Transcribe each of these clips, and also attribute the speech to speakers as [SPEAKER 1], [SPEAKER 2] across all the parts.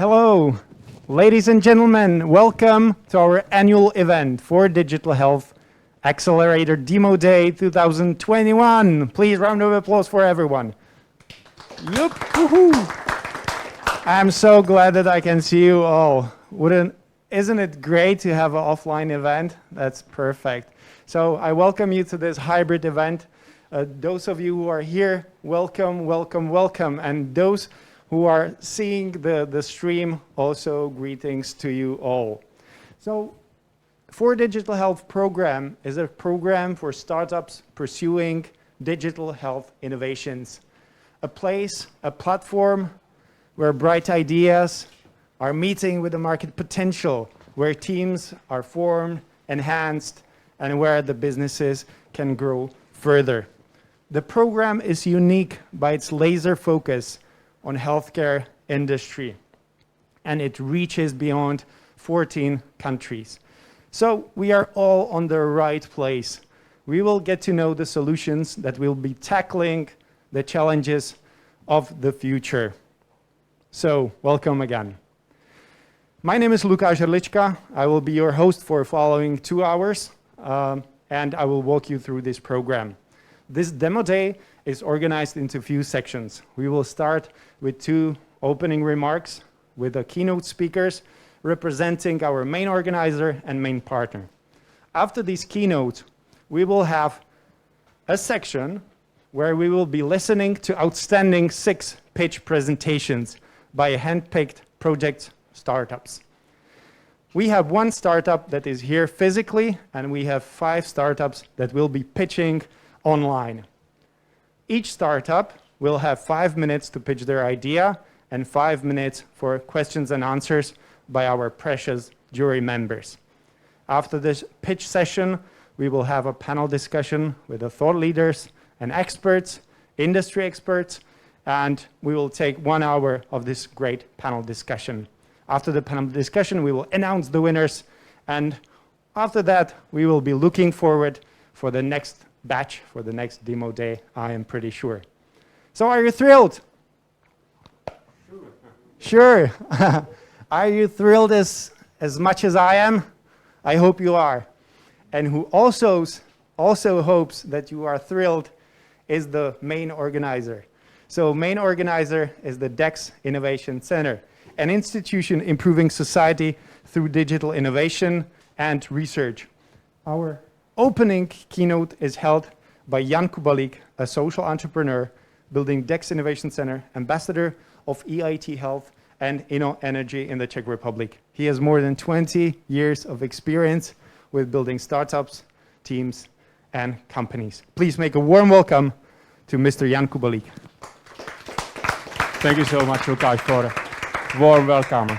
[SPEAKER 1] Hello, ladies and gentlemen. Welcome to our annual event for Digital Health Accelerator DemoDay 2021. Please, round of applause for everyone. Yup, woohoo! I'm so glad that I can see you all. Isn't it great to have an offline event? That's perfect. So I welcome you to this hybrid event. Those of you who are here, welcome, welcome, welcome. And those who are seeing the stream, also greetings to you all. So 4Digital Health program is a program for startups pursuing digital health innovations. A place, a platform where bright ideas are meeting with the market potential, where teams are formed, enhanced, and where the businesses can grow further. The program is unique by its laser focus on healthcare industry, and it reaches beyond 14 countries. So we are all on the right place. We will get to know the solutions that will be tackling the challenges of the future. So welcome again. My name is Lukáš Hrdlička. I will be your host for following 2 hours, and I will walk you through this program. This demo day is organized into a few sections. We will start with 2 opening remarks with the keynote speakers representing our main organizer and main partner. After these keynotes, we will have a section where we will be listening to outstanding 6 pitch presentations by hand-picked project startups. We have 1 startup that is here physically, and we have 5 startups that will be pitching online. Each startup will have 5 minutes to pitch their idea and 5 minutes for questions and answers by our precious jury members. After this pitch session, we will have a panel discussion with the thought leaders and experts, industry experts, and we will take 1 hour of this great panel discussion. After the panel discussion, we will announce the winners, and after that, we will be looking forward for the next batch, for the next demo day, I am pretty sure. So are you thrilled? Sure. Are you thrilled as much as I am? I hope you are. And who also hopes that you are thrilled is the main organizer. So main organizer is the DEX Innovation Center, an institution improving society through digital innovation and research. Our opening keynote is held by Jan Kubalik, a social entrepreneur, building DEX Innovation Center, ambassador of EIT Health and InnoEnergy in the Czech Republic. He has more than 20 years of experience with building startups, teams, and companies. Please make a warm welcome to Mr. Jan Kubalik.
[SPEAKER 2] Thank you so much, Lukáš, for a warm welcome.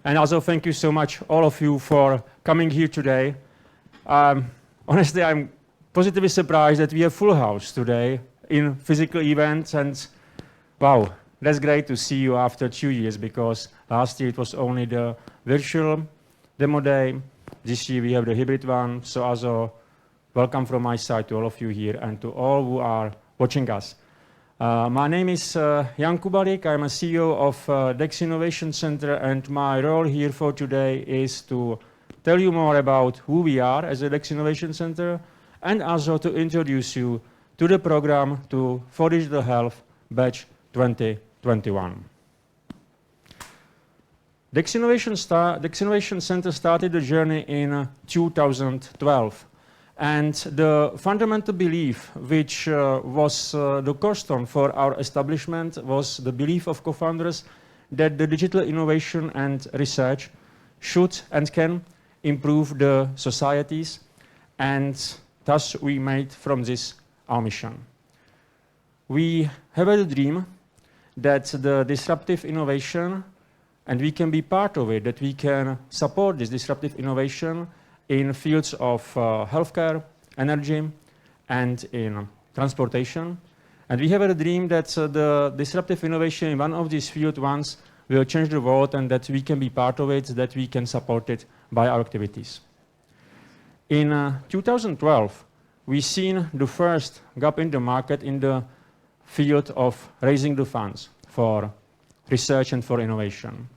[SPEAKER 2] And also thank you so much, all of you, for coming here today. Honestly, I'm positively surprised that we have full house today in physical events, and wow, that's great to see you after 2 years, because last year it was only the virtual demo day. This year we have the hybrid one, so also welcome from my side to all of you here and to all who are watching us. My name is Jan Kubalik. I'm a CEO of DEX Innovation Center, and my role here for today is to tell you more about who we are as a DEX Innovation Center, and also to introduce you to the program, to 4Digital Health Batch 2021. DEX Innovation Center started the journey in 2012. And the fundamental belief, which was the cornerstone for our establishment, was the belief of co-founders that the digital innovation and research should and can improve the societies, and thus we made from this our mission. We have a dream that the disruptive innovation, and we can be part of it, that we can support this disruptive innovation in fields of healthcare, energy, and in transportation. And we have a dream that the disruptive innovation in one of these fields once will change the world, and that we can be part of it, that we can support it by our activities. In 2012, we seen the first gap in the market in the field of raising the funds for research and for innovation.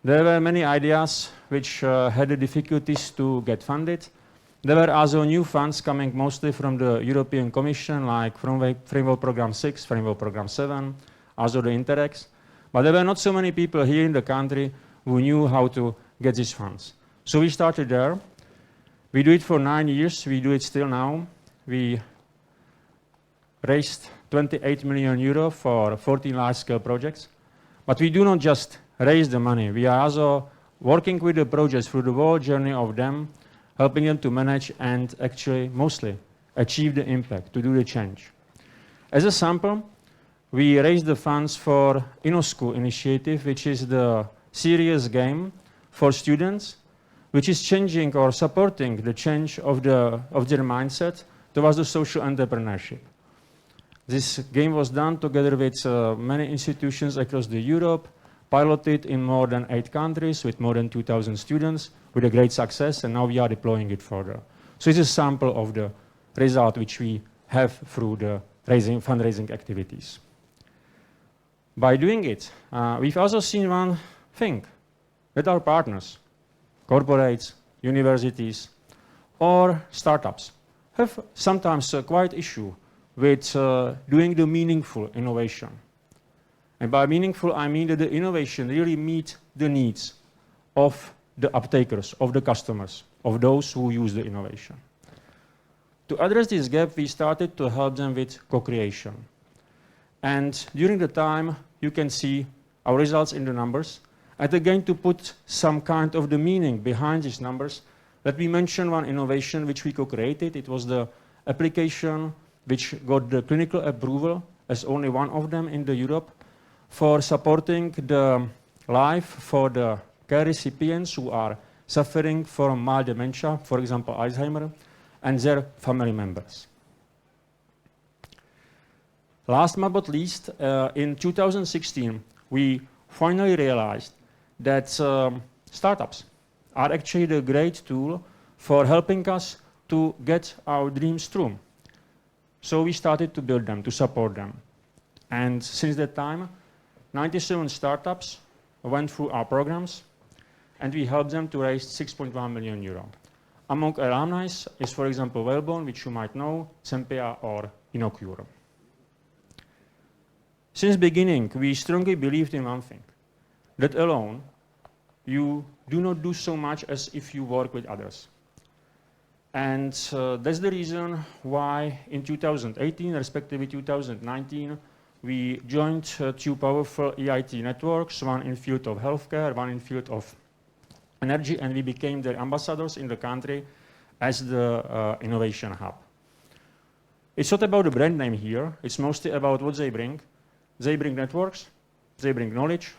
[SPEAKER 2] There were many ideas which had the difficulties to get funded. There were also new funds coming mostly from the European Commission, like Framework Program 6, Framework Program 7, also the Interrex. But there were not so many people here in the country who knew how to get these funds. So we started there. We do it for 9 years. We do it still now. We raised 28 million euro for 14 large-scale projects. But we do not just raise the money. We are also working with the projects through the whole journey of them, helping them to manage and actually mostly achieve the impact, to do the change. As a sample, we raised the funds for InnoSchool initiative, which is the serious game for students, which is changing or supporting the change of their mindset towards the social entrepreneurship. This game was done together with many institutions across Europe, piloted in more than 8 countries with more than 2,000 students with a great success, and now we are deploying it further. So it's a sample of the result which we have through the fundraising activities. By doing it, we've also seen one thing, that our partners, corporates, universities, or startups, have sometimes quite issue with doing the meaningful innovation. And by meaningful, I mean that the innovation really meets the needs of the uptakers, of the customers, of those who use the innovation. To address this gap, we started to help them with co-creation. And during the time, you can see our results in the numbers. And again, to put some kind of the meaning behind these numbers, let me mention one innovation which we co-created. It was the application which got the clinical approval as only one of them in Europe for supporting the life for the care recipients who are suffering from mild dementia, for example, Alzheimer, and their family members. Last but not least, in 2016, we finally realized that startups are actually the great tool for helping us to get our dreams through. So we started to build them, to support them. And since that time, 97 startups went through our programs, and we helped them to raise 6.1 million euro. Among alumni is, for example, Wellborn, which you might know, Sempea, or Inocure. Since beginning, we strongly believed in one thing, that alone, you do not do so much as if you work with others. And that's the reason why in 2018, respectively 2019, we joined 2 powerful EIT networks, one in field of healthcare, one in field of energy, and we became their ambassadors in the country as the innovation hub. It's not about the brand name here, it's mostly about what they bring. They bring networks, they bring knowledge,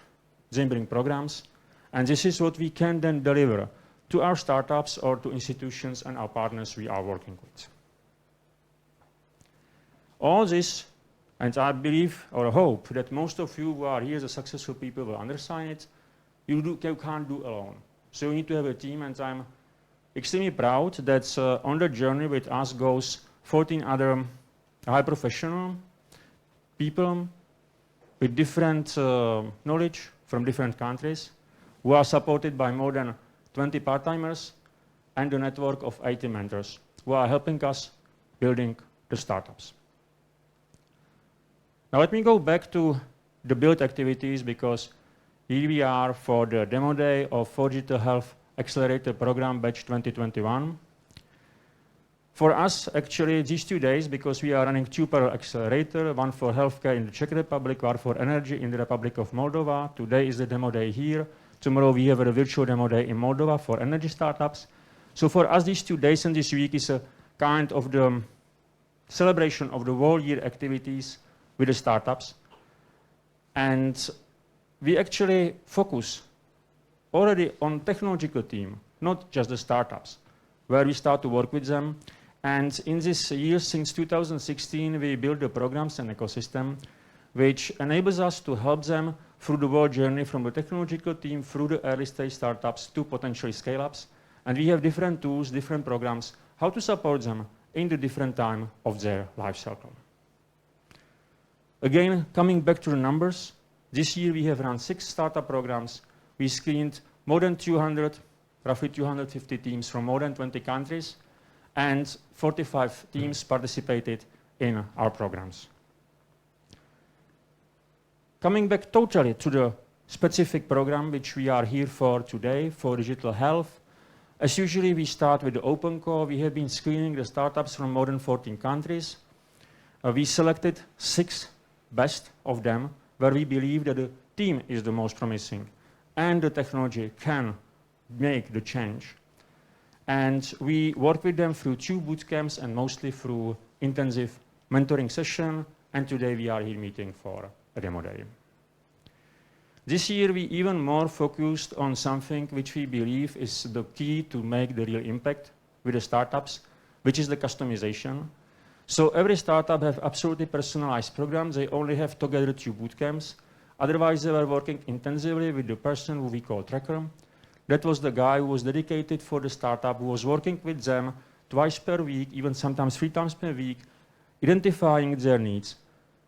[SPEAKER 2] they bring programs, and this is what we can then deliver to our startups or to institutions and our partners we are working with. All this, and I believe or hope that most of you who are here, the successful people, will understand it, you can't do alone. So you need to have a team, and I'm extremely proud that on the journey with us goes 14 other high professional people with different knowledge from different countries who are supported by more than 20 part-timers and a network of 80 mentors who are helping us building the startups. Now let me go back to the build activities, because here we are for the demo day of 4DigitalHealth Accelerator Program Batch 2021. For us, actually, these 2 days, because we are running 2 parallel accelerator, one for healthcare in the Czech Republic, one for energy in the Republic of Moldova. Today is the demo day here. Tomorrow we have a virtual demo day in Moldova for energy startups. So for us, these 2 days and this week is a kind of the celebration of the whole year activities with the startups. And we actually focus already on technological team, not just the startups, where we start to work with them. And in this year, since 2016, we built the programs and ecosystem, which enables us to help them through the whole journey from the technological team through the early stage startups to potentially scale-ups. And we have different tools, different programs, how to support them in the different time of their life cycle. Again, coming back to the numbers, this year we have run 6 startup programs we screened more than 200, roughly 250 teams from more than 20 countries, and 45 teams participated in our programs. Coming back totally to the specific program which we are here for today, for digital health, as usually we start with the open call. We have been screening the startups from more than 14 countries. We selected 6 best of them where we believe that the team is the most promising and the technology can make the change. And we work with them through 2 boot camps and mostly through intensive mentoring session. And today we are here meeting for a demo day. This year we even more focused on something which we believe is the key to make the real impact with the startups, which is the customization. So every startup have absolutely personalized programs. They only have together 2 boot camps. Otherwise they were working intensively with the person who we call tracker. That was the guy who was dedicated for the startup, who was working with them twice per week, even sometimes 3 times per week, identifying their needs,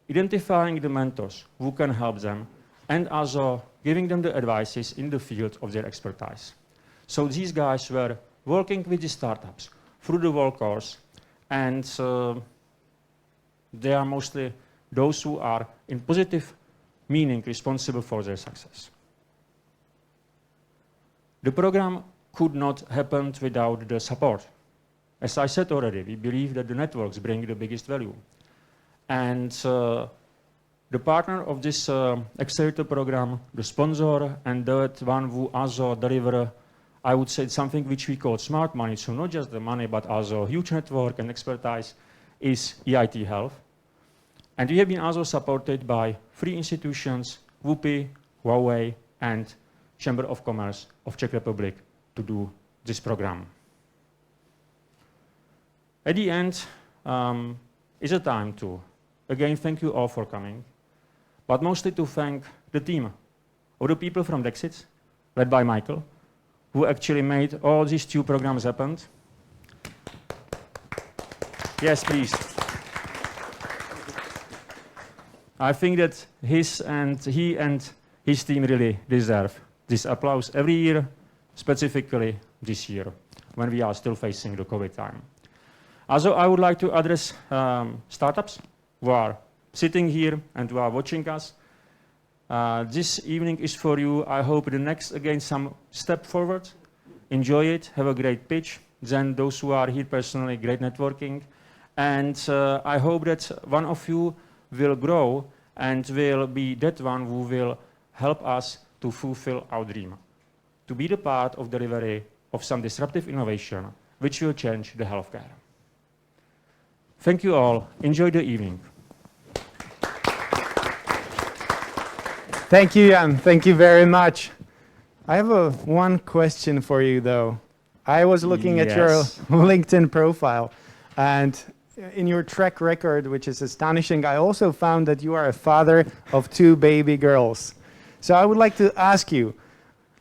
[SPEAKER 2] identifying the mentors who can help them, and also giving them the advices in the field of their expertise. So these guys were working with the startups through the whole course, and they are mostly those who are in positive meaning responsible for their success. The program could not happen without the support. As I said already, we believe that the networks bring the biggest value. And the partner of this accelerator program, the sponsor, and that one who also deliver, I would say, something which we call smart money, so not just the money, but also huge network and expertise, is EIT Health. And we have been also supported by 3 institutions, WUPI, Huawei, and Chamber of Commerce of Czech Republic to do this program. At the end, is a time to, again, thank you all for coming, but mostly to thank the team of the people from Dexit, led by Michael, who actually made all these 2 programs happen. Yes, please. I think that he and his team really deserve this applause every year, specifically this year, when we are still facing the COVID time. Also, I would like to address startups who are sitting here and who are watching us. This evening is for you. I hope the next, again, some step forward. Enjoy it, have a great pitch. Then those who are here personally, great networking. And I hope that one of you will grow and will be that one who will help us to fulfill our dream, to be the part of delivery of some disruptive innovation which will change the healthcare. Thank you all. Enjoy the evening.
[SPEAKER 1] Thank you, Jan. Thank you very much. I have one question for you, though. I was looking at your LinkedIn profile, and in your track record, which is astonishing, I also found that you are a father of 2 baby girls. So I would like to ask you,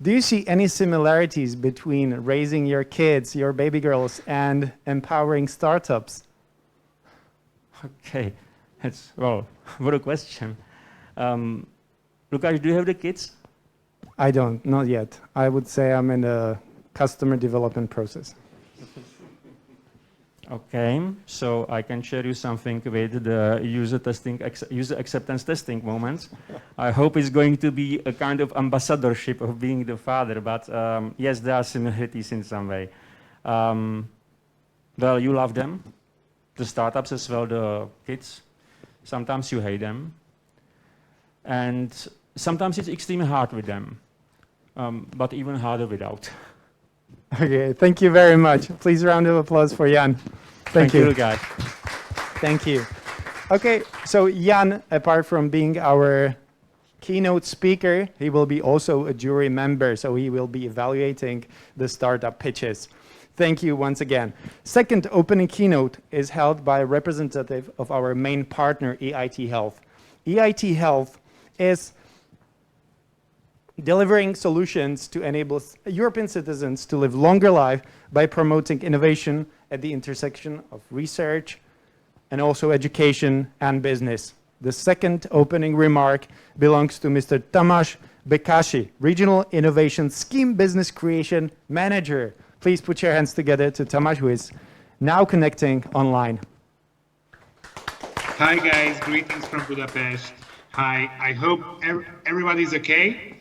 [SPEAKER 1] do you see any similarities between raising your kids, your baby girls, and empowering startups?
[SPEAKER 2] Okay, well, what a question. Lukáš, do you have the kids?
[SPEAKER 1] I don't, not yet. I would say I'm in the customer development process.
[SPEAKER 2] Okay, so I can share you something with the user acceptance testing moments. I hope it's going to be a kind of ambassadorship of being the father, but yes, there are similarities in some way. Well, you love them, the startups as well, the kids. Sometimes you hate them. And sometimes it's extremely hard with them, but even harder without.
[SPEAKER 1] Okay, thank you very much. Please a round of applause for Jan. Thank you.
[SPEAKER 2] Guys.
[SPEAKER 1] Thank you. Okay, so Jan, apart from being our keynote speaker, he will be also a jury member, so he will be evaluating the startup pitches. Thank you once again. Second opening keynote is held by a representative of our main partner, EIT Health. EIT Health is delivering solutions to enable European citizens to live longer life by promoting innovation at the intersection of research and also education and business. The second opening remark belongs to Mr. Tamas Bekashi, Regional Innovation Scheme Business Creation Manager. Please put your hands together to Tomasz, who is now connecting online.
[SPEAKER 3] Hi guys, greetings from Budapest. Hi, I hope everybody's okay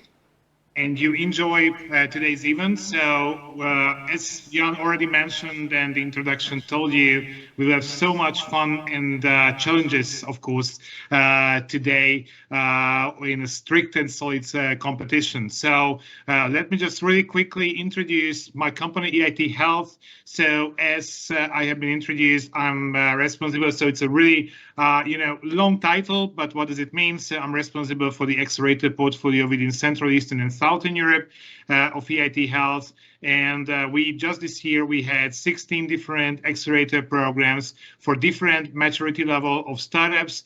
[SPEAKER 3] and you enjoy today's event. So as Jan already mentioned and the introduction told you, we will have so much fun and challenges, of course, today in a strict and solid competition. So let me just really quickly introduce my company, EIT Health. So as I have been introduced, I'm responsible. So it's a really long title, but what does it mean? So I'm responsible for the accelerator portfolio within Central, Eastern, and Southern Europe of EIT Health. And we just this year, we had 16 different accelerator programs for different maturity level of startups.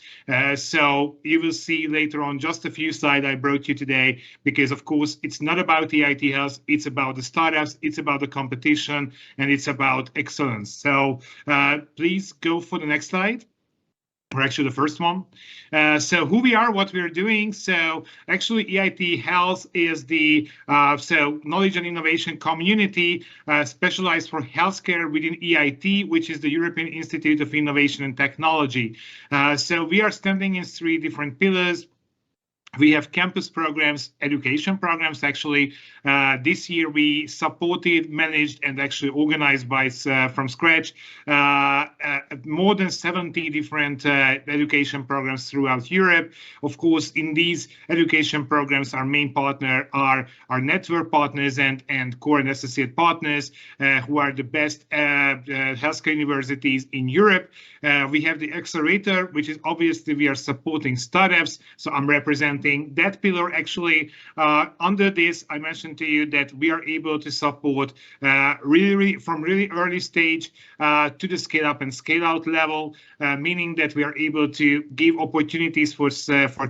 [SPEAKER 3] So you will see later on just a few slides I brought you today, because of course, it's not about EIT Health, it's about the startups, it's about the competition, and it's about excellence. So please go for the next slide. Or actually the first one. So who we are, what we're doing. So actually EIT Health is the knowledge and innovation community specialized for healthcare within EIT, which is the European Institute of Innovation and Technology. So we are standing in 3 different pillars. We have campus programs, education programs. Actually, this year we supported, managed, and actually organized from scratch more than 70 different education programs throughout Europe. Of course, in these education programs, our main partner are our network partners and core and associate partners who are the best healthcare universities in Europe. We have the accelerator, which is obviously we are supporting startups. So I'm representing that pillar. Actually, under this, I mentioned to you that we are able to support really from really early stage to the scale up and scale out level, meaning that we are able to give opportunities for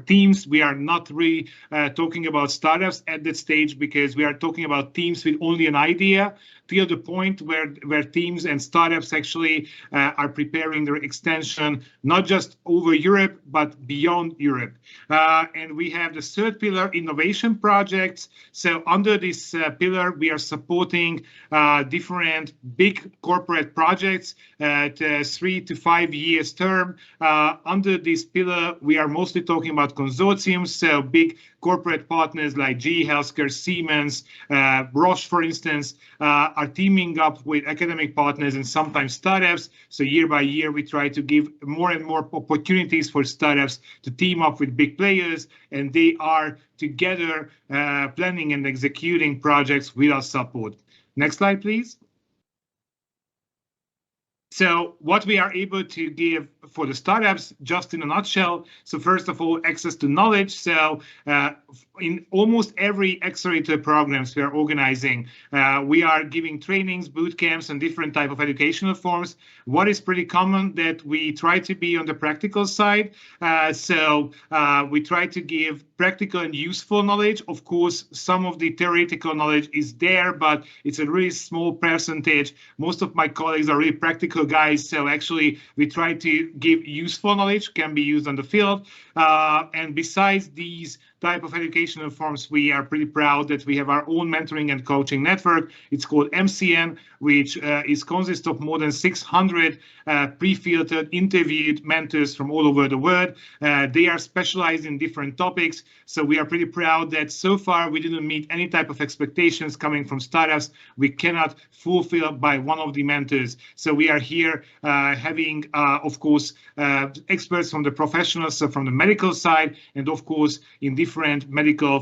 [SPEAKER 3] teams. We are not really talking about startups at that stage, because we are talking about teams with only an idea, till the point where teams and startups actually are preparing their extension, not just over Europe, but beyond Europe. And we have the third pillar, innovation projects. So under this pillar, we are supporting different big corporate projects at 3 to 5 years term. Under this pillar, we are mostly talking about consortiums, so big corporate partners like GE Healthcare, Siemens, Roche, for instance, are teaming up with academic partners and sometimes startups. So year by year, we try to give more and more opportunities for startups to team up with big players, and they are together planning and executing projects with our support. Next slide, please. So what we are able to give for the startups, just in a nutshell. So first of all, access to knowledge. So in almost every accelerator programs we are organizing, we are giving trainings, boot camps, and different type of educational forms. What is pretty common that we try to be on the practical side. So we try to give practical and useful knowledge. Of course, some of the theoretical knowledge is there, but it's a really small percentage. Most of my colleagues are really practical guys. So actually, we try to give useful knowledge, can be used on the field. And besides these type of educational forms, we are pretty proud that we have our own mentoring and coaching network. It's called MCN, which consists of more than 600 pre-filtered, interviewed mentors from all over the world. They are specialized in different topics. So we are pretty proud that so far we didn't meet any type of expectations coming from startups we cannot fulfill by one of the mentors. So we are here having, of course, experts from the professionals, so from the medical side, and of course, in different medical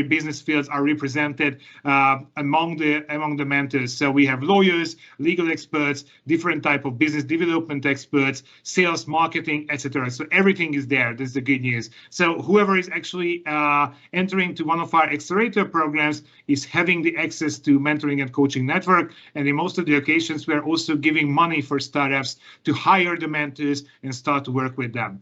[SPEAKER 3] business fields are represented among the mentors. So we have lawyers, legal experts, different type of business development experts, sales, marketing, etc. So everything is there. That's the good news. So whoever is actually entering to one of our accelerator programs is having the access to mentoring and coaching network. And in most of the occasions, we are also giving money for startups to hire the mentors and start to work with them.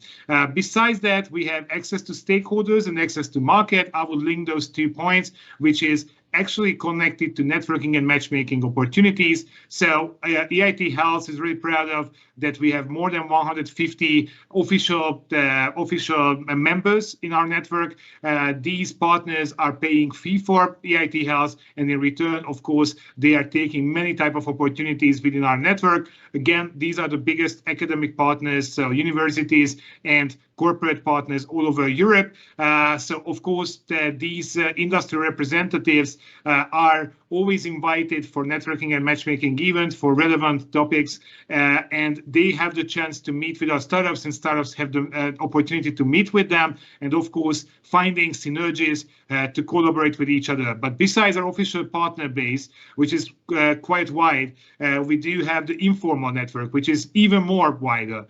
[SPEAKER 3] Besides that, we have access to stakeholders and access to market. I will link those 2 points, which is actually connected to networking and matchmaking opportunities. So EIT Health is really proud of that we have more than 150 official members in our network. These partners are paying fee for EIT Health, and in return, of course, they are taking many type of opportunities within our network. Again, these are the biggest academic partners, so universities and corporate partners all over Europe. So, of course, these industry representatives are always invited for networking and matchmaking events for relevant topics, and they have the chance to meet with our startups, and startups have the opportunity to meet with them, and of course, finding synergies to collaborate with each other. But besides our official partner base, which is quite wide, we do have the informal network, which is even more wider.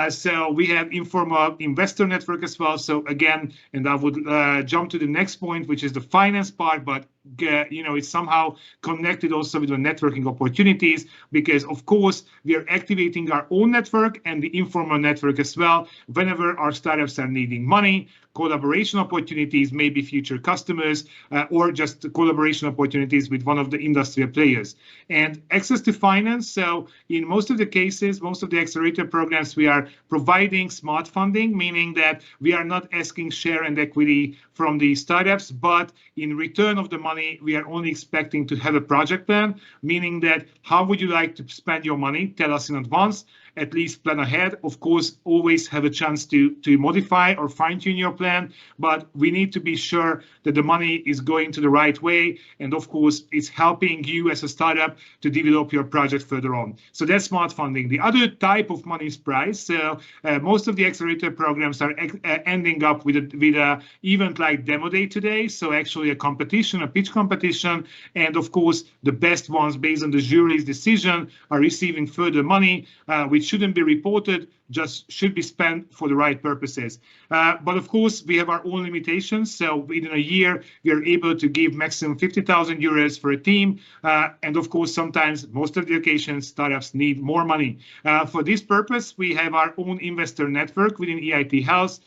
[SPEAKER 3] So we have informal investor network as well. So again, and I would jump to the next point, which is the finance part, but it's somehow connected also with the networking opportunities, because of course we are activating our own network and the informal network as well whenever our startups are needing money, collaboration opportunities, maybe future customers, or just collaboration opportunities with one of the industrial players. And access to finance. So in most of the cases, most of the accelerator programs, we are providing smart funding, meaning that we are not asking share and equity from the startups, but in return of the money, we are only expecting to have a project plan, meaning that how would you like to spend your money? Tell us in advance. At least plan ahead. Of course, always have a chance to modify or fine-tune your plan, but we need to be sure that the money is going to the right way, and of course, it's helping you as a startup to develop your project further on. So that's smart funding. The other type of money is prize. So most of the accelerator programs are ending up with a event like DemoDay today. So actually a competition, a pitch competition, and of course, the best ones based on the jury's decision are receiving further money, which shouldn't be reported, just should be spent for the right purposes. But of course, we have our own limitations. So within a year, we are able to give maximum 50,000 euros for a team. And of course, sometimes, most of the occasions, startups need more money. For this purpose, we have our own investor network within EIT Health,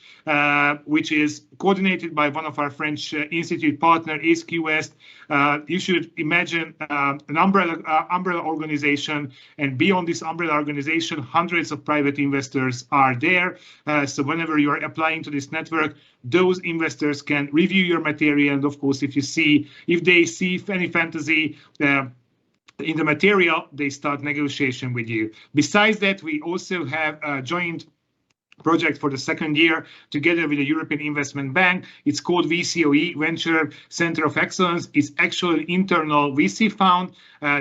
[SPEAKER 3] which is coordinated by one of our French institute partner, ASQ West. You should imagine an umbrella organization, and beyond this umbrella organization, hundreds of private investors are there. So whenever you are applying to this network, those investors can review your material, and of course, if they see any fantasy in the material, they start negotiation with you. Besides that, we also have a joint project for the second year together with the European Investment Bank. It's called VCOE, Venture Center of Excellence. It's actually an internal VC fund.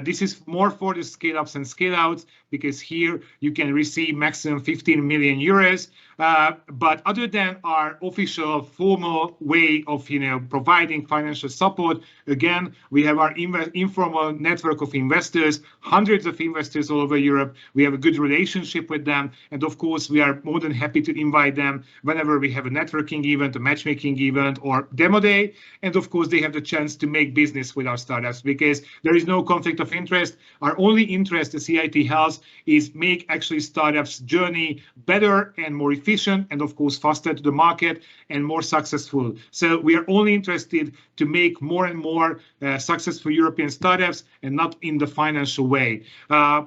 [SPEAKER 3] This is more for the scale-ups and scale-outs, because here you can receive maximum 15 million euros. But other than our official formal way of providing financial support, again, we have our informal network of investors, hundreds of investors all over Europe. We have a good relationship with them, and of course, we are more than happy to invite them whenever we have a networking event, a matchmaking event, or demo day. And of course, they have the chance to make business with our startups, because there is no conflict of interest. Our only interest as EIT Health is make actually startups journey better and more efficient, and of course faster to the market and more successful. So we are only interested to make more and more successful European startups, and not in the financial way.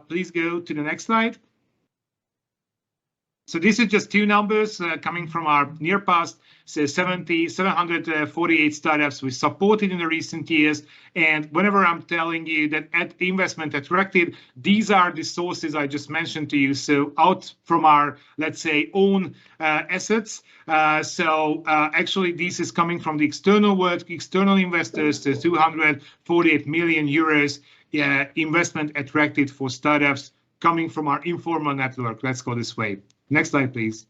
[SPEAKER 3] Please go to the next slide. So this is just two numbers coming from our near past. So 748 startups we supported in the recent years. And whenever I'm telling you that at investment attracted, these are the sources I just mentioned to you. So out from our, let's say, own assets. Actually, this is coming from the external world, external investors, to 248 million euros investment attracted for startups coming from our informal network. Let's go this way. Next slide, please.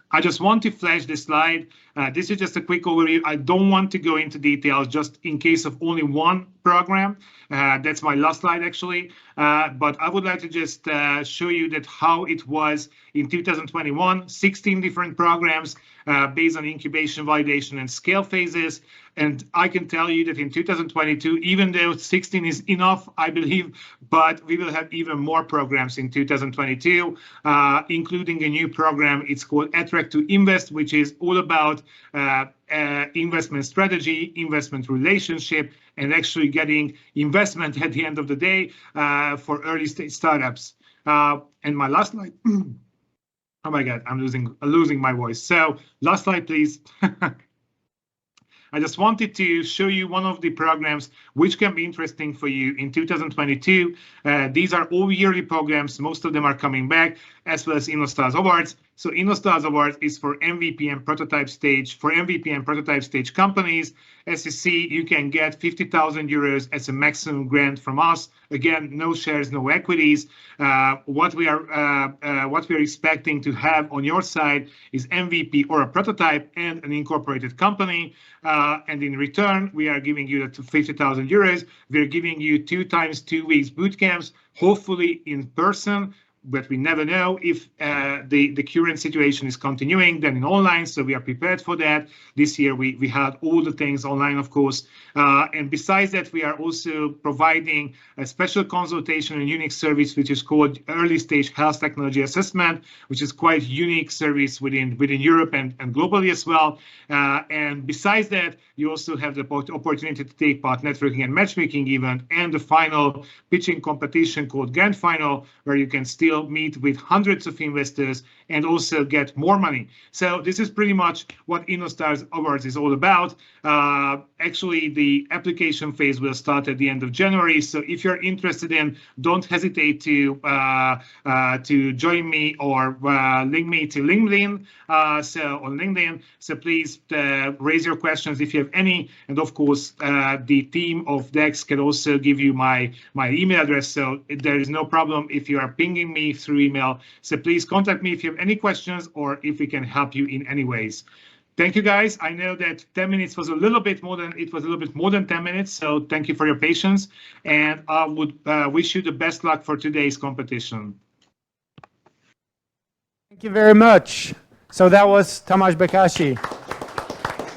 [SPEAKER 3] I just want to flash this slide. This is just a quick overview. I don't want to go into details just in case of only one program. That's my last slide, actually. But I would like to just show you that how it was in 2021, 16 different programs based on incubation, validation, and scale phases. And I can tell you that in 2022, even though 16 is enough, I believe, but we will have even more programs in 2022, including a new program. It's called Attract to Invest, which is all about investment strategy, investment relationship, and actually getting investment at the end of the day for early stage startups. And my last slide. Oh my God, I'm losing my voice. So last slide, please. I just wanted to show you one of the programs which can be interesting for you in 2022. These are all yearly programs. Most of them are coming back, as well as InnoStars Awards. So InnoStars Awards is for MVP and prototype stage, companies. As you see, you can get 50,000 euros as a maximum grant from us. Again, no shares, no equities. What we are expecting to have on your side is MVP or a prototype and an incorporated company. And in return, we are giving you the 50,000 euros. We're giving you 2 times 2 weeks boot camps, hopefully in person. But we never know if the current situation is continuing, then in online, so we are prepared for that. This year we had all the things online, of course. And besides that, we are also providing a special consultation and unique service, which is called Early Stage Health Technology Assessment, which is quite unique service within Europe and globally as well. And besides that, you also have the opportunity to take part networking and matchmaking event and the final pitching competition called Grand Final, where you can still meet with hundreds of investors and also get more money. So this is pretty much what InnoStars Awards is all about. Actually, the application phase will start at the end of January. So if you're interested in, don't hesitate to join me or link me to LinkedIn. So on LinkedIn. So please raise your questions if you have any. And of course, the team of DEX can also give you my email address. So there is no problem if you are pinging me through email. So please contact me if you have any questions or if we can help you in any ways. Thank you, guys. I know that 10 minutes was a little bit more than 10 minutes. So thank you for your patience. And I would wish you the best luck for today's competition.
[SPEAKER 1] Thank you very much. So that was Tamás Bekási.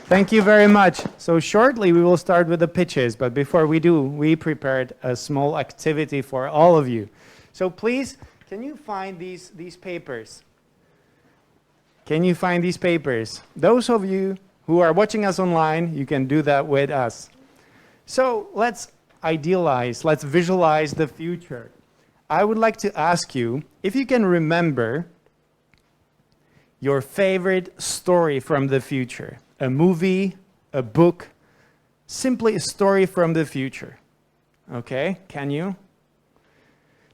[SPEAKER 1] Thank you very much. So shortly we will start with the pitches, but before we do, we prepared a small activity for all of you. So please, can you find these papers? Can you find these papers? Those of you who are watching us online, you can do that with us. So let's idealize, let's visualize the future. I would like to ask you if you can remember your favorite story from the future. A movie, a book, simply a story from the future. Okay, can you?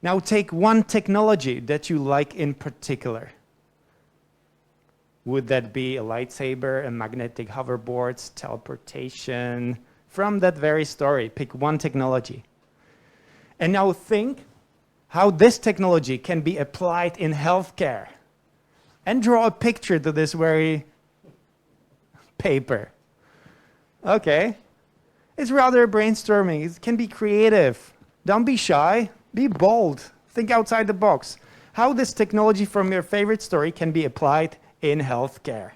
[SPEAKER 1] Now take one technology that you like in particular. Would that be a lightsaber, a magnetic hoverboards, teleportation? From that very story, pick one technology. And now think how this technology can be applied in healthcare. And draw a picture to this very paper. Okay. It's rather brainstorming. It can be creative. Don't be shy. Be bold. Think outside the box. How this technology from your favorite story can be applied in healthcare.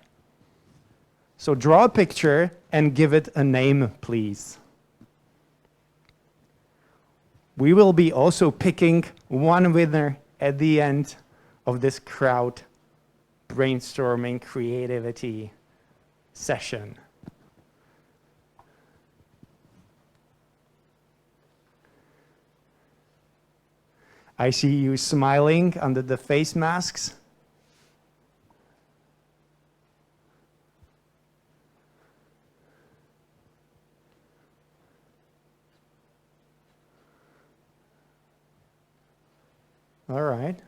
[SPEAKER 1] So draw a picture and give it a name, please. We will be also picking one winner at the end of this crowd brainstorming creativity session. I see you smiling under the face masks. All right.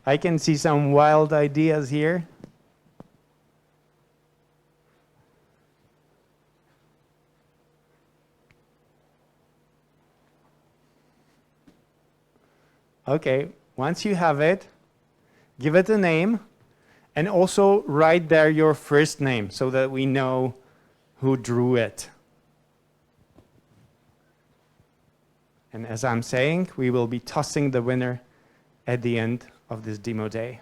[SPEAKER 1] I can see some wild ideas here. Okay, once you have it, give it a name and also write there your first name so that we know who drew it. And as I'm saying, we will be tossing the winner at the end of this demo day.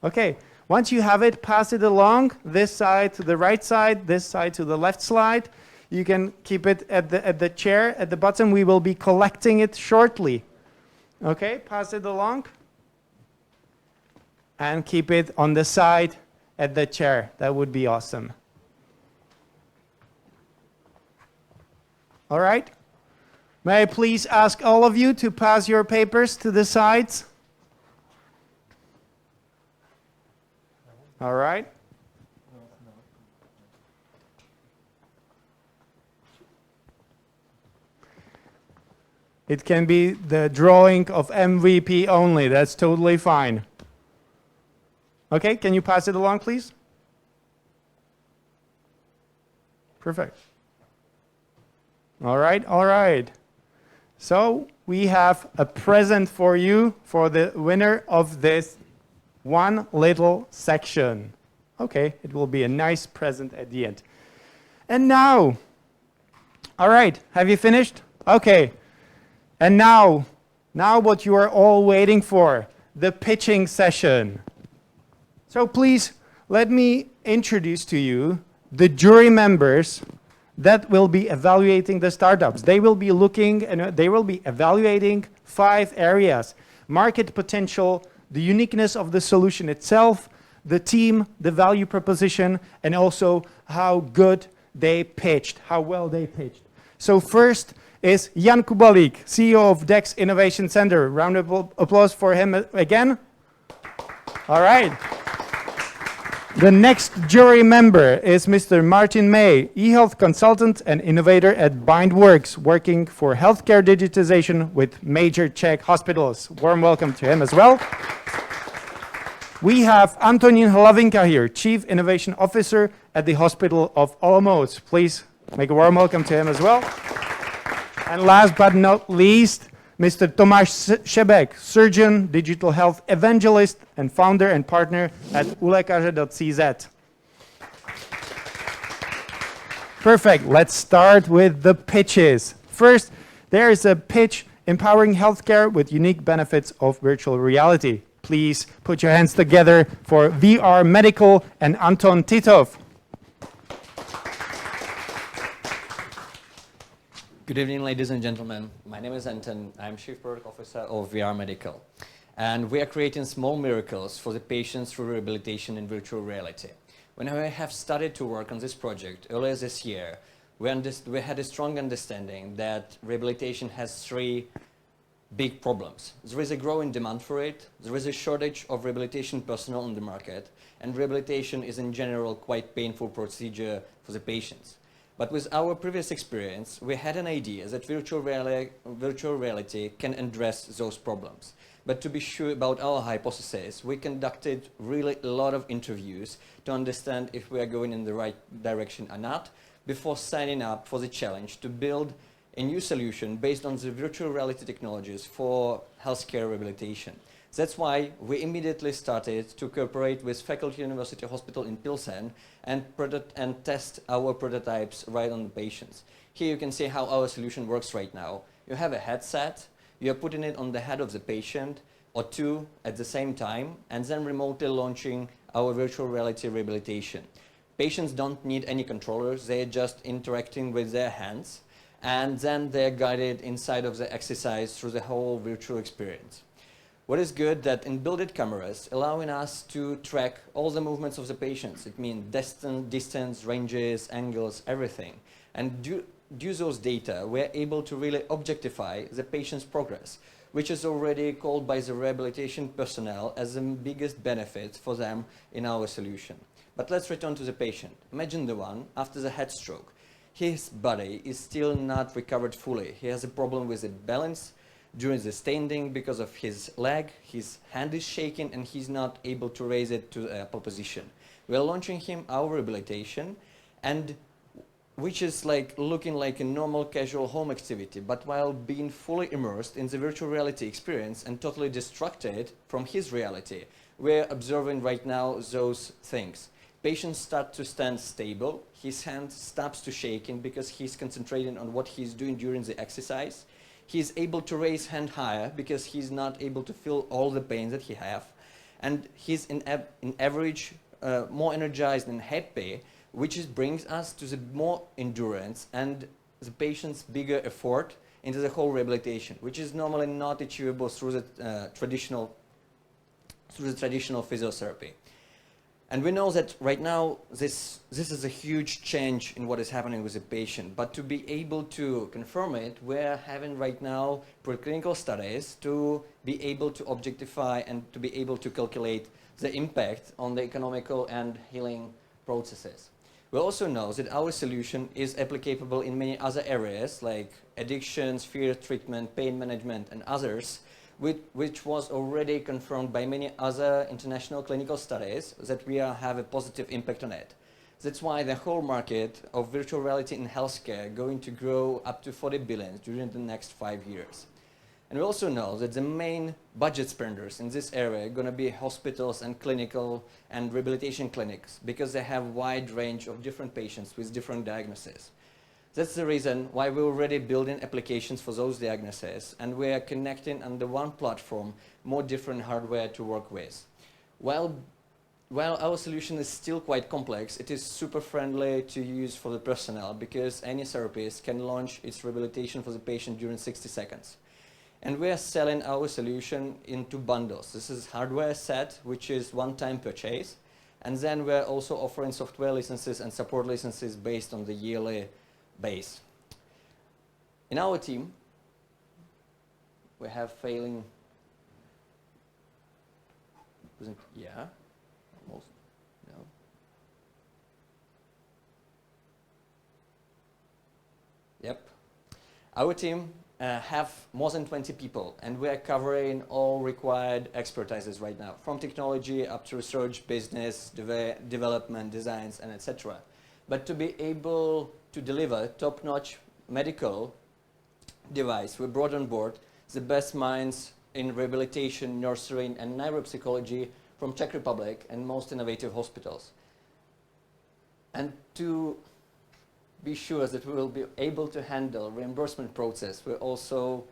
[SPEAKER 1] Okay, once you have it, pass it along, this side to the right side, this side to the left side. You can keep it at the chair at the bottom. We will be collecting it shortly. Okay, pass it along. And keep it on the side at the chair. That would be awesome. All right? May I please ask all of you to pass your papers to the sides? All right. It can be the drawing of MVP only. That's totally fine. Okay, can you pass it along, please? Perfect. All right, all right. So we have a present for you for the winner of this one little section. Okay, it will be a nice present at the end. And now, all right, have you finished? Okay. And now what you are all waiting for, the pitching session. So please, let me introduce to you the jury members that will be evaluating the startups. They will be looking and they will be evaluating 5 areas: market potential, the uniqueness of the solution itself, the team, the value proposition, and also how good they pitched, how well they pitched. So first is Jan Kubalik, CEO of DEX Innovation Center. Round of applause for him again. All right. The next jury member is Mr. Martin May, e-health consultant and innovator at BindWorks, working for healthcare digitization with major Czech hospitals. Warm welcome to him as well. We have Antonín Hlavinka here, Chief Innovation Officer at the Hospital of Olomouc. Please make a warm welcome to him as well. And last but not least, Mr. Tomáš Šebek, surgeon, digital health evangelist, and founder and partner at ulekaře.cz. Perfect. Let's start with the pitches. First, there is a pitch empowering healthcare with unique benefits of virtual reality. Please put your hands together for VR Medical and Anton Titov.
[SPEAKER 4] Good evening, ladies and gentlemen. My name is Anton. I'm Chief Product Officer of VR Medical. And we are creating small miracles for the patients through rehabilitation in virtual reality. When I have started to work on this project earlier this year, we had a strong understanding that rehabilitation has 3 big problems. There is a growing demand for it, there is a shortage of rehabilitation personnel on the market, and rehabilitation is in general quite painful procedure for the patients. But with our previous experience, we had an idea that virtual reality can address those problems. But to be sure about our hypothesis, we conducted really a lot of interviews to understand if we are going in the right direction or not, before signing up for the challenge to build a new solution based on the virtual reality technologies for healthcare rehabilitation. That's why we immediately started to cooperate with Faculty University Hospital in Pilsen and test our prototypes right on the patients. Here you can see how our solution works right now. You have a headset, you are putting it on the head of the patient, or 2 at the same time, and then remotely launching our virtual reality rehabilitation. Patients don't need any controllers, they're just interacting with their hands, and then they're guided inside of the exercise through the whole virtual experience. What is good that in-built cameras allowing us to track all the movements of the patients. It means distance, ranges, angles, everything. And due those data, we're able to really objectify the patient's progress, which is already called by the rehabilitation personnel as the biggest benefit for them in our solution. But let's return to the patient. Imagine the one after the head stroke. His body is still not recovered fully. He has a problem with the balance during the standing because of his leg, his hand is shaking and he's not able to raise it to a position. We're launching him our rehabilitation, and which is like looking like a normal casual home activity, but while being fully immersed in the virtual reality experience and totally distracted from his reality. We're observing right now those things. Patients start to stand stable, his hand stops to shaking because he's concentrating on what he's doing during the exercise. He's able to raise hand higher because he's not able to feel all the pain that he have. And he's in average more energized and happy, which brings us to the more endurance and the patient's bigger effort into the whole rehabilitation, which is normally not achievable through the traditional physiotherapy. And we know that right now this is a huge change in what is happening with the patient. But to be able to confirm it, we're having right now preclinical studies to be able to objectify and to be able to calculate the impact on the economical and healing processes. We also know that our solution is applicable in many other areas like addictions, fear treatment, pain management, and others, which was already confirmed by many other international clinical studies that we have a positive impact on it. That's why the whole market of virtual reality in healthcare going to grow up to 40 billion during the next 5 years. And we also know that the main budget spenders in this area are going to be hospitals and clinical and rehabilitation clinics because they have a wide range of different patients with different diagnoses. That's the reason why we're already building applications for those diagnoses, and we are connecting under one platform more different hardware to work with. While our solution is still quite complex, it is super friendly to use for the personnel because any therapist can launch its rehabilitation for the patient during 60 seconds. And we are selling our solution into bundles. This is hardware set, which is one-time purchase. And then we're also offering software licenses and support licenses based on the yearly base. In our team, we have failing, yeah, almost, no. Yep. Our team have more than 20 people, and we are covering all required expertises right now, from technology up to research, business, development, designs, and etc. But to be able to deliver top-notch medical device, we brought on board the best minds in rehabilitation, nursing, and neuropsychology from Czech Republic and most innovative hospitals. And to be sure that we will be able to handle reimbursement process, we're also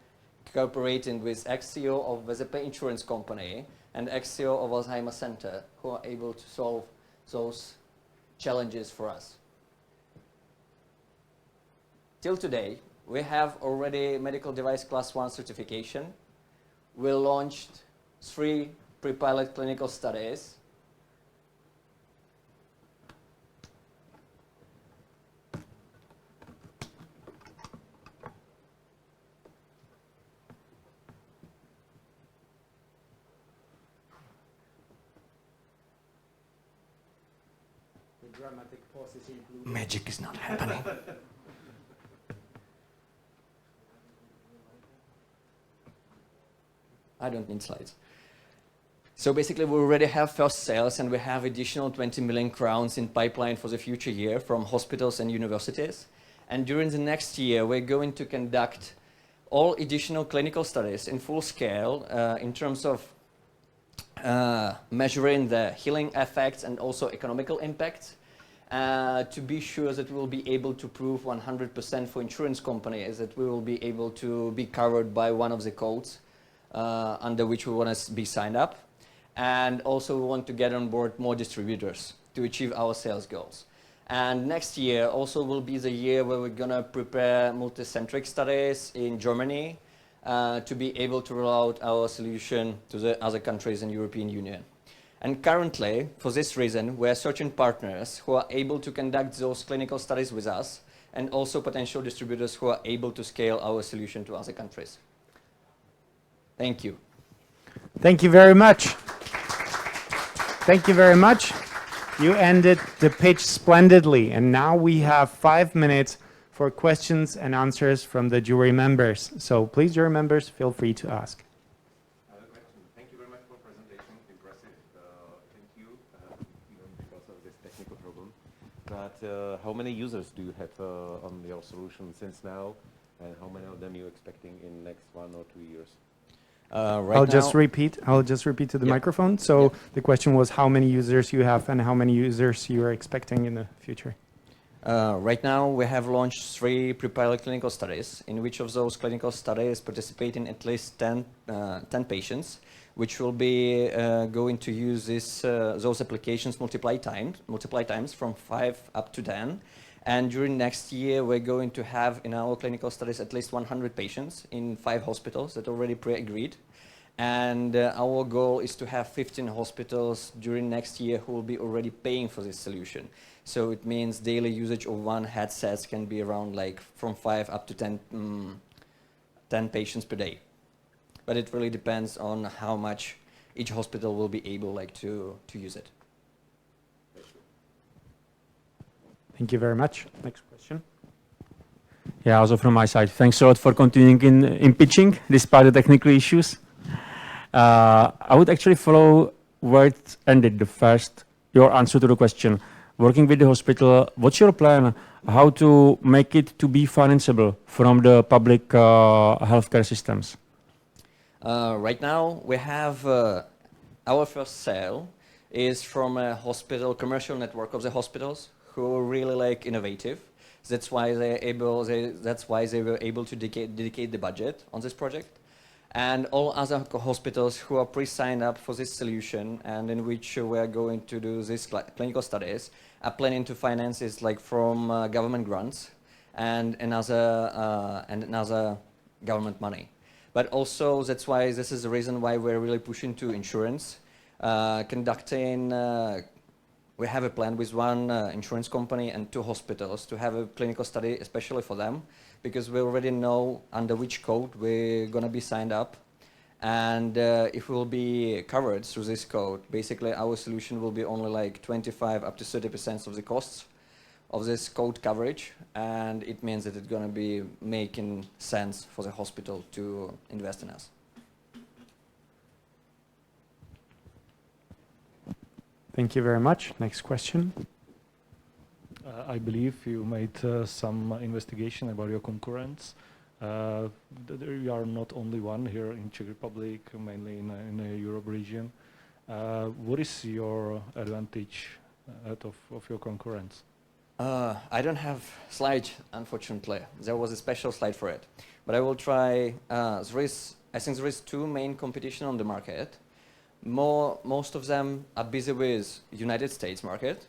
[SPEAKER 4] cooperating with ex-CEO of VZP Insurance Company and ex-CEO of Alzheimer Center, who are able to solve those challenges for us. Till today, we have already medical device class 1 certification. We launched 3 pre-pilot clinical studies.
[SPEAKER 1] The dramatic pause is included.
[SPEAKER 4] Magic is not happening. I don't need slides. So basically, we already have first sales, and we have additional 20 million crowns in pipeline for the future year from hospitals and universities. And during the next year, we're going to conduct all additional clinical studies in full scale in terms of measuring the healing effects and also economical impact to be sure that we will be able to prove 100% for insurance companies that we will be able to be covered by one of the codes under which we want to be signed up. And also we want to get on board more distributors to achieve our sales goals. And next year also will be the year where we're going to prepare multicentric studies in Germany to be able to roll out our solution to the other countries in the European Union. And currently, for this reason, we're searching partners who are able to conduct those clinical studies with us, and also potential distributors who are able to scale our solution to other countries. Thank you.
[SPEAKER 1] Thank you very much. Thank you very much. You ended the pitch splendidly, and now we have 5 minutes for questions and answers from the jury members. So please, jury members, feel free to ask.
[SPEAKER 5] I have a question. Thank you very much for presentation. Impressive. Thank you, even because of this technical problem. But how many users do you have on your solution since now, and how many of them you expecting in next 1 or 2 years?
[SPEAKER 1] I'll just repeat to the microphone. So the question was how many users you have and how many users you are expecting in the future.
[SPEAKER 4] Right now, we have launched 3 pre-pilot clinical studies, in which of those clinical studies participating at least 10 patients, which will be going to use those applications multiply times from 5 up to 10. And during next year, we're going to have in our clinical studies at least 100 patients in 5 hospitals that already pre-agreed. And our goal is to have 15 hospitals during next year who will be already paying for this solution. So it means daily usage of one headset can be around like from 5 up to 10 patients per day. But it really depends on how much each hospital will be able to use it.
[SPEAKER 1] Thank you very much. Next question.
[SPEAKER 2] Yeah, also from my side, thanks a lot for continuing in pitching despite the technical issues. I would actually follow where it ended the first, your answer to the question. Working with the hospital, what's your plan? How to make it to be financeable from the public healthcare systems?
[SPEAKER 4] Right now, we have our first sale is from a hospital, commercial network of the hospitals who are really innovative. That's why that's why they were able to dedicate the budget on this project. And all other hospitals who are pre-signed up for this solution and in which we are going to do these clinical studies are planning to finance it from government grants and another government money. But also that's why this is the reason why we're really pushing to insurance, we have a plan with one insurance company and 2 hospitals to have a clinical study, especially for them, because we already know under which code we're going to be signed up. And if we will be covered through this code, basically our solution will be only 25 up to 30% of the costs of this code coverage. And it means that it's going to be making sense for the hospital to invest in us.
[SPEAKER 1] Thank you very much. Next question.
[SPEAKER 6] I believe you made some investigation about your concurrents. You are not only one here in Czech Republic, mainly in the Europe region. What is your advantage out of your concurrents?
[SPEAKER 4] I don't have slides, unfortunately. There was a special slide for it. But I will try. I think there is 2 main competition on the market. Most of them are busy with United States market.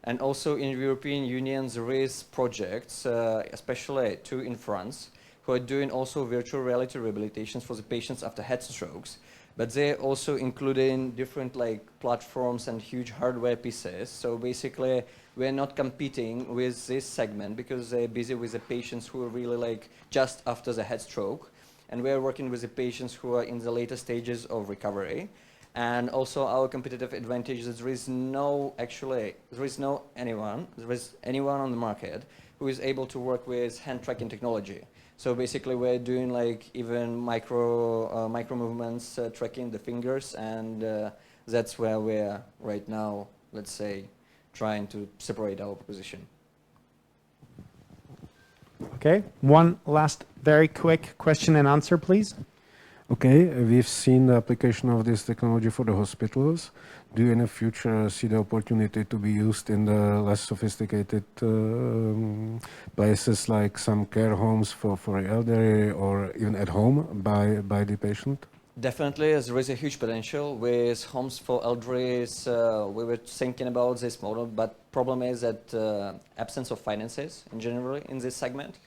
[SPEAKER 4] And also in European Union, there is projects, especially 2 in France, who are doing also virtual reality rehabilitations for the patients after head strokes. But they're also including different platforms and huge hardware pieces. So basically, we're not competing with this segment because they're busy with the patients who are really just after the head stroke. And we're working with the patients who are in the later stages of recovery. And also our competitive advantage is there is anyone on the market who is able to work with hand tracking technology. So basically we're doing even micro movements, tracking the fingers, and that's where we're right now, let's say, trying to separate our position.
[SPEAKER 1] Okay, one last very quick question and answer, please.
[SPEAKER 7] Okay, we've seen the application of this technology for the hospitals. Do you in the future see the opportunity to be used in the less sophisticated places like some care homes for elderly or even at home by the patient?
[SPEAKER 4] Definitely, there is a huge potential with homes for elderly. We were thinking about this model, but problem is that absence of finances in general in this segment.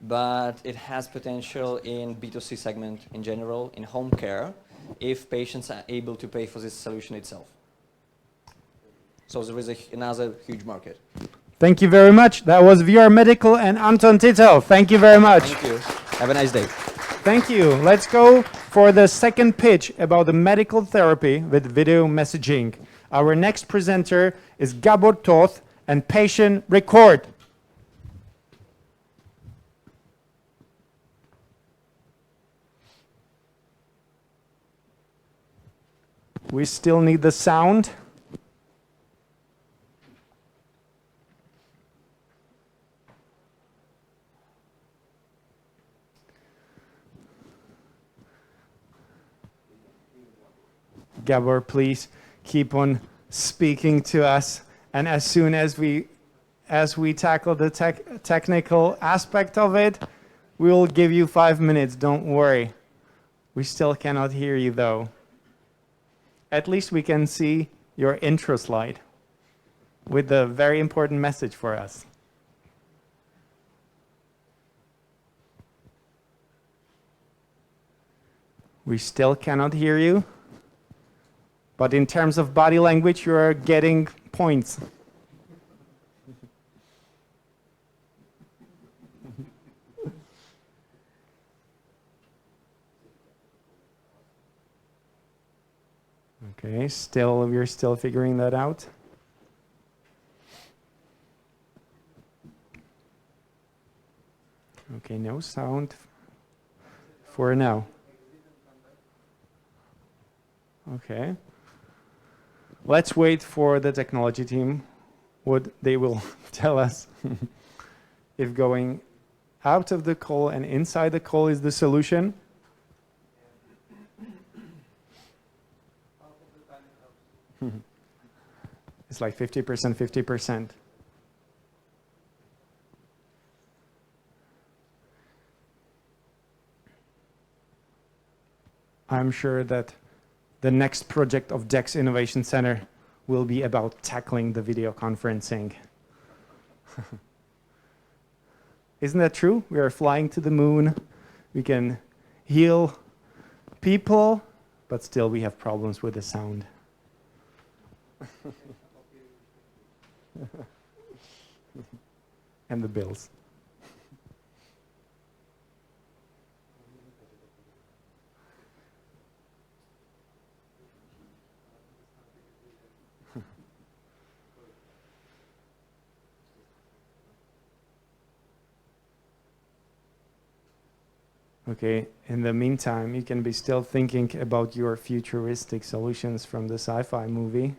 [SPEAKER 4] But it has potential in B2C segment in general, in home care, if patients are able to pay for this solution itself. So there is another huge market.
[SPEAKER 1] Thank you very much. That was VR Medical and Anton Titel. Thank you very much.
[SPEAKER 4] Thank you. Have a nice day.
[SPEAKER 1] Thank you. Let's go for the second pitch about the medical therapy with video messaging. Our next presenter is Gabor Toth and Patient Record. We still need the sound. Gabor, please keep on speaking to us. And as soon as we tackle the technical aspect of it, we will give you 5 minutes. Don't worry. We still cannot hear you, though. At least we can see your intro slide with a very important message for us. We still cannot hear you. But in terms of body language, you are getting points. Okay, we're still figuring that out. Okay, no sound for now. Okay. Let's wait for the technology team, what they will tell us. If going out of the call and inside the call is the solution. It's like 50%, 50%. I'm sure that the next project of DEX Innovation Center will be about tackling the video conferencing. Isn't that true? We are flying to the moon. We can heal people, but still we have problems with the sound. And the bills. Okay, in the meantime, you can be still thinking about your futuristic solutions from the sci-fi movie.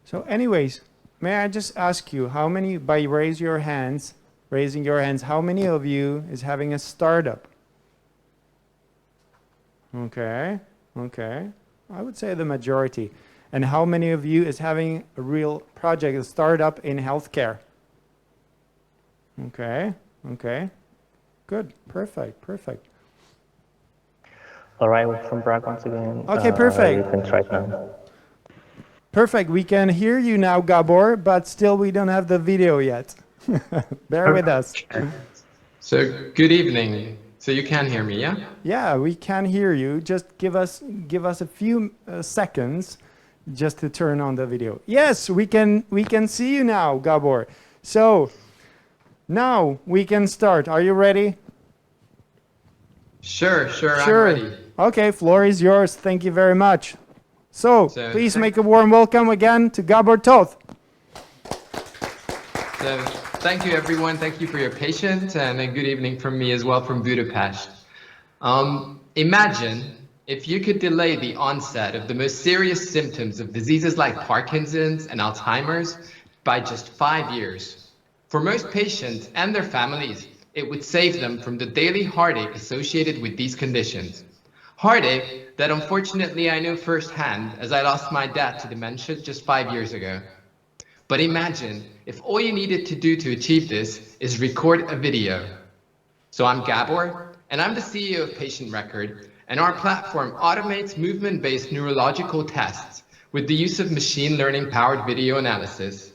[SPEAKER 1] So anyways, may I just ask you, how many, by raising your hands, how many of you is having a startup? Okay, okay. I would say the majority. And how many of you is having a real project, a startup in healthcare? Okay, okay. Good, perfect, perfect.
[SPEAKER 8] All right, we're from Prague once again.
[SPEAKER 1] Okay, perfect.
[SPEAKER 8] You can try it now.
[SPEAKER 1] Perfect, we can hear you now, Gabor, but still we don't have the video yet. Bear with us.
[SPEAKER 9] So, good evening. So you can hear me, yeah?
[SPEAKER 1] Yeah, we can hear you. Just give us a few seconds just to turn on the video. Yes, we can see you now, Gabor. So now we can start. Are you ready?
[SPEAKER 9] Sure, I'm ready.
[SPEAKER 1] Okay, floor is yours. Thank you very much. So please make a warm welcome again to Gabor Toth.
[SPEAKER 9] So thank you, everyone. Thank you for your patience, and a good evening from me as well from Budapest. Imagine if you could delay the onset of the most serious symptoms of diseases like Parkinson's and Alzheimer's by just 5 years. For most patients and their families, it would save them from the daily heartache associated with these conditions. Heartache that unfortunately I know firsthand, as I lost my dad to dementia just 5 years ago. But imagine if all you needed to do to achieve this is record a video. So I'm Gabor, and I'm the CEO of Patient Record, and our platform automates movement-based neurological tests with the use of machine learning-powered video analysis.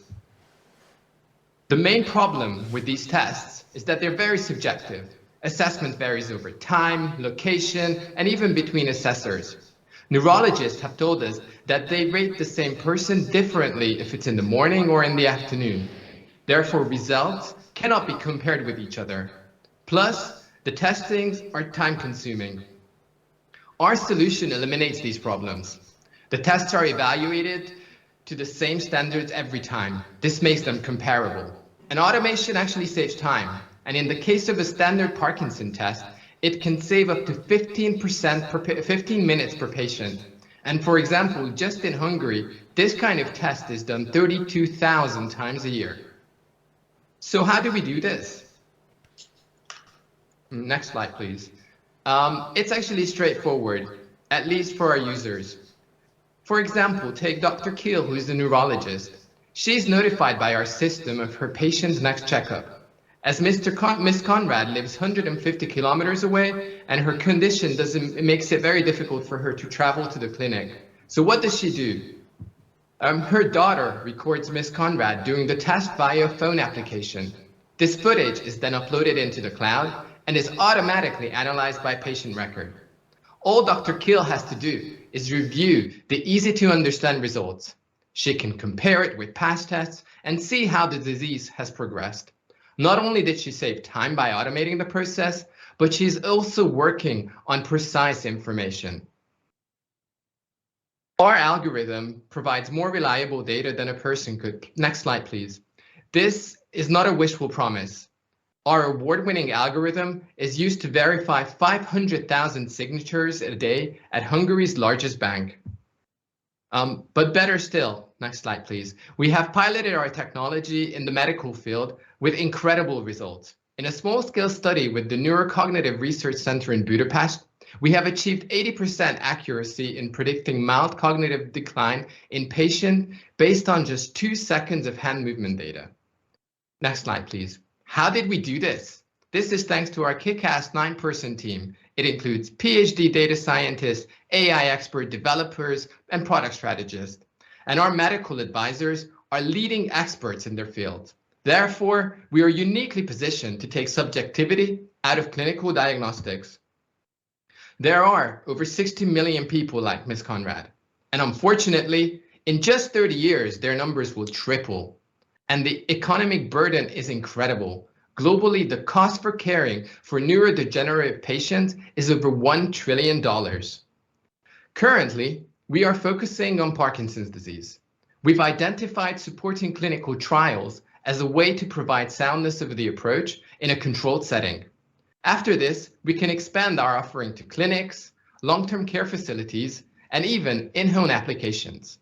[SPEAKER 9] The main problem with these tests is that they're very subjective. Assessment varies over time, location, and even between assessors. Neurologists have told us that they rate the same person differently if it's in the morning or in the afternoon. Therefore, results cannot be compared with each other. Plus, the testings are time-consuming. Our solution eliminates these problems. The tests are evaluated to the same standards every time. This makes them comparable. And automation actually saves time. And in the case of a standard Parkinson test, it can save up to 15 minutes per patient. And for example, just in Hungary, this kind of test is done 32,000 times a year. So how do we do this? Next slide, please. It's actually straightforward. at least for our users. For example, take Dr. Keel, who is a neurologist. She's notified by our system of her patient's next checkup. As Miss Conrad lives 150 kilometers away, and her condition makes it very difficult for her to travel to the clinic. So what does she do? Her daughter records Miss Conrad doing the test via phone application. This footage is then uploaded into the cloud and is automatically analyzed by patient record. All Dr. Keel has to do is review the easy-to-understand results. She can compare it with past tests and see how the disease has progressed. Not only did she save time by automating the process, but she's also working on precise information. Our algorithm provides more reliable data than a person could. Next slide, please. This is not a wishful promise. Our award-winning algorithm is used to verify 500,000 signatures a day at Hungary's largest bank. But better still, next slide, please. We have piloted our technology in the medical field with incredible results. In a small-scale study with the Neurocognitive Research Center in Budapest, we have achieved 80% accuracy in predicting mild cognitive decline in patients based on just 2 seconds of hand movement data. Next slide, please. How did we do this? This is thanks to our kick-ass 9-person team. It includes PhD data scientists, AI expert developers, and product strategists. And our medical advisors are leading experts in their field. Therefore, we are uniquely positioned to take subjectivity out of clinical diagnostics. There are over 60 million people like Ms. Conrad, and unfortunately, in just 30 years, their numbers will triple. And the economic burden is incredible. Globally, the cost for caring for neurodegenerative patients is over $1 trillion. Currently, we are focusing on Parkinson's disease. We've identified supporting clinical trials as a way to provide soundness of the approach in a controlled setting. After this, we can expand our offering to clinics, long-term care facilities, and even in-home applications.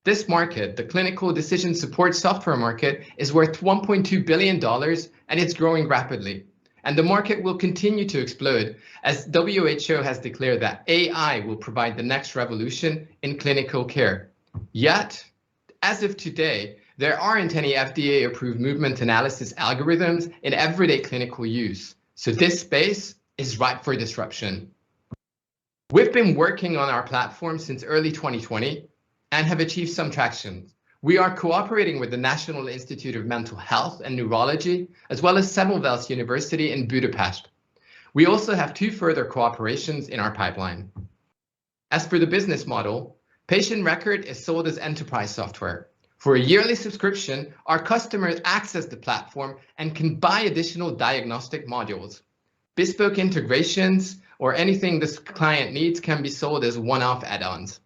[SPEAKER 9] This market, the clinical decision support software market, is worth $1.2 billion and it's growing rapidly. And the market will continue to explode as WHO has declared that AI will provide the next revolution in clinical care. Yet, as of today, there aren't any FDA-approved movement analysis algorithms in everyday clinical use. So this space is ripe for disruption. We've been working on our platform since early 2020 and have achieved some traction. We are cooperating with the National Institute of Mental Health and Neurology, as well as Semmelweis University in Budapest. We also have 2 further cooperations in our pipeline. As for the business model, patient record is sold as enterprise software. For a yearly subscription, our customers access the platform and can buy additional diagnostic modules. Bespoke integrations or anything this client needs can be sold as one-off add-ons.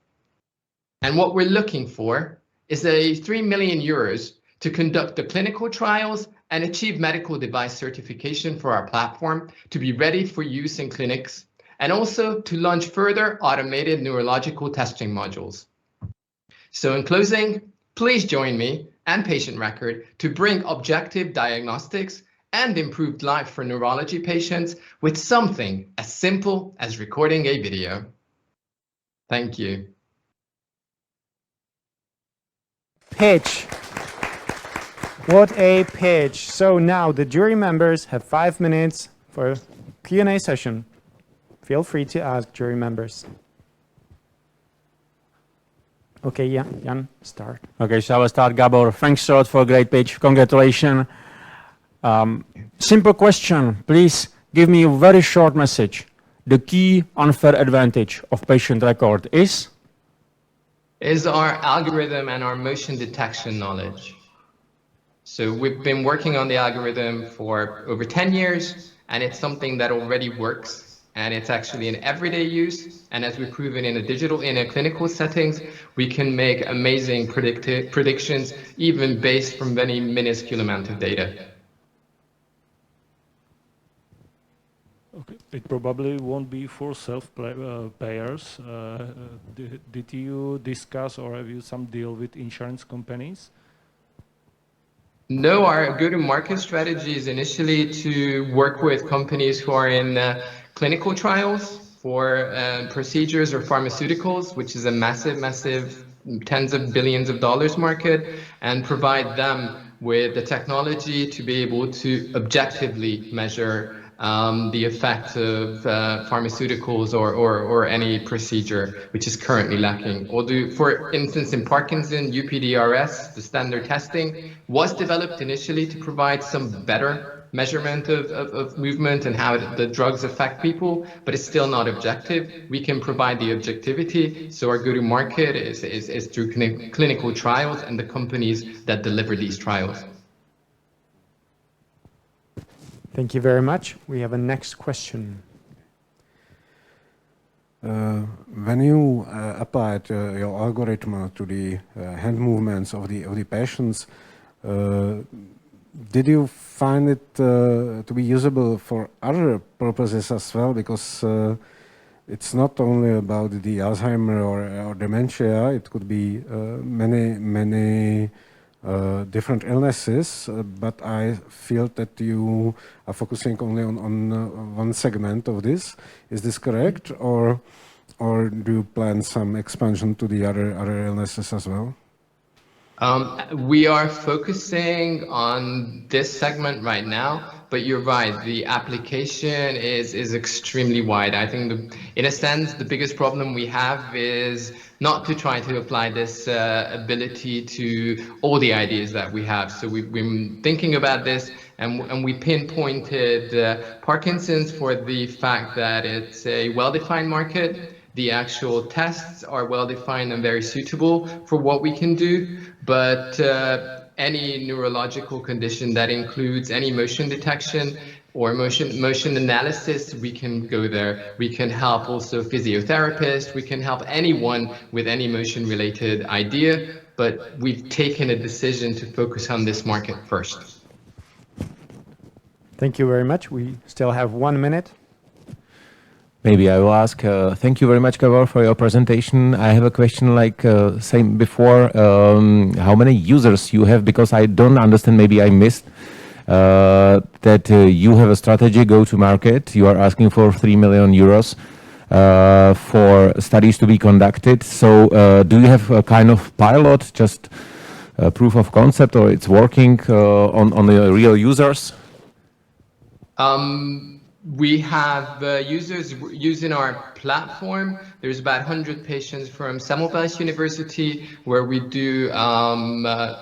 [SPEAKER 9] And what we're looking for is 3 million euros to conduct the clinical trials and achieve medical device certification for our platform to be ready for use in clinics, and also to launch further automated neurological testing modules. So in closing, please join me and Patient Record to bring objective diagnostics and improved life for neurology patients with something as simple as recording a video. Thank you.
[SPEAKER 1] Pitch. What a pitch. So now the jury members have 5 minutes for a Q&A session. Feel free to ask, jury members. Okay, yeah, Jan, start.
[SPEAKER 2] Okay, so I will start. Gabor, thanks a lot for a great pitch. Congratulations. Simple question. Please give me a very short message. The key unfair advantage of patient record is
[SPEAKER 9] our algorithm and our motion detection knowledge. So we've been working on the algorithm for over 10 years, and it's something that already works. And it's actually in everyday use. And as we've proven in a clinical settings, we can make amazing predictions, even based from very minuscule amount of data.
[SPEAKER 6] Okay. It probably won't be for self-payers. Did you discuss or have you some deal with insurance companies?
[SPEAKER 9] No, our go-to-market strategy is initially to work with companies who are in clinical trials for procedures or pharmaceuticals, which is a massive tens of billions of dollars market, and provide them with the technology to be able to objectively measure the effect of pharmaceuticals or any procedure which is currently lacking. Although, for instance, in Parkinson, UPDRS, the standard testing, was developed initially to provide some better measurement of movement and how the drugs affect people, but it's still not objective. We can provide the objectivity, so our go-to-market is through clinical trials and the companies that deliver these trials.
[SPEAKER 1] Thank you very much. We have a next question.
[SPEAKER 7] When you applied your algorithm to the hand movements of the patients, did you find it to be usable for other purposes as well? Because it's not only about the Alzheimer or dementia, it could be many different illnesses, but I feel that you are focusing only on one segment of this. Is this correct? Or do you plan some expansion to the other illnesses as well?
[SPEAKER 9] We are focusing on this segment right now, but you're right, the application is extremely wide. I think, in a sense, the biggest problem we have is not to try to apply this ability to all the ideas that we have. So we've been thinking about this, and we pinpointed Parkinson's for the fact that it's a well-defined market. The actual tests are well-defined and very suitable for what we can do, but any neurological condition that includes any motion detection or motion analysis, we can go there. We can help also physiotherapists, we can help anyone with any motion-related idea, but we've taken a decision to focus on this market first.
[SPEAKER 1] Thank you very much. We still have 1 minute.
[SPEAKER 5] Maybe I will ask, thank you very much, Gabor, for your presentation. I have a question like same before, how many users you have, because I don't understand, maybe I missed that you have a strategy go to market. You are asking for 3 million euros for studies to be conducted. So do you have a kind of pilot, just proof of concept, or it's working on the real users?
[SPEAKER 9] We have users using our platform. There's about 100 patients from Semmelweis University where we do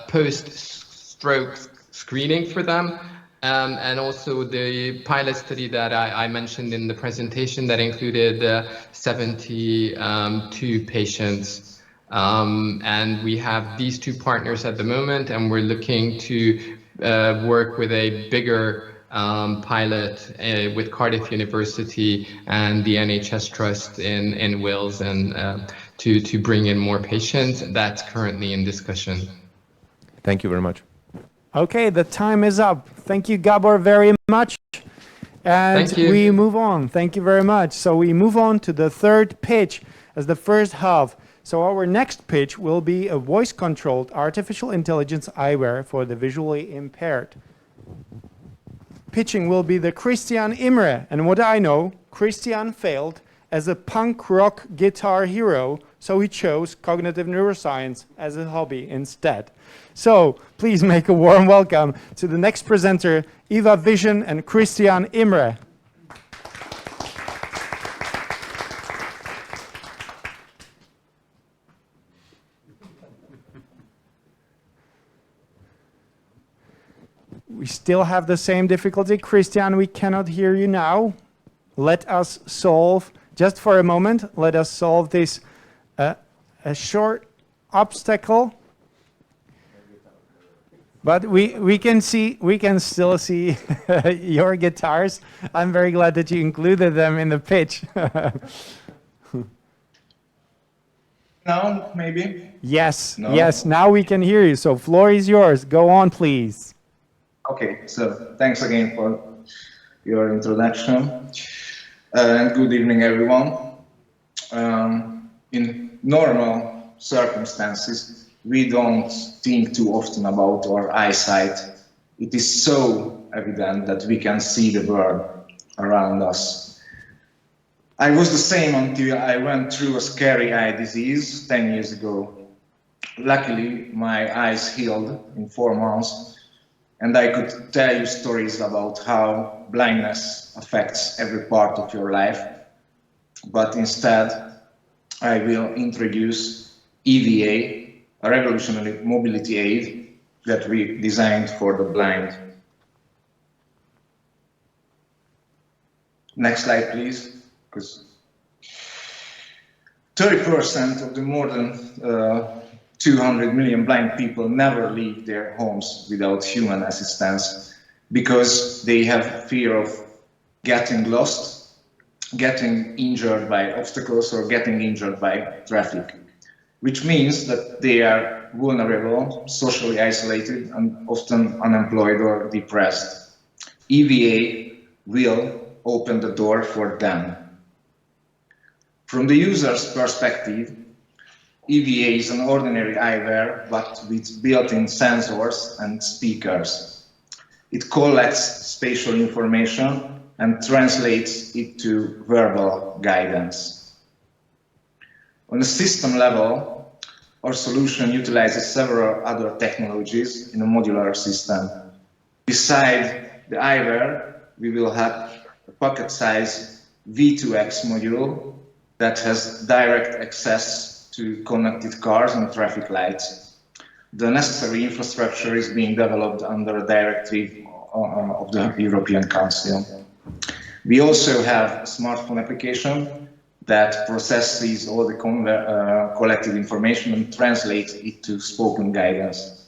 [SPEAKER 9] post-stroke screening for them. And also the pilot study that I mentioned in the presentation that included 72 patients. And we have these two partners at the moment, and we're looking to work with a bigger pilot with Cardiff University and the NHS Trust in Wales, and to bring in more patients. That's currently in discussion.
[SPEAKER 5] Thank you very much.
[SPEAKER 1] Okay, the time is up. Thank you, Gabor, very much. And
[SPEAKER 9] Thank you.
[SPEAKER 1] we move on. Thank you very much. So we move on to the third pitch as the first half. So our next pitch will be a voice-controlled artificial intelligence eyewear for the visually impaired. Pitching will be the Christian Imre, and what I know, Christian failed as a punk rock guitar hero, so he chose cognitive neuroscience as a hobby instead. So please make a warm welcome to the next presenter, Eva Vision and Christian Imre. We still have the same difficulty. Christian, we cannot hear you now. Let us solve, just for a moment, let us solve this a short obstacle. But we can still see your guitars. I'm very glad that you included them in the pitch.
[SPEAKER 10] Now, maybe?
[SPEAKER 1] Yes,
[SPEAKER 10] No?
[SPEAKER 1] yes, now we can hear you. So floor is yours. Go on, please.
[SPEAKER 10] Okay, so thanks again for your introduction. And good evening, everyone. In normal circumstances, we don't think too often about our eyesight. It is so evident that we can see the world around us. I was the same until I went through a scary eye disease 10 years ago. Luckily, my eyes healed in 4 months, and I could tell you stories about how blindness affects every part of your life. But instead, I will introduce EVA, a revolutionary mobility aid that we designed for the blind. Next slide, please. 30% of the more than 200 million blind people never leave their homes without human assistance because they have fear of getting lost, getting injured by obstacles, or getting injured by traffic, which means that they are vulnerable, socially isolated, and often unemployed or depressed. EVA will open the door for them. From the user's perspective, EVA is an ordinary eyewear, but with built-in sensors and speakers. It collects spatial information and translates it to verbal guidance. On a system level, our solution utilizes several other technologies in a modular system. Beside the eyewear, we will have a pocket-sized V2X module that has direct access to connected cars and traffic lights. The necessary infrastructure is being developed under a directive of the European Council. We also have a smartphone application that processes all the collected information and translates it to spoken guidance.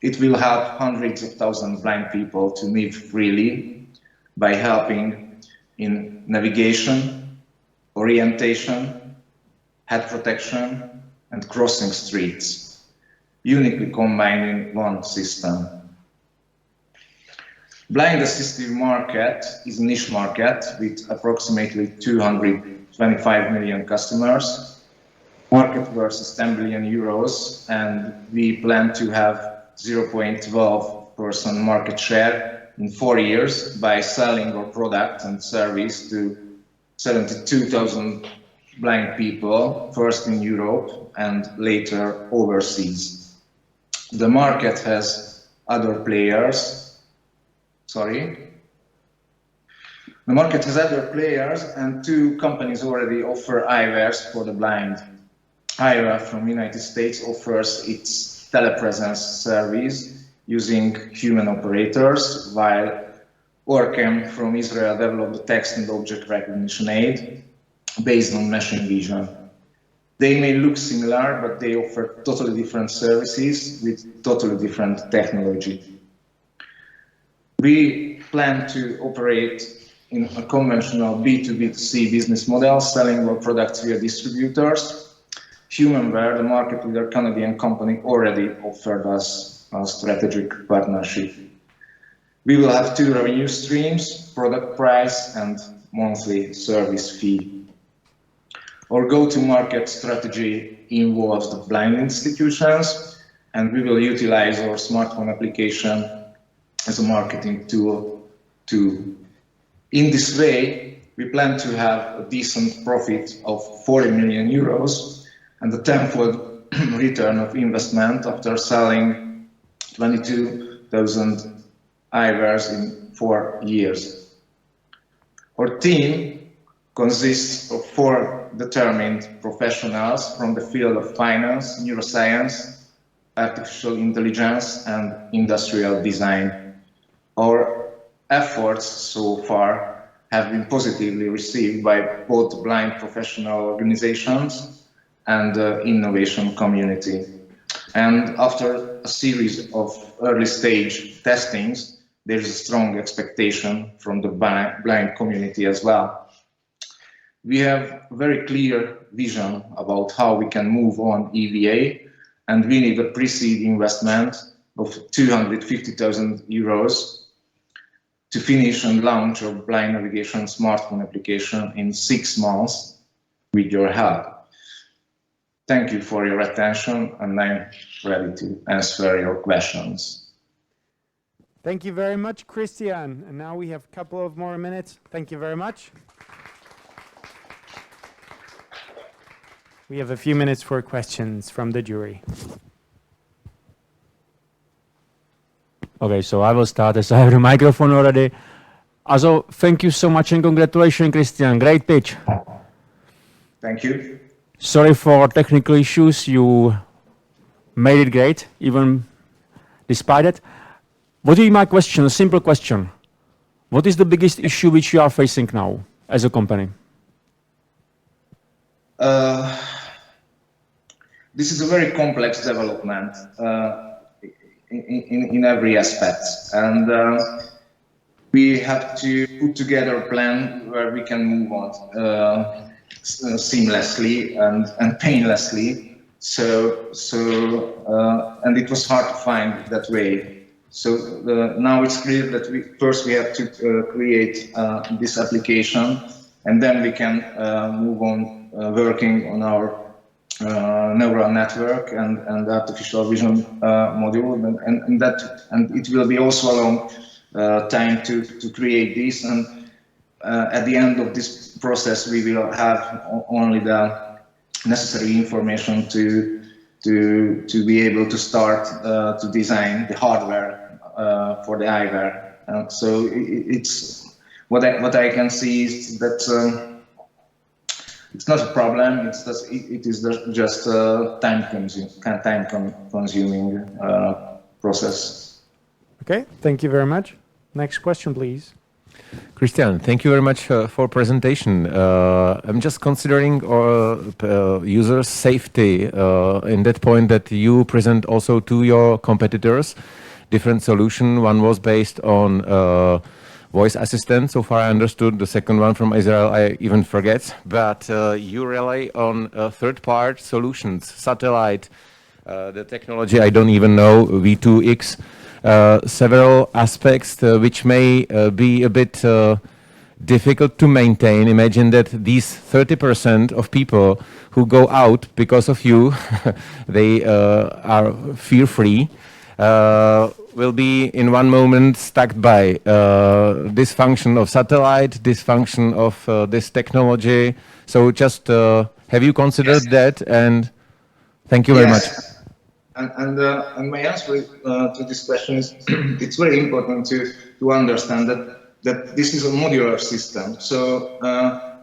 [SPEAKER 10] It will help hundreds of thousands of blind people to move freely by helping in navigation, orientation, head protection, and crossing streets, uniquely combined in one system. Blind assistive market is a niche market with approximately 225 million customers, market versus 10 billion euros, and we plan to have 0.12% market share in 4 years by selling our product and service to 72,000 blind people, first in Europe and later overseas. The market has other players. The market has other players, and 2 companies already offer eyewears for the blind. Eyewear from the United States offers its telepresence service using human operators, while Orcam from Israel developed the text and object recognition aid based on machine vision. They may look similar, but they offer totally different services with totally different technology. We plan to operate in a conventional B2B2C business model, selling our products via distributors. Humanware, the market leader Canadian company, already offered us a strategic partnership. We will have 2 revenue streams, product price and monthly service fee. Our go-to-market strategy involves the blind institutions, and we will utilize our smartphone application as a marketing tool too. In this way, we plan to have a decent profit of 40 million euros and a tenfold return of investment after selling 22,000 eyewears in 4 years. Our team consists of 4 determined professionals from the field of finance, neuroscience, artificial intelligence, and industrial design. Our efforts so far have been positively received by both blind professional organizations and the innovation community. And after a series of early stage testings, there is a strong expectation from the blind community as well. We have a very clear vision about how we can move on EVA, and we need a pre-seed investment of 250,000 euros to finish and launch our blind navigation smartphone application in 6 months with your help. Thank you for your attention, and I'm ready to answer your questions.
[SPEAKER 1] Thank you very much, Christian. And now we have a couple of more minutes. Thank you very much. We have a few minutes for questions from the jury.
[SPEAKER 2] Okay, so I will start as I have the microphone already. Also, thank you so much and congratulations, Christian. Great pitch.
[SPEAKER 10] Thank you.
[SPEAKER 2] Sorry for technical issues. You made it great, even despite it. What is my question? A simple question. What is the biggest issue which you are facing now as a company?
[SPEAKER 10] This is a very complex development in every aspect, and we have to put together a plan where we can move on seamlessly and painlessly. And it was hard to find that way. So now it's clear that first we have to create this application, and then we can move on working on our neural network and artificial vision module, and it will be also a long time to create this. And at the end of this process, we will have only the necessary information to be able to start to design the hardware for the eyewear. So it's what I can see is that it's not a problem. It is just a time consuming process.
[SPEAKER 1] Okay, thank you very much. Next question, please.
[SPEAKER 5] Christian, thank you very much for presentation. I'm just considering user safety in that point that you present also to your competitors different solution. One was based on voice assistant, so far I understood. The second one from Israel I even forget. But you rely on third-part solutions, satellite, the technology I don't even know, V2X. Several aspects which may be a bit difficult to maintain. Imagine that these 30% of people who go out because of you, they are fear-free, will be in one moment stuck by dysfunction of satellite, dysfunction of this technology. So just have you considered that? And thank you very much.
[SPEAKER 10] And my answer to this question is it's very important to understand that this is a modular system. So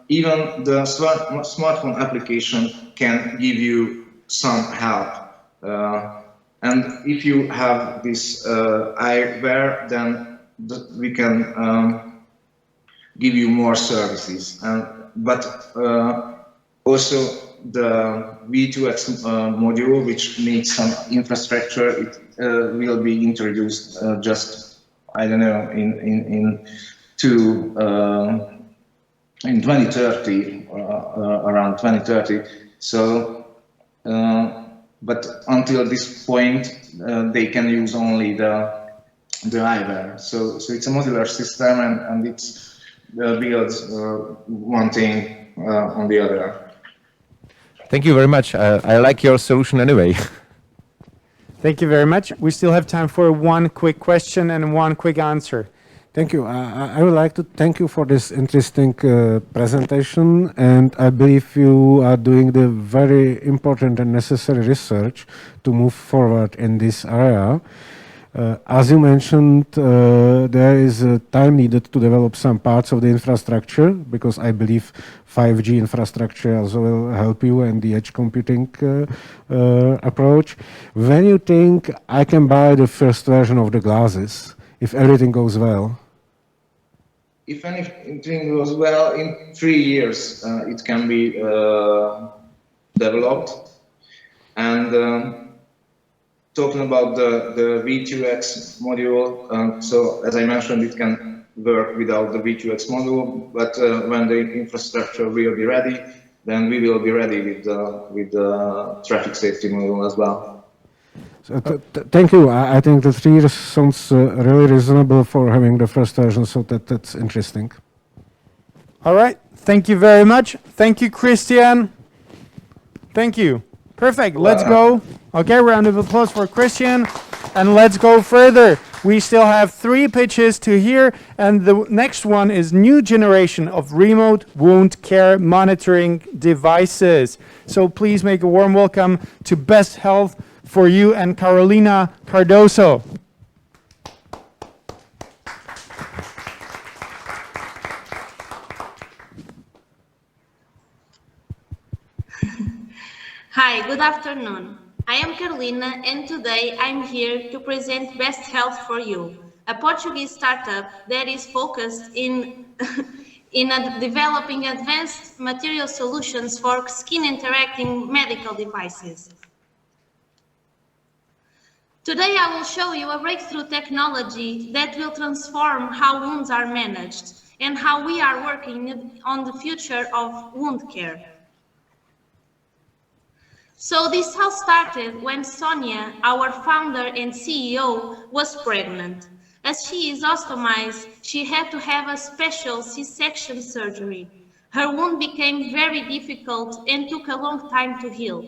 [SPEAKER 10] even the smartphone application can give you some help. And if you have this eyewear, then we can give you more services. But also the V2X module, which needs some infrastructure, it will be introduced just, I don't know, in 2030, around 2030. So, but until this point, they can use only the eyewear. So it's a modular system, and it's builds one thing on the other.
[SPEAKER 5] Thank you very much. I like your solution anyway.
[SPEAKER 1] Thank you very much. We still have time for one quick question and one quick answer.
[SPEAKER 7] Thank you. I would like to thank you for this interesting presentation, and I believe you are doing the very important and necessary research to move forward in this area. As you mentioned, there is time needed to develop some parts of the infrastructure, because I believe 5G infrastructure also will help you and the edge computing approach. When you think I can buy the first version of the glasses, if everything goes well?
[SPEAKER 10] If anything goes well, in 3 years it can be developed. And talking about the V2X module, so as I mentioned, it can work without the V2X module, but when the infrastructure will be ready, then we will be ready with the traffic safety module as well.
[SPEAKER 7] So thank you. I think the 3 years sounds really reasonable for having the first version, so that's interesting.
[SPEAKER 1] All right. Thank you very much. Thank you, Christian. Thank you. Perfect. Let's go. Okay, round of applause for Christian. And let's go further. We still have 3 pitches to hear, and the next one is new generation of remote wound care monitoring devices. So please make a warm welcome to Best Health for you and Carolina Cardoso.
[SPEAKER 11] Hi, good afternoon. I am Carolina, and today I'm here to present Best Health for You, a Portuguese startup that is focused in developing advanced material solutions for skin interacting medical devices. Today I will show you a breakthrough technology that will transform how wounds are managed and how we are working on the future of wound care. So this all started when Sonia, our founder and CEO, was pregnant. As she is ostomized, she had to have a special C-section surgery. Her wound became very difficult and took a long time to heal.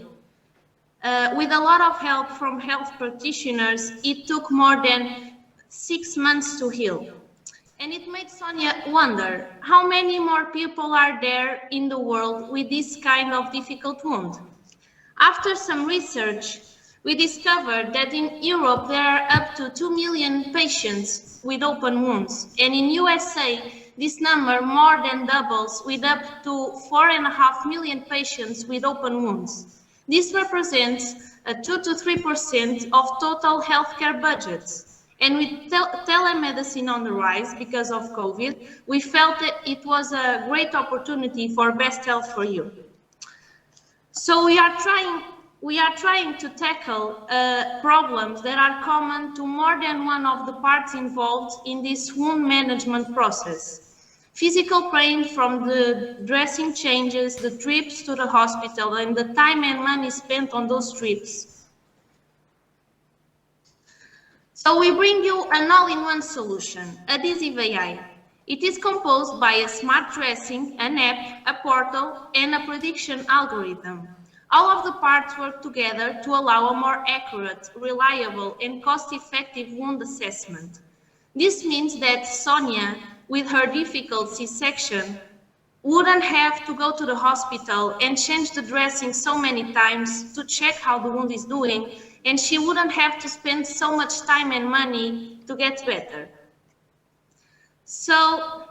[SPEAKER 11] With a lot of help from health practitioners, it took more than 6 months to heal. And it made Sonia wonder, how many more people are there in the world with this kind of difficult wound? After some research, we discovered that in Europe there are up to 2 million patients with open wounds, and in USA this number more than doubles with up to 4.5 million patients with open wounds. This represents a 2 to 3% of total healthcare budgets. And with telemedicine on the rise because of COVID, we felt that it was a great opportunity for Best Health for You. So we are trying to tackle problems that are common to more than one of the parts involved in this wound management process. Physical pain from the dressing changes, the trips to the hospital, and the time and money spent on those trips. So we bring you an all-in-one solution, Adhesive AI. It is composed by a smart dressing, an app, a portal, and a prediction algorithm. All of the parts work together to allow a more accurate, reliable, and cost-effective wound assessment. This means that Sonia, with her difficult C-section, wouldn't have to go to the hospital and change the dressing so many times to check how the wound is doing, and she wouldn't have to spend so much time and money to get better. So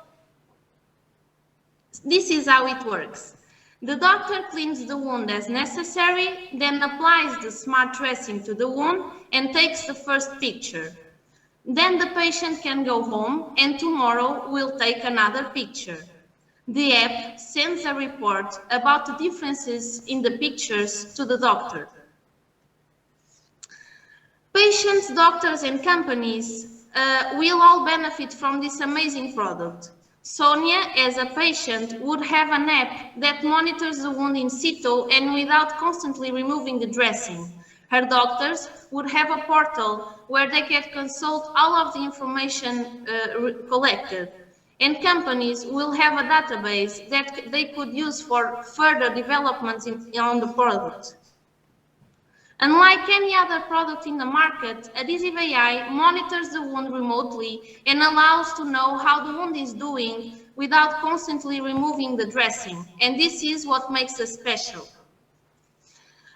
[SPEAKER 11] this is how it works. The doctor cleans the wound as necessary, then applies the smart dressing to the wound and takes the first picture. Then the patient can go home, and tomorrow we'll take another picture. The app sends a report about the differences in the pictures to the doctor. Patients, doctors, and companies will all benefit from this amazing product. Sonia, as a patient, would have an app that monitors the wound in situ and without constantly removing the dressing. Her doctors would have a portal where they can consult all of the information collected. And companies will have a database that they could use for further developments on the product. Unlike any other product in the market, Adhesive AI monitors the wound remotely and allows to know how the wound is doing without constantly removing the dressing. And this is what makes us special.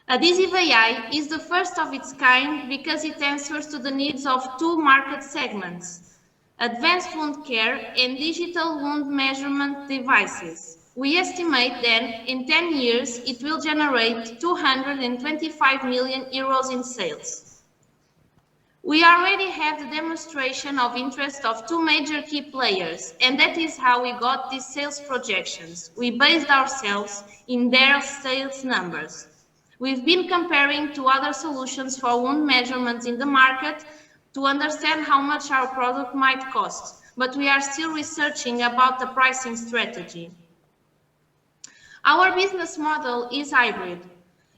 [SPEAKER 11] Adhesive AI is the first of its kind because it answers to the needs of 2 market segments: advanced wound care and digital wound measurement devices. We estimate that in 10 years, it will generate 225 million euros in sales. We already have the demonstration of interest of 2 major key players, and that is how we got these sales projections. We based ourselves in their sales numbers. We've been comparing to other solutions for wound measurements in the market to understand how much our product might cost, but we are still researching about the pricing strategy. Our business model is hybrid.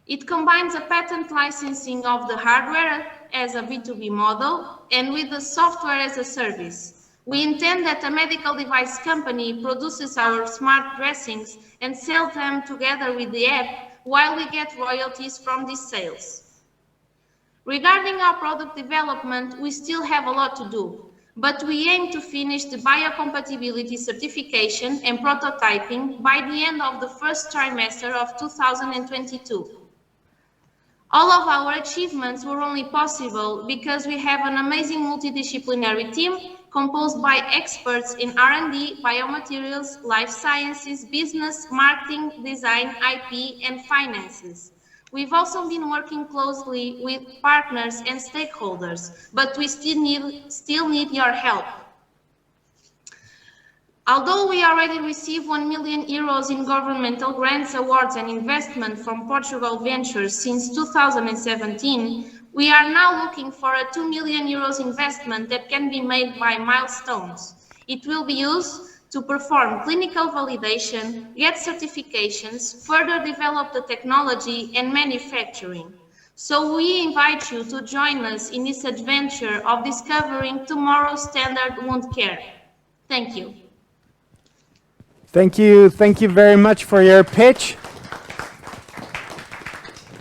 [SPEAKER 11] It combines a patent licensing of the hardware as a B2B model and with the software as a service. We intend that a medical device company produces our smart dressings and sells them together with the app while we get royalties from these sales. Regarding our product development, we still have a lot to do, but we aim to finish the biocompatibility certification and prototyping by the end of the first trimester of 2022. All of our achievements were only possible because we have an amazing multidisciplinary team composed by experts in R&D, biomaterials, life sciences, business, marketing, design, IP, and finances. We've also been working closely with partners and stakeholders, but we still need your help. Although we already received 1 million euros in governmental grants, awards and investment from Portugal Ventures since 2017, we are now looking for a 2 million euros investment that can be made by milestones. It will be used to perform clinical validation, get certifications, further develop the technology and manufacturing. So we invite you to join us in this adventure of discovering tomorrow's standard wound care. Thank you.
[SPEAKER 1] Thank you very much for your pitch.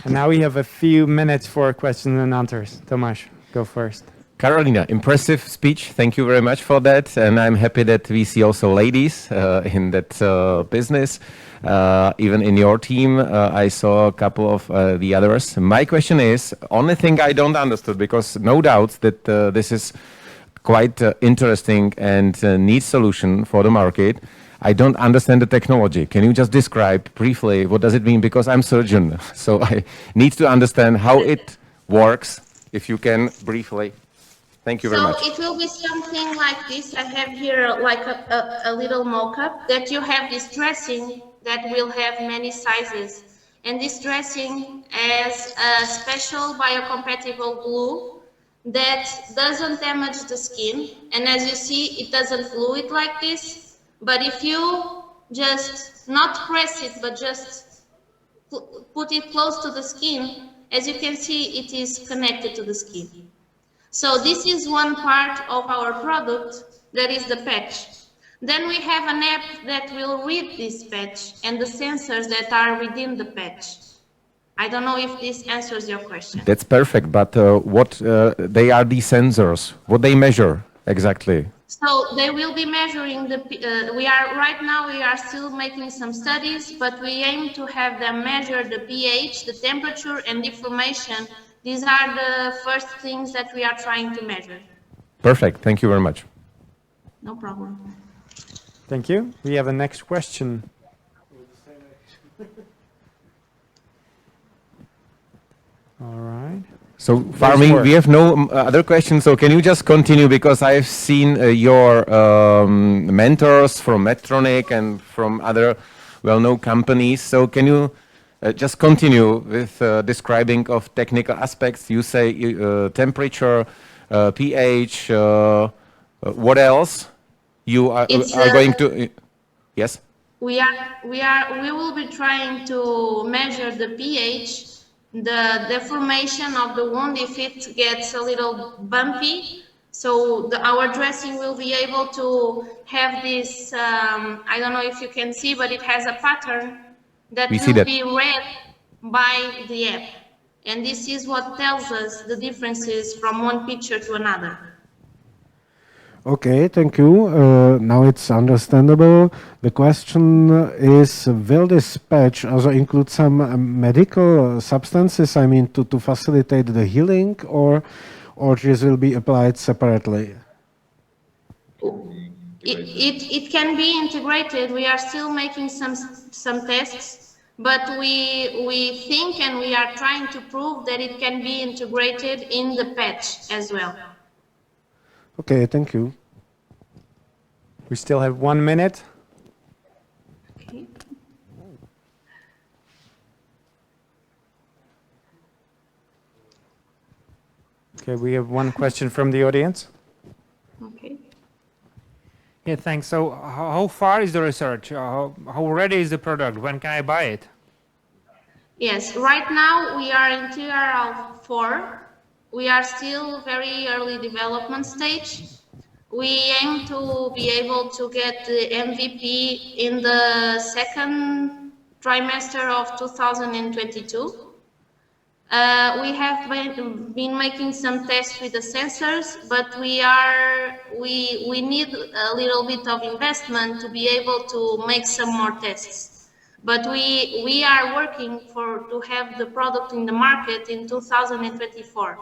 [SPEAKER 1] And now we have a few minutes for questions and answers. Tomáš, go first.
[SPEAKER 5] Carolina, impressive speech. Thank you very much for that. And I'm happy that we see also ladies in that business. Even in your team, I saw a couple of the others. My question is, only thing I don't understand, because no doubt that this is quite interesting and neat solution for the market. I don't understand the technology. Can you just describe briefly what does it mean? Because I'm surgeon, so I need to understand how it works, if you can briefly. Thank you very much.
[SPEAKER 11] So it will be something like this. I have here like a little mock-up that you have this dressing that will have many sizes. And this dressing has a special biocompatible glue that doesn't damage the skin. And as you see, it doesn't glue it like this. But if you just not press it, but just put it close to the skin, as you can see, it is connected to the skin. So this is one part of our product, that is the patch. Then we have an app that will read this patch and the sensors that are within the patch. I don't know if this answers your question.
[SPEAKER 5] That's perfect, but what they are the sensors? What they measure exactly?
[SPEAKER 11] So they will be measuring the, right now we are still making some studies, but we aim to have them measure the pH, the temperature and deformation. These are the first things that we are trying to measure.
[SPEAKER 5] Perfect, thank you very much.
[SPEAKER 11] No problem.
[SPEAKER 1] Thank you. We have a next question. All right.
[SPEAKER 5] So far, we have no other questions, so can you just continue, because I've seen your mentors from Medtronic and from other well-known companies, so can you just continue with describing of technical aspects? You say temperature, pH, what else you are going to, yes?
[SPEAKER 11] We will be trying to measure the pH, the deformation of the wound if it gets a little bumpy. So our dressing will be able to have this, I don't know if you can see, but it has a pattern that will be read by the app. And this is what tells us the differences from one picture to another.
[SPEAKER 7] Okay, thank you. Now it's understandable. The question is, will this patch also include some medical substances, I mean, to facilitate the healing, or this will be applied separately?
[SPEAKER 11] It can be integrated. We are still making some tests, but we think and we are trying to prove that it can be integrated in the patch as well.
[SPEAKER 7] Okay, thank you.
[SPEAKER 1] We still have 1 minute.
[SPEAKER 11] Okay.
[SPEAKER 1] Okay, we have one question from the audience.
[SPEAKER 11] Okay.
[SPEAKER 12] Yeah, thanks. So how far is the research? How ready is the product? When can I buy it?
[SPEAKER 11] Yes, right now we are in TRL 4. We are still very early development stage. We aim to be able to get the MVP in the second trimester of 2022. We have been making some tests with the sensors, but we need a little bit of investment to be able to make some more tests. But we are working to have the product in the market in 2024.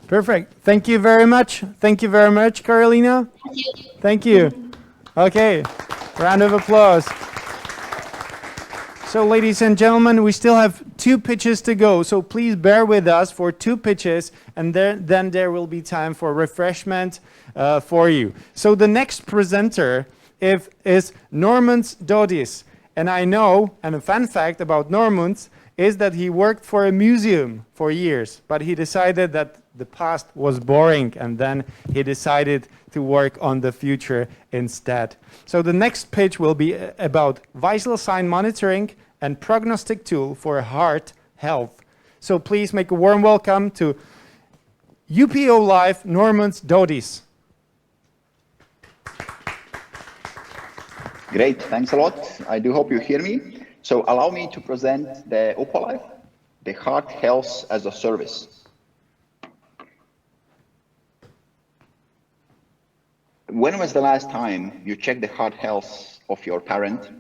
[SPEAKER 1] Perfect. Thank you very much. Thank you very much, Carolina.
[SPEAKER 11] Thank you.
[SPEAKER 1] Thank you. Okay, round of applause. So, ladies and gentlemen, we still have 2 pitches to go, so please bear with us for 2 pitches, and then there will be time for refreshment for you. So the next presenter is Normans Dodis, and I know, and a fun fact about Normans is that he worked for a museum for years, but he decided that the past was boring, and then he decided to work on the future instead. So the next pitch will be about vital sign monitoring and prognostic tool for heart health. So please make a warm welcome to UPO Live Normans Dodis.
[SPEAKER 13] Great, thanks a lot. I do hope you hear me. So allow me to present the UPO Live, the Heart Health as a Service. When was the last time you checked the heart health of your parent?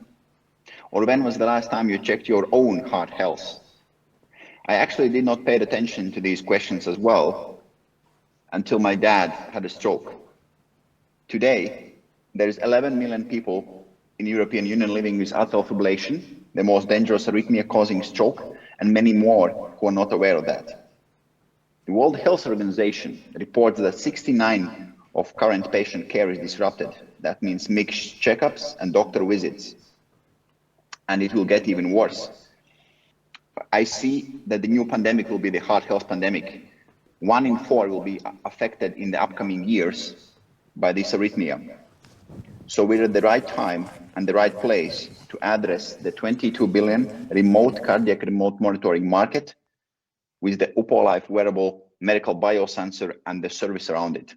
[SPEAKER 13] Or when was the last time you checked your own heart health? I actually did not pay attention to these questions as well until my dad had a stroke. Today, there's 11 million people in the European Union living with atrial fibrillation, the most dangerous arrhythmia causing stroke, and many more who are not aware of that. The World Health Organization reports that 69% of current patient care is disrupted. That means mixed checkups and doctor visits. And it will get even worse. I see that the new pandemic will be the heart health pandemic. 1 in 4 will be affected in the upcoming years by this arrhythmia. So we're at the right time and the right place to address the 22 billion remote cardiac remote monitoring market with the UPO Life wearable medical biosensor and the service around it.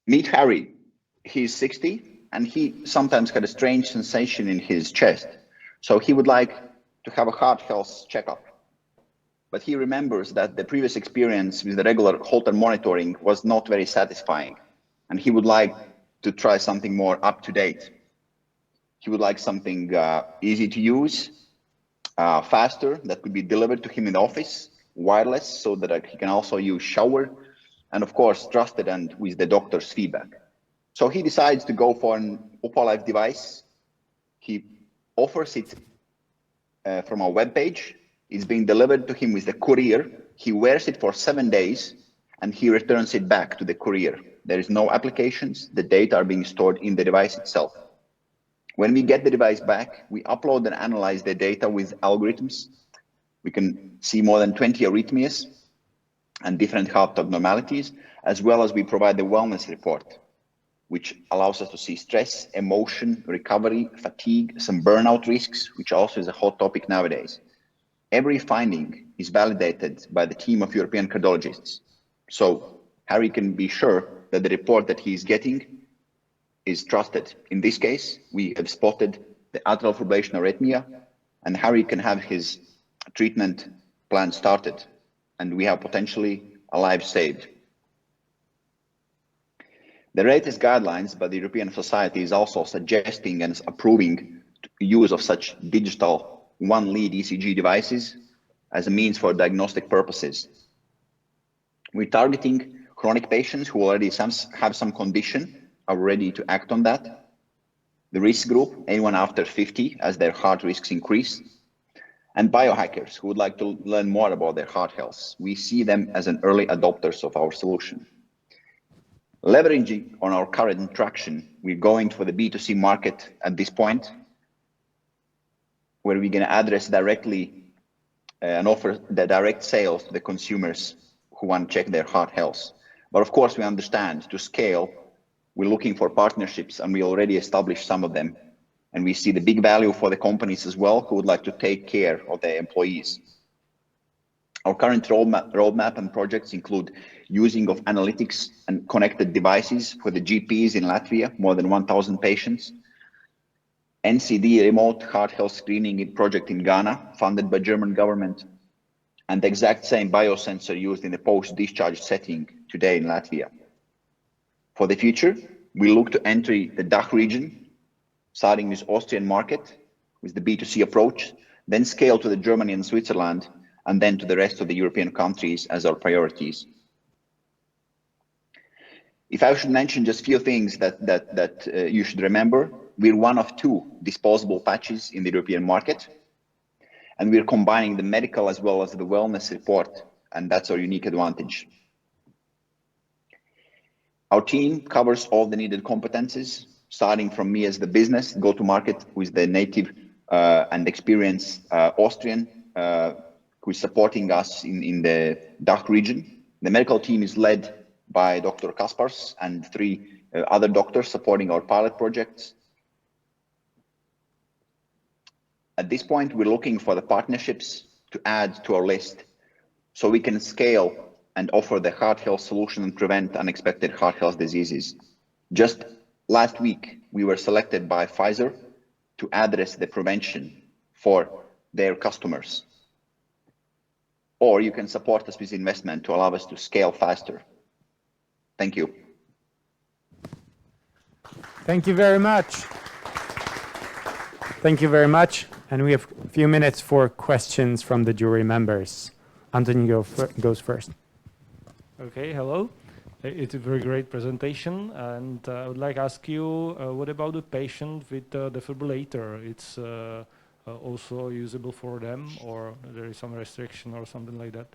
[SPEAKER 13] Meet Harry. He's 60 and he sometimes had a strange sensation in his chest. So he would like to have a heart health checkup. But he remembers that the previous experience with the regular Holter monitoring was not very satisfying. And he would like to try something more up to date. He would like something easy to use, faster, that could be delivered to him in the office, wireless, so that he can also use shower, and of course, trusted and with the doctor's feedback. So he decides to go for an UPO Life device. He offers it from our webpage. It's being delivered to him with the courier. He wears it for 7 days and he returns it back to the courier. There is no applications. The data are being stored in the device itself. When we get the device back, we upload and analyze the data with algorithms. We can see more than 20 arrhythmias and different heart abnormalities, as well as we provide the wellness report, which allows us to see stress, emotion, recovery, fatigue, some burnout risks, which also is a hot topic nowadays. Every finding is validated by the team of European cardiologists. So Harry can be sure that the report that he is getting is trusted. In this case, we have spotted the atrial fibrillation arrhythmia, and Harry can have his treatment plan started, and we have potentially a life saved. The latest guidelines by the European Society is also suggesting and approving the use of such digital one-lead ECG devices as a means for diagnostic purposes. We're targeting chronic patients who already have some condition, are ready to act on that. The risk group, anyone after 50, as their heart risks increase. And biohackers who would like to learn more about their heart health. We see them as an early adopters of our solution. Leveraging on our current traction, we're going for the B2C market at this point, where we're going to address directly and offer the direct sales to the consumers who want to check their heart health. But of course, we understand to scale, we're looking for partnerships, and we already established some of them. And we see the big value for the companies as well who would like to take care of their employees. Our current roadmap and projects include using of analytics and connected devices for the GPs in Latvia, more than 1,000 patients. NCD remote heart health screening project in Ghana, funded by German government, and the exact same biosensor used in the post-discharge setting today in Latvia. For the future, we look to enter the DACH region, starting with Austrian market with the B2C approach, then scale to the Germany and Switzerland, and then to the rest of the European countries as our priorities. If I should mention just a few things that you should remember, we're one of 2 disposable patches in the European market, and we're combining the medical as well as the wellness report, and that's our unique advantage. Our team covers all the needed competencies, starting from me as the business go-to-market with the native and experienced Austrian who is supporting us in the DACH region. The medical team is led by Dr. Kaspars and 3 other doctors supporting our pilot projects. At this point, we're looking for the partnerships to add to our list so we can scale and offer the heart health solution and prevent unexpected heart health diseases. Just last week, we were selected by Pfizer to address the prevention for their customers. Or you can support us with investment to allow us to scale faster. Thank you.
[SPEAKER 1] Thank you very much. Thank you very much. And we have a few minutes for questions from the jury members. Anthony goes first.
[SPEAKER 6] Okay, hello. It's a very great presentation, and I would like to ask you, what about the patient with the defibrillator? It's also usable for them, or there is some restriction or something like that?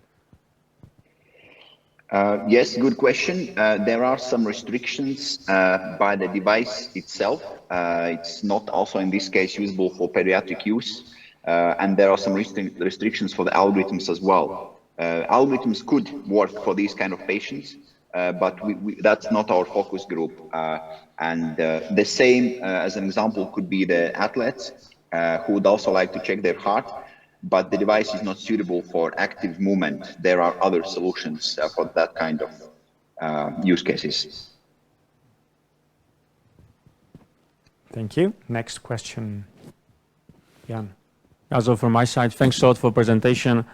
[SPEAKER 13] Yes, good question. There are some restrictions by the device itself. It's not also in this case usable for pediatric use, and there are some restrictions for the algorithms as well. Algorithms could work for these kind of patients, but that's not our focus group. And the same, as an example, could be the athletes who would also like to check their heart, but the device is not suitable for active movement. There are other solutions for that kind of use cases.
[SPEAKER 1] Thank you. Next question, Jan.
[SPEAKER 2] Also from my side, thanks a lot for presentation.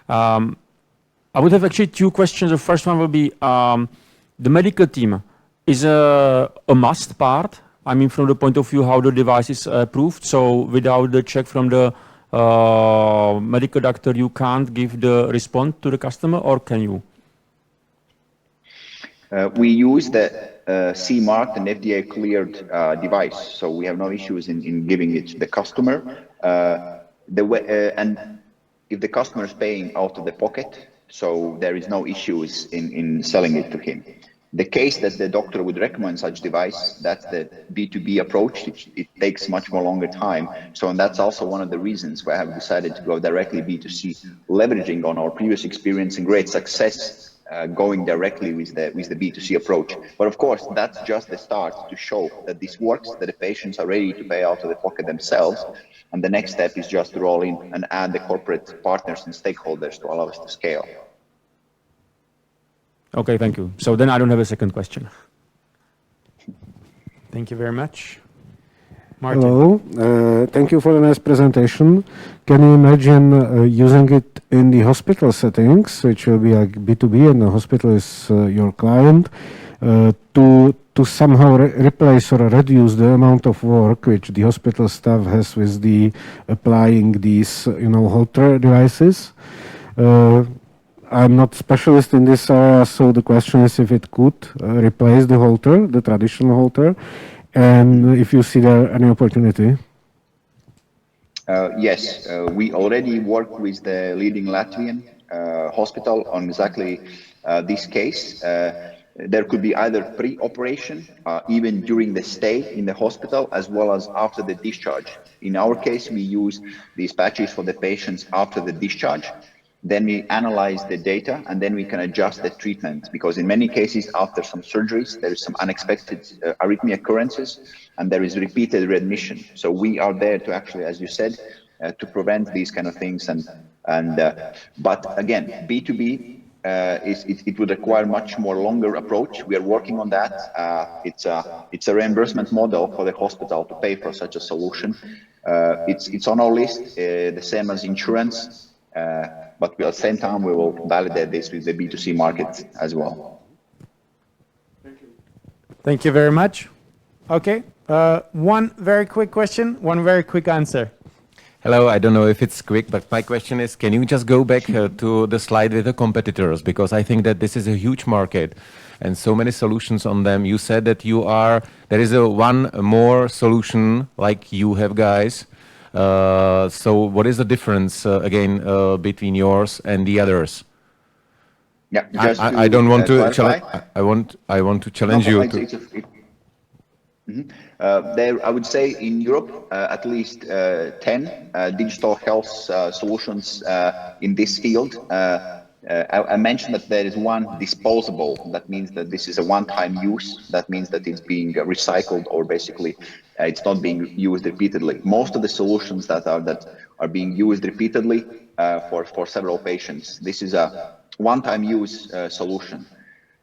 [SPEAKER 2] I would have actually 2 questions. The first one will be, the medical team is a must part. I mean, from the point of view how the device is approved. So without the check from the medical doctor, you can't give the response to the customer, or can you?
[SPEAKER 13] We use the CE-marked and FDA-cleared device, so we have no issues in giving it to the customer. And if the customer is paying out of the pocket, so there is no issues in selling it to him. The case that the doctor would recommend such device, that's the B2B approach. It takes much more longer time. So, and that's also one of the reasons why I have decided to go directly B2C, leveraging on our previous experience and great success going directly with the B2C approach. But of course, that's just the start to show that this works, that the patients are ready to pay out of the pocket themselves. And the next step is just to roll in and add the corporate partners and stakeholders to allow us to scale.
[SPEAKER 2] Okay, thank you. So then I don't have a second question.
[SPEAKER 1] Thank you very much. Martin.
[SPEAKER 7] Hello, thank you for the nice presentation. Can you imagine using it in the hospital settings, which will be like B2B and the hospital is your client, to somehow replace or reduce the amount of work which the hospital staff has with the applying these, Holter devices? I'm not specialist in this area, so the question is if it could replace the Holter, the traditional Holter, and if you see there any opportunity.
[SPEAKER 13] Yes, we already work with the leading Latvian hospital on exactly this case. There could be either pre-operation, even during the stay in the hospital, as well as after the discharge. In our case, we use these patches for the patients after the discharge. Then we analyze the data, and then we can adjust the treatment, because in many cases after some surgeries there is some unexpected arrhythmia occurrences and there is repeated readmission. So we are there to actually, as you said, to prevent these kind of things. But again, B2B it would require much more longer approach. We are working on that. It's a reimbursement model for the hospital to pay for such a solution. It's on our list, the same as insurance, but at the same time we will validate this with the B2C market as well.
[SPEAKER 1] Thank you very much. Okay, one very quick question, one very quick answer.
[SPEAKER 5] Hello, I don't know if it's quick, but my question is, can you just go back to the slide with the competitors? Because I think that this is a huge market and so many solutions on them. You said that there is one more solution like you have, guys. So what is the difference again between yours and the others?
[SPEAKER 13] Yeah,
[SPEAKER 5] I don't want to challenge. I want to challenge you.
[SPEAKER 13] There, I would say in Europe, at least 10 digital health solutions in this field. I mentioned that there is one disposable. That means that this is a one-time use. That means that it's being recycled, or basically it's not being used repeatedly. Most of the solutions that are being used repeatedly for several patients. This is a one-time use solution.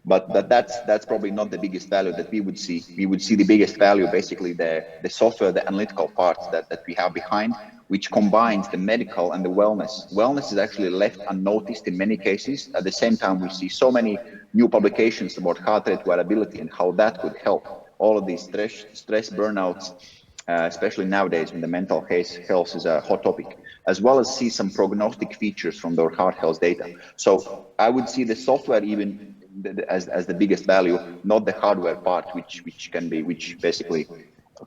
[SPEAKER 13] But that's probably not the biggest value that we would see. We would see the biggest value, basically the software, the analytical parts that we have behind, which combines the medical and the wellness. Wellness is actually left unnoticed in many cases. At the same time, we see so many new publications about heart rate variability and how that could help. All of these stress burnouts, especially nowadays when the mental health is a hot topic, as well as see some prognostic features from their heart health data. So I would see the software even as the biggest value, not the hardware part, which basically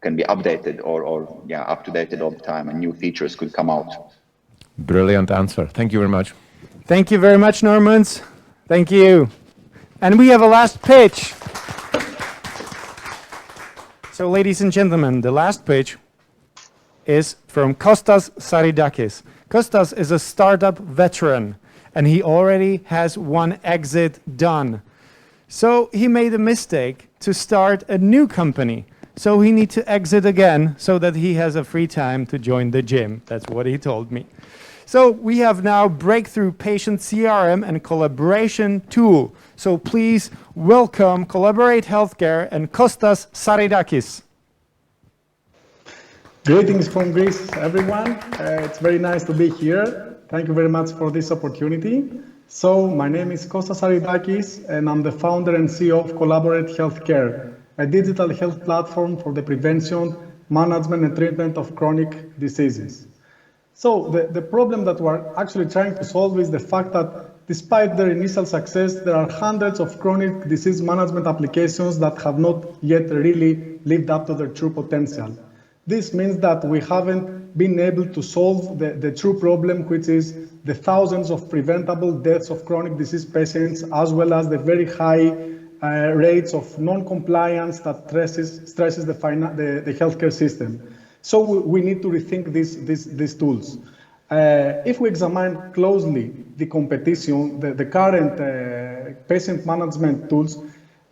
[SPEAKER 13] can be updated or up to date all the time, and new features could come out.
[SPEAKER 5] Brilliant answer. Thank you very much.
[SPEAKER 1] Thank you very much, Normans. Thank you. And we have a last pitch. So, ladies and gentlemen, the last pitch is from Kostas Saridakis. Kostas is a startup veteran, and he already has one exit done. So he made a mistake to start a new company. So he needs to exit again so that he has a free time to join the gym. That's what he told me. So we have now breakthrough patient CRM and collaboration tool. So please welcome Collaborate Healthcare and Kostas Saridakis.
[SPEAKER 14] Greetings from Greece, everyone. It's very nice to be here. Thank you very much for this opportunity. So my name is Kostas Saridakis, and I'm the founder and CEO of Collaborate Healthcare, a digital health platform for the prevention, management, and treatment of chronic diseases. So the problem that we're actually trying to solve is the fact that despite their initial success, there are hundreds of chronic disease management applications that have not yet really lived up to their true potential. This means that we haven't been able to solve the true problem, which is the thousands of preventable deaths of chronic disease patients, as well as the very high rates of non-compliance that stresses the healthcare system. So we need to rethink these tools. If we examine closely the competition, the current patient management tools,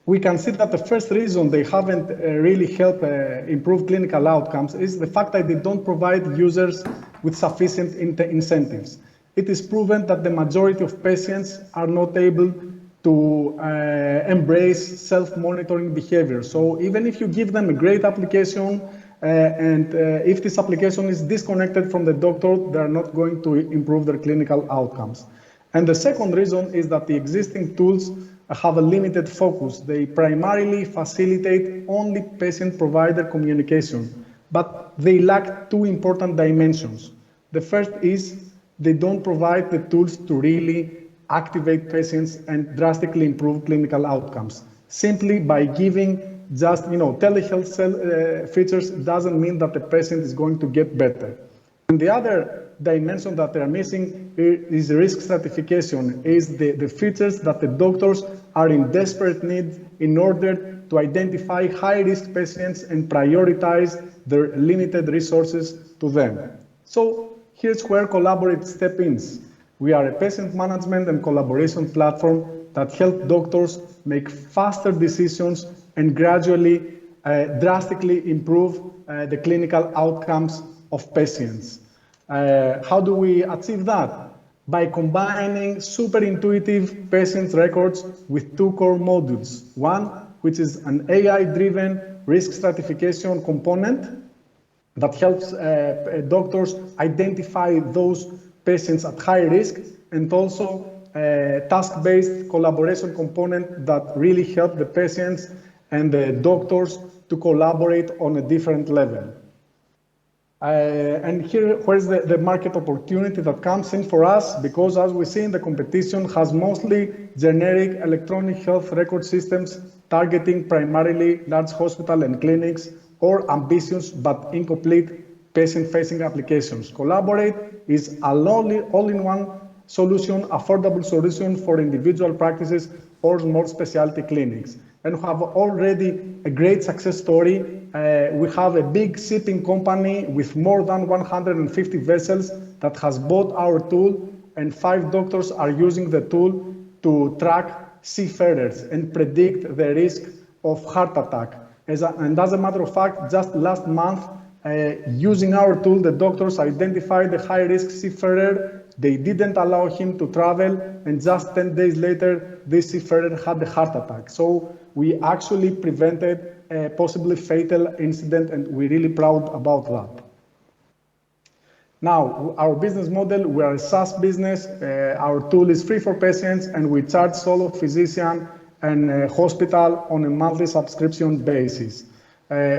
[SPEAKER 14] we can see that the first reason they haven't really helped improve clinical outcomes is the fact that they don't provide users with sufficient incentives. It is proven that the majority of patients are not able to embrace self-monitoring behavior. So even if you give them a great application, and if this application is disconnected from the doctor, they are not going to improve their clinical outcomes. And the second reason is that the existing tools have a limited focus. They primarily facilitate only patient-provider communication, but they lack two important dimensions. The first is they don't provide the tools to really activate patients and drastically improve clinical outcomes. Simply by giving just telehealth features doesn't mean that the patient is going to get better. And the other dimension that they are missing is risk stratification, is the features that the doctors are in desperate need in order to identify high-risk patients and prioritize their limited resources to them. So here's where Collaborate steps in. We are a patient management and collaboration platform that helps doctors make faster decisions and gradually, drastically improve the clinical outcomes of patients. How do we achieve that? by combining super intuitive patient records with two core modules. One, which is an AI-driven risk stratification component that helps doctors identify those patients at high risk, and also a task-based collaboration component that really help the patients and the doctors to collaborate on a different level. And here, where's the market opportunity that comes in for us? Because as we see in the competition has mostly generic electronic health record systems targeting primarily large hospital and clinics or ambitious but incomplete patient-facing applications. Collaborate is an all-in-one solution, affordable solution for individual practices or small specialty clinics. And we have already a great success story. We have a big shipping company with more than 150 vessels that has bought our tool, and 5 doctors are using the tool to track seafarers and predict the risk of heart attack. And as a matter of fact, just last month, using our tool, the doctors identified the high-risk seafarer. They didn't allow him to travel, and just 10 days later, this seafarer had a heart attack. So we actually prevented a possibly fatal incident, and we're really proud about that. Now, our business model, we are a SaaS business. Our tool is free for patients, and we charge solo physician and hospital on a monthly subscription basis.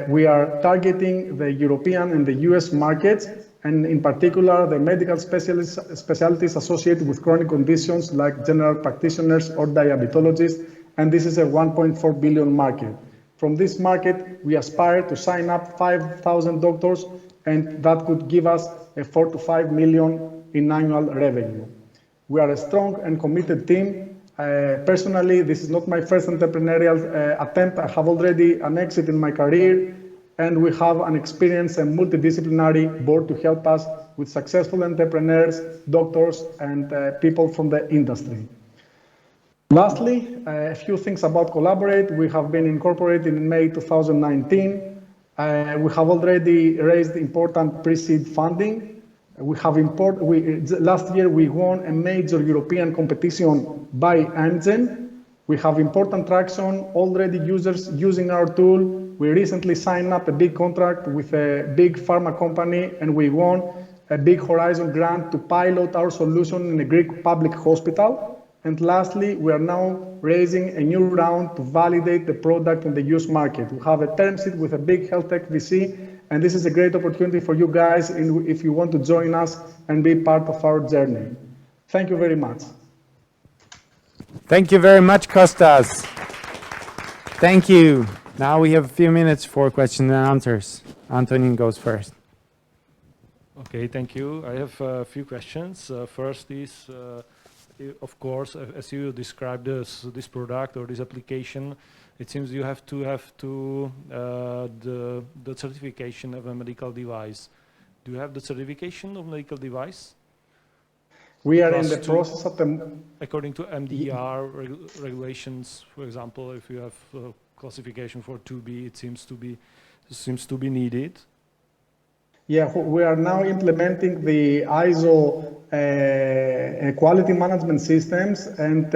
[SPEAKER 14] We are targeting the European and the US markets, and in particular, the medical specialties associated with chronic conditions like general practitioners or diabetologists, and this is a 1.4 billion market. From this market, we aspire to sign up 5,000 doctors, and that could give us a 4 to 5 million in annual revenue. We are a strong and committed team. Personally, this is not my first entrepreneurial attempt. I have already an exit in my career, and we have an experienced and multidisciplinary board to help us with successful entrepreneurs, doctors, and people from the industry. Lastly, a few things about Collaborate. We have been incorporated in May 2019. We have already raised important pre-seed funding. Last year, we won a major European competition by Amgen. We have important traction, already users using our tool. We recently signed up a big contract with a big pharma company, and we won a big Horizon grant to pilot our solution in a Greek public hospital. And lastly, we are now raising a new round to validate the product in the US market. We have a term sheet with a big health tech VC, and this is a great opportunity for you guys if you want to join us and be part of our journey. Thank you very much.
[SPEAKER 1] Thank you very much, Kostas. Thank you. Now we have a few minutes for questions and answers. Antonin goes first.
[SPEAKER 6] Okay, thank you. I have a few questions. First is, of course, as you described this product or this application, it seems you have to have the certification of a medical device. Do you have the certification of medical device?
[SPEAKER 14] We are in the process of them.
[SPEAKER 6] According to MDR regulations, for example, if you have classification for 2B, it seems to be needed.
[SPEAKER 14] Yeah, we are now implementing the ISO quality management systems, and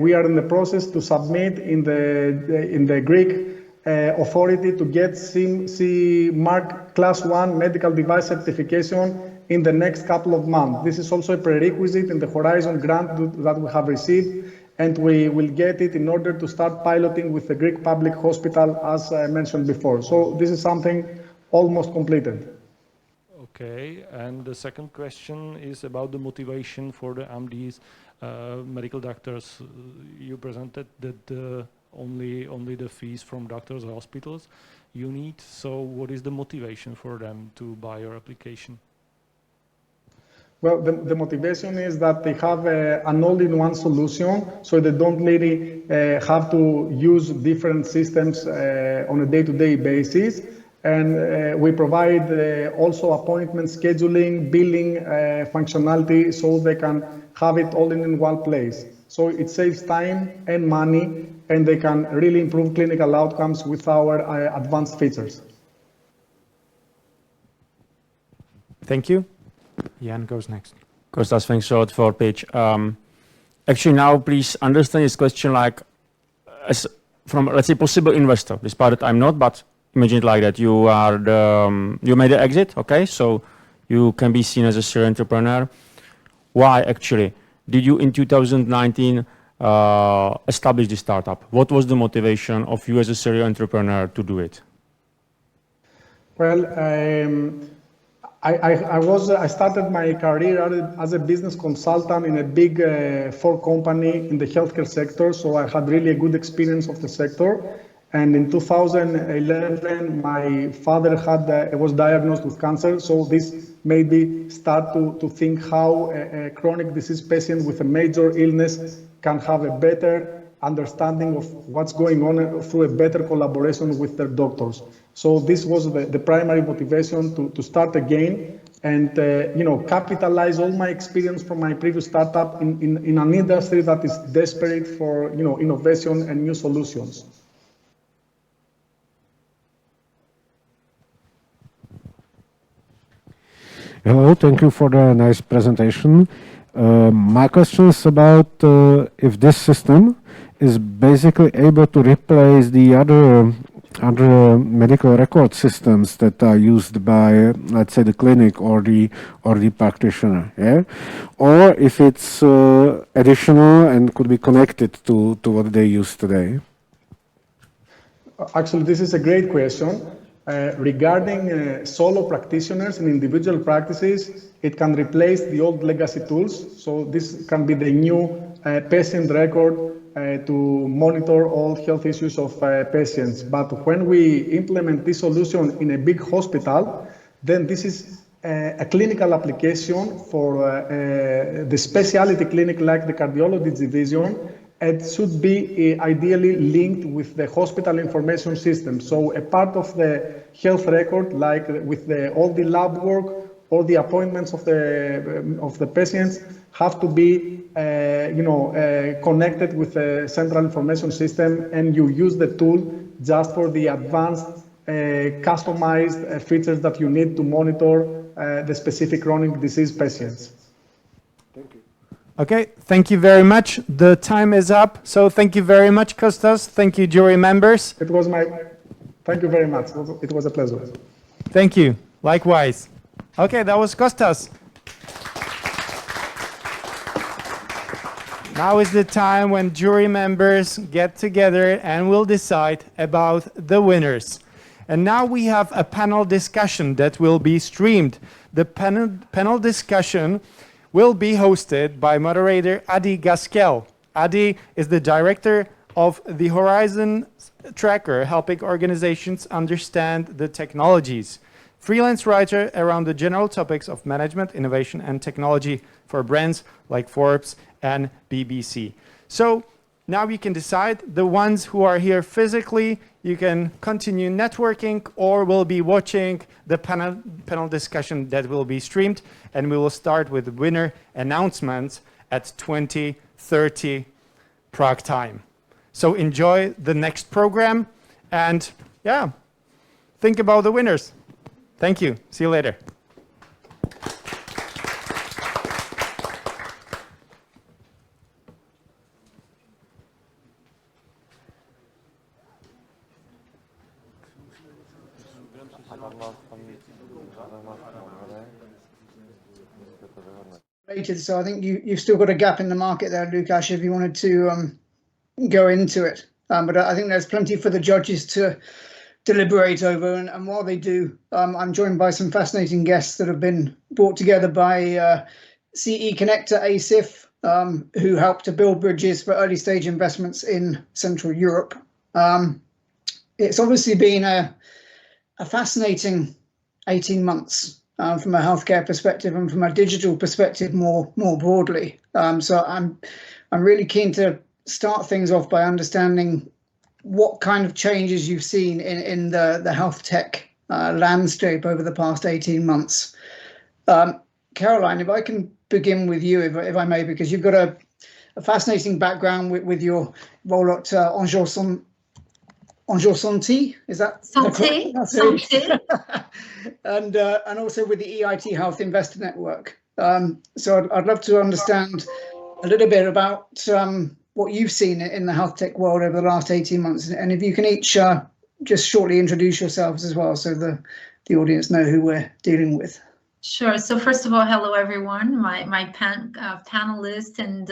[SPEAKER 14] we are in the process to submit in the Greek authority to get CE Mark Class 1 medical device certification in the next couple of months. This is also a prerequisite in the Horizon grant that we have received, and we will get it in order to start piloting with the Greek public hospital, as I mentioned before. So this is something almost completed.
[SPEAKER 6] Okay, and the second question is about the motivation for the MDs, medical doctors. You presented that only the fees from doctors or hospitals you need. So what is the motivation for them to buy your application?
[SPEAKER 14] Well, the motivation is that they have an all-in-one solution, so they don't really have to use different systems on a day-to-day basis. And we provide also appointment scheduling, billing functionality, so they can have it all in one place. So it saves time and money, and they can really improve clinical outcomes with our advanced features.
[SPEAKER 1] Thank you. Jan goes next.
[SPEAKER 2] Kostas, thanks a lot for pitch. Actually, now please understand this question like as from, let's say, possible investor. This part that I'm not, but imagine it like that. You are you made the exit, okay? So you can be seen as a serial entrepreneur. Why actually did you in 2019 establish this startup? What was the motivation of you as a serial entrepreneur to do it?
[SPEAKER 14] Well, I started my career as a business consultant in a big Ford company in the healthcare sector, so I had really a good experience of the sector. And in 2011, my father was diagnosed with cancer, so this made me start to think how a chronic disease patient with a major illness can have a better understanding of what's going on through a better collaboration with their doctors. So this was the primary motivation to start again and capitalize all my experience from my previous startup in an industry that is desperate for innovation and new solutions.
[SPEAKER 7] Hello, thank you for the nice presentation. My question is about if this system is basically able to replace the other medical record systems that are used by, let's say, the clinic or the practitioner, yeah? Or if it's additional and could be connected to what they use today.
[SPEAKER 14] Actually, this is a great question. Regarding solo practitioners and individual practices, it can replace the old legacy tools. So this can be the new patient record to monitor all health issues of patients. But when we implement this solution in a big hospital, then this is a clinical application for the specialty clinic like the cardiology division. It should be ideally linked with the hospital information system. So a part of the health record, like with all the lab work, all the appointments of the patients have to be connected with the central information system, and you use the tool just for the advanced customized features that you need to monitor the specific chronic disease patients.
[SPEAKER 7] Thank you.
[SPEAKER 1] Okay, thank you very much. The time is up. So thank you very much, Kostas. Thank you, jury members.
[SPEAKER 14] Thank you very much. It was a pleasure.
[SPEAKER 1] Thank you. Likewise. Okay, that was Kostas. Now is the time when jury members get together and will decide about the winners. And now we have a panel discussion that will be streamed. The panel discussion will be hosted by moderator Adi Gaskel. Adi is the director of the Horizon Tracker, helping organizations understand the technologies. Freelance writer around the general topics of management, innovation, and technology for brands like Forbes and BBC. So now you can decide. The ones who are here physically, you can continue networking or will be watching the panel discussion that will be streamed. And we will start with winner announcements at 20:30 Prague time. So enjoy the next program and think about the winners. Thank you. See you later.
[SPEAKER 15] So I think you've still got a gap in the market there, Lukasz, if you wanted to go into it. But I think there's plenty for the judges to deliberate over. And while they do, I'm joined by some fascinating guests that have been brought together by CE Connector ASIF, who helped to build bridges for early stage investments in Central Europe. It's obviously been a fascinating 18 months. From a healthcare perspective and from a digital perspective more broadly. So I'm really keen to start things off by understanding what kind of changes you've seen in the health tech landscape over the past 18 months. Caroline, if I can begin with you, if I may, because you've got a fascinating background with your role at Enjoy Santé, is that
[SPEAKER 11] Santé?
[SPEAKER 15] and also with the EIT Health Investor Network. So I'd love to understand a little bit about what you've seen in the health tech world over the last 18 months. And if you can each just shortly introduce yourselves as well, so the audience know who we're dealing with.
[SPEAKER 16] Sure. So first of all, hello everyone, my panelists and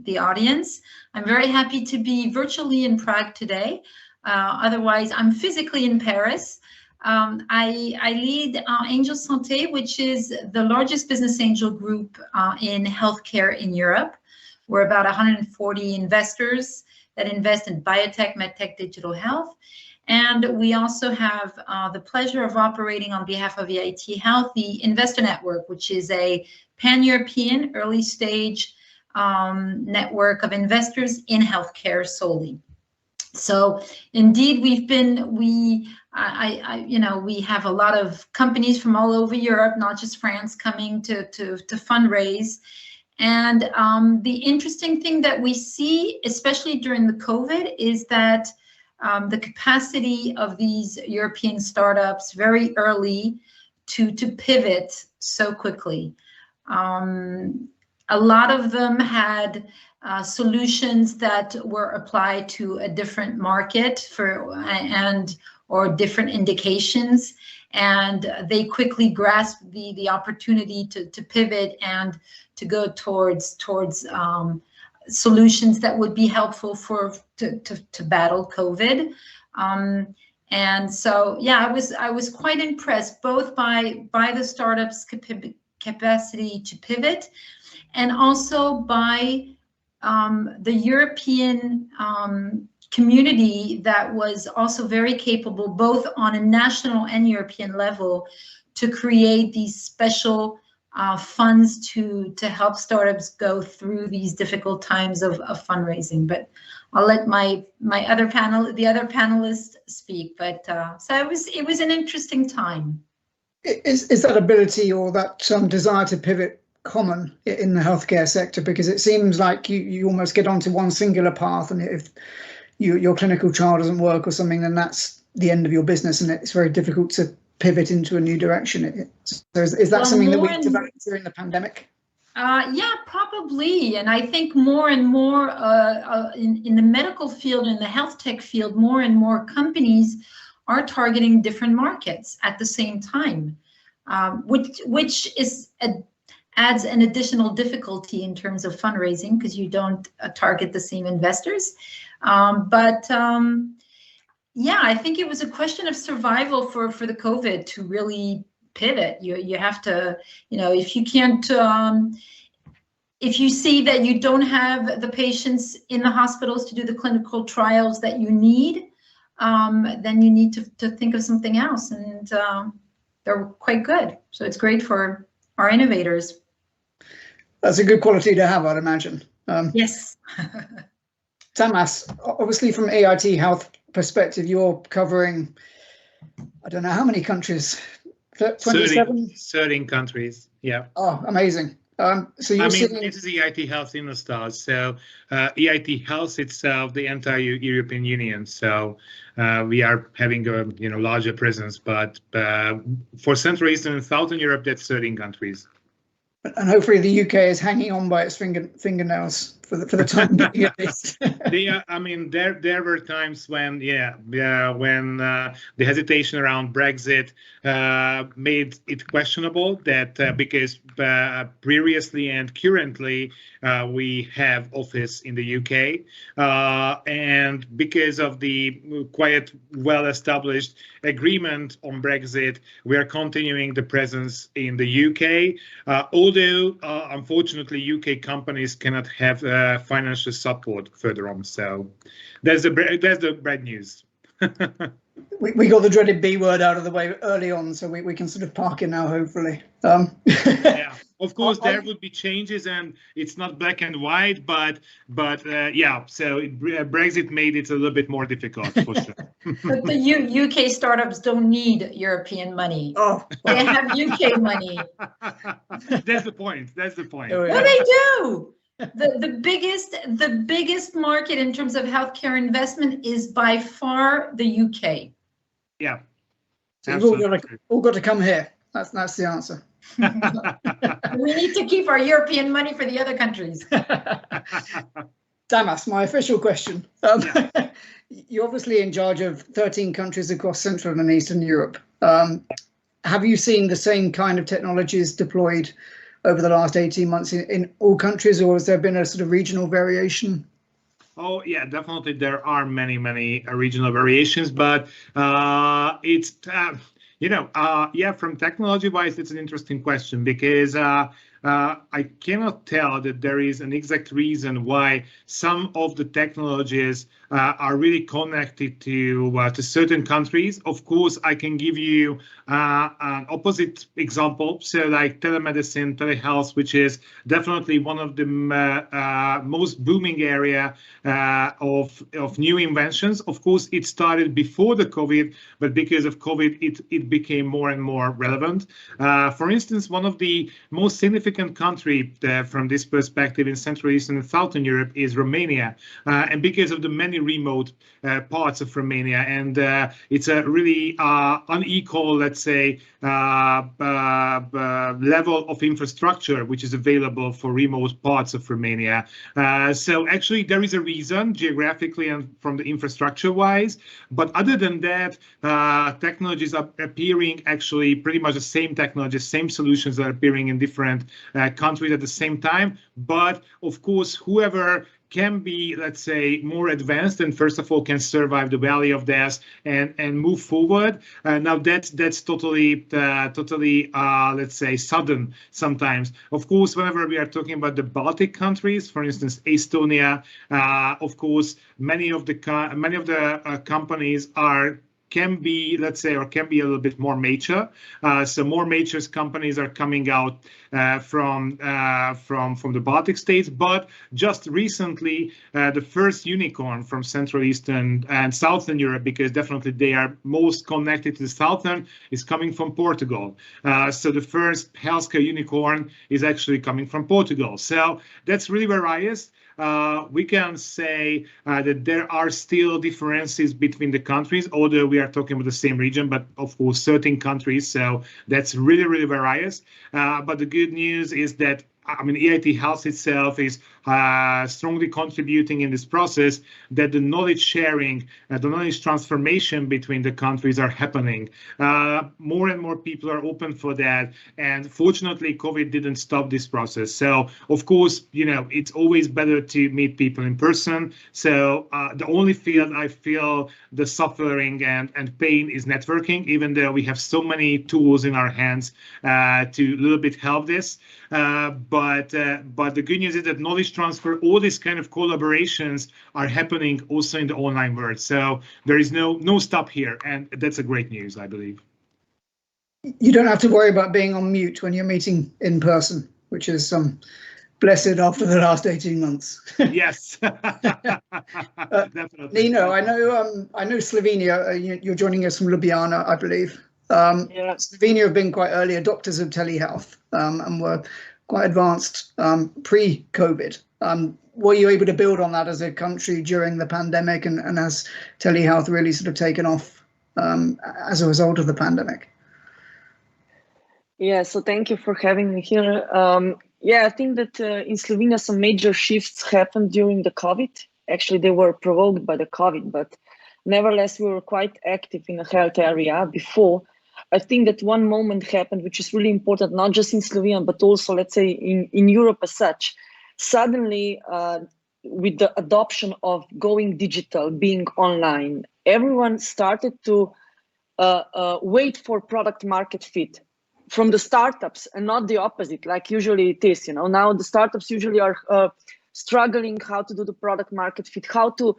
[SPEAKER 16] the audience. I'm very happy to be virtually in Prague today. Otherwise, I'm physically in Paris. I lead Angel Santé, which is the largest business angel group in healthcare in Europe. We're about 140 investors that invest in biotech, medtech, digital health. And we also have the pleasure of operating on behalf of EIT Health, the Investor Network, which is a pan-European early stage network of investors in healthcare solely. So indeed, we have a lot of companies from all over Europe, not just France, coming to fundraise. And the interesting thing that we see, especially during the COVID, is that the capacity of these European startups very early to pivot so quickly. A lot of them had solutions that were applied to a different market or different indications, and they quickly grasped the opportunity to pivot and to go towards solutions that would be helpful to battle COVID. And so, yeah, I was quite impressed both by the startups' capacity to pivot, and also by the European community that was also very capable, both on a national and European level, to create these special funds to help startups go through these difficult times of fundraising. But I'll let the other panelists speak. But so it was an interesting time.
[SPEAKER 15] Is that ability or that desire to pivot common in the healthcare sector? Because it seems like you almost get onto one singular path, and if your clinical trial doesn't work or something, then that's the end of your business, and it's very difficult to pivot into a new direction. So is that something that we developed during the pandemic?
[SPEAKER 16] Yeah, probably. And I think more and more in the medical field, in the health tech field, more and more companies are targeting different markets at the same time, which adds an additional difficulty in terms of fundraising, because you don't target the same investors. Yeah, I think it was a question of survival for the COVID to really pivot. You have to, if you can't, if you see that you don't have the patients in the hospitals to do the clinical trials that you need, then you need to think of something else. And they're quite good. So it's great for our innovators.
[SPEAKER 15] That's a good quality to have, I'd imagine.
[SPEAKER 16] Yes.
[SPEAKER 15] Tamas, obviously from EIT Health perspective, you're covering, I don't know how many countries, 27?
[SPEAKER 3] 13 countries, yeah.
[SPEAKER 15] Oh, amazing. So you're
[SPEAKER 3] this is EIT Health InnoStars. So EIT Health itself, the entire European Union. So we are having a larger presence, but for Central, Eastern, and Southern Europe, that's 13 countries.
[SPEAKER 15] And hopefully the UK is hanging on by its fingernails for the time being, at least.
[SPEAKER 3] There were times when, when the hesitation around Brexit made it questionable that because previously and currently we have office in the UK, and because of the quite well-established agreement on Brexit, we are continuing the presence in the UK. Although unfortunately UK companies cannot have financial support further on, so that's the bad news.
[SPEAKER 15] we got the dreaded B word out of the way early on, so we can sort of park it now, hopefully.
[SPEAKER 3] Yeah, of course there would be changes, and it's not black and white, but yeah. So Brexit made it a little bit more difficult for sure.
[SPEAKER 16] But the UK startups don't need European money.
[SPEAKER 15] Oh,
[SPEAKER 16] they have UK money.
[SPEAKER 3] That's the point. That's the point.
[SPEAKER 15] Oh, yeah.
[SPEAKER 16] Well, they do. The biggest market in terms of healthcare investment is by far the UK.
[SPEAKER 3] Yeah.
[SPEAKER 15] So you've all got to come here. That's the answer.
[SPEAKER 16] We need to keep our European money for the other countries.
[SPEAKER 15] Damas, my official question. You're obviously in charge of 13 countries across Central and Eastern Europe. Have you seen the same kind of technologies deployed over the last 18 months in all countries, or has there been a sort of regional variation?
[SPEAKER 3] Oh, yeah, definitely. There are many regional variations, but it's, yeah, from technology-wise, it's an interesting question because I cannot tell that there is an exact reason why some of the technologies are really connected to certain countries. Of course, I can give you an opposite example. So like telemedicine, telehealth, which is definitely one of the most booming area of new inventions. Of course, it started before the COVID, but because of COVID, it became more and more relevant. For instance, one of the most significant country from this perspective in Central, Eastern, and Southern Europe is Romania, and because of the many remote parts of Romania, and it's a really unequal, let's say, level of infrastructure which is available for remote parts of Romania. So actually, there is a reason geographically and from the infrastructure wise, but other than that, technologies are appearing actually pretty much the same technologies, same solutions are appearing in different countries at the same time. But of course, whoever can be, let's say, more advanced and first of all can survive the valley of death and move forward. Now that's totally let's say sudden sometimes. Of course, whenever we are talking about the Baltic countries, for instance, Estonia, of course, many of the companies can be, let's say, or can be a little bit more mature. So more mature companies are coming out from the Baltic states. But just recently, the first unicorn from Central, Eastern, and Southern Europe, because definitely they are most connected to the Southern, is coming from Portugal. So the first healthcare unicorn is actually coming from Portugal. So that's really various. We can say that there are still differences between the countries, although we are talking about the same region, but of course 13 countries, so that's really various. But the good news is that EIT Health itself is strongly contributing in this process, that the knowledge sharing, the knowledge transformation between the countries are happening. More and more people are open for that. And fortunately, COVID didn't stop this process. So, of course, it's always better to meet people in person. So the only field I feel the suffering and pain is networking, even though we have so many tools in our hands to a little bit help this. But the good news is that knowledge transfer, all these kind of collaborations are happening also in the online world. So there is no stop here, and that's a great news, I believe.
[SPEAKER 15] You don't have to worry about being on mute when you're meeting in person, which is blessed after the last 18 months.
[SPEAKER 3] Yes, definitely.
[SPEAKER 15] Nino, I know Slovenia. You're joining us from Ljubljana, I believe. Slovenia have been quite early adopters of telehealth and were quite advanced pre-COVID. Were you able to build on that as a country during the pandemic, and has telehealth really sort of taken off as a result of the pandemic?
[SPEAKER 17] Yeah, so thank you for having me here. Yeah, I think that in Slovenia some major shifts happened during the COVID. Actually, they were provoked by the COVID, but nevertheless, we were quite active in the health area before. I think that one moment happened, which is really important, not just in Slovenia, but also, let's say, in Europe as such. Suddenly, with the adoption of going digital, being online, everyone started to wait for product market fit from the startups, and not the opposite, like usually it is. Now the startups usually are struggling how to do the product market fit, how to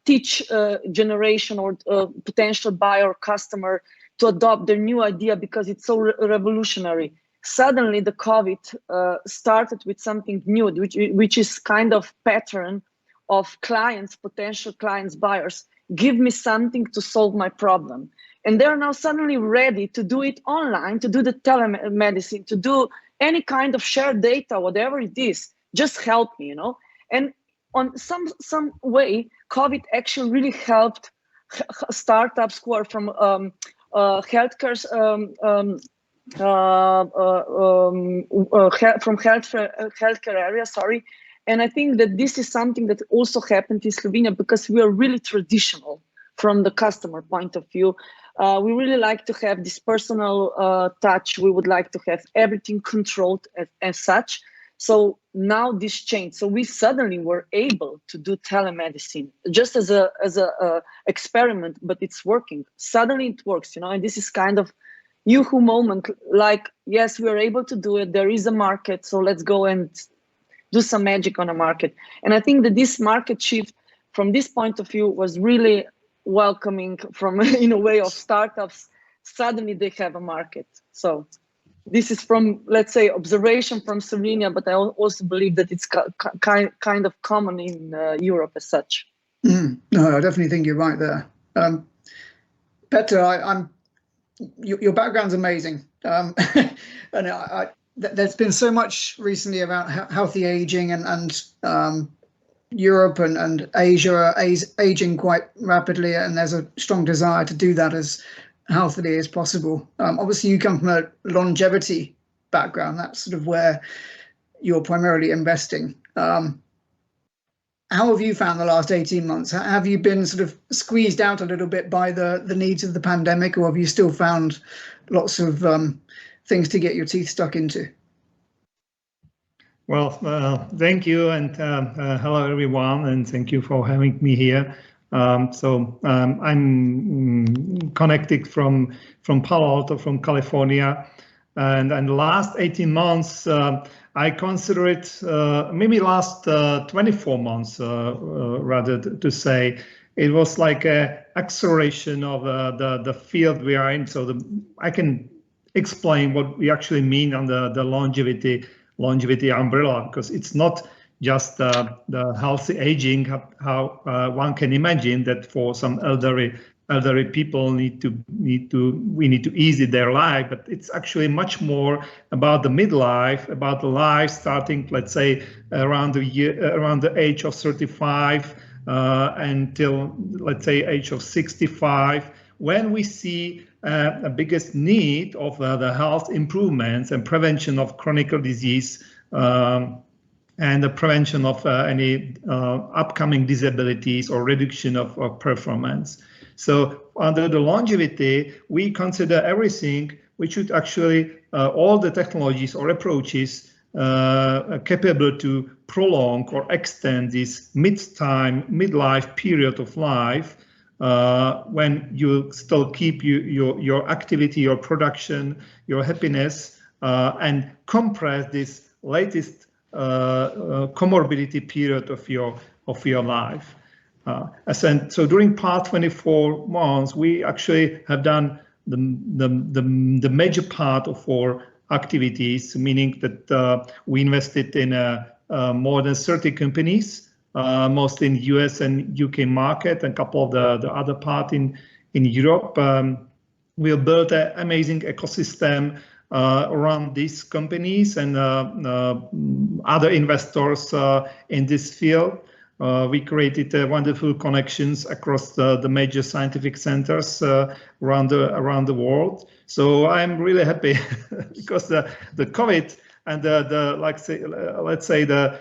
[SPEAKER 17] teach generation or potential buyer or customer to adopt their new idea because it's so revolutionary. Suddenly, the COVID started with something new, which is kind of pattern of clients, potential clients, buyers. Give me something to solve my problem. And they're now suddenly ready to do it online, to do the telemedicine, to do any kind of shared data, whatever it is. Just help me, And on some way, COVID actually really helped startups who are from healthcare healthcare area, sorry. And I think that this is something that also happened in Slovenia because we are really traditional from the customer point of view. We really like to have this personal touch. We would like to have everything controlled as such. So now this changed. So we suddenly were able to do telemedicine just as a experiment, but it's working. Suddenly it works, you know, and this is kind of yoo-hoo moment. Like, yes, we are able to do it. There is a market, so let's go and do some magic on a market. And I think that this market shift from this point of view was really welcoming from, in a way, of startups. Suddenly they have a market. So this is from, let's say, observation from Slovenia, but I also believe that it's kind of common in Europe as such.
[SPEAKER 15] No, I definitely think you're right there. Petter, your background's amazing. And there's been so much recently about healthy aging and Europe and Asia are aging quite rapidly, and there's a strong desire to do that as healthily as possible. Obviously, you come from a longevity background. That's sort of where you're primarily investing. How have you found the last 18 months? Have you been sort of squeezed out a little bit by the needs of the pandemic, or have you still found lots of things to get your teeth stuck into?
[SPEAKER 18] Well, thank you, and hello everyone, and thank you for having me here. I'm connected from Palo Alto, from California, and the last 18 months, I consider it maybe last 24 months, rather to say, it was like an acceleration of the field we are in. So I can explain what we actually mean on the longevity umbrella, because it's not just the healthy aging, how one can imagine that for some elderly people we need to ease their life, but it's actually much more about the midlife, about the life starting, let's say, around the age of 35 until, let's say, age of 65, when we see the biggest need of the health improvements and prevention of chronic disease and the prevention of any upcoming disabilities or reduction of performance. So under the longevity, we consider everything which should actually, all the technologies or approaches capable to prolong or extend this midlife period of life, when you still keep your activity, your production, your happiness, and compress this latest comorbidity period of your life. So during past 24 months, we actually have done the major part of our activities, meaning that we invested in more than 30 companies, mostly in US and UK market, and a couple of the other part in Europe. We have built an amazing ecosystem around these companies and other investors in this field. We created wonderful connections across the major scientific centers around the world. So I'm really happy because the COVID and let's say the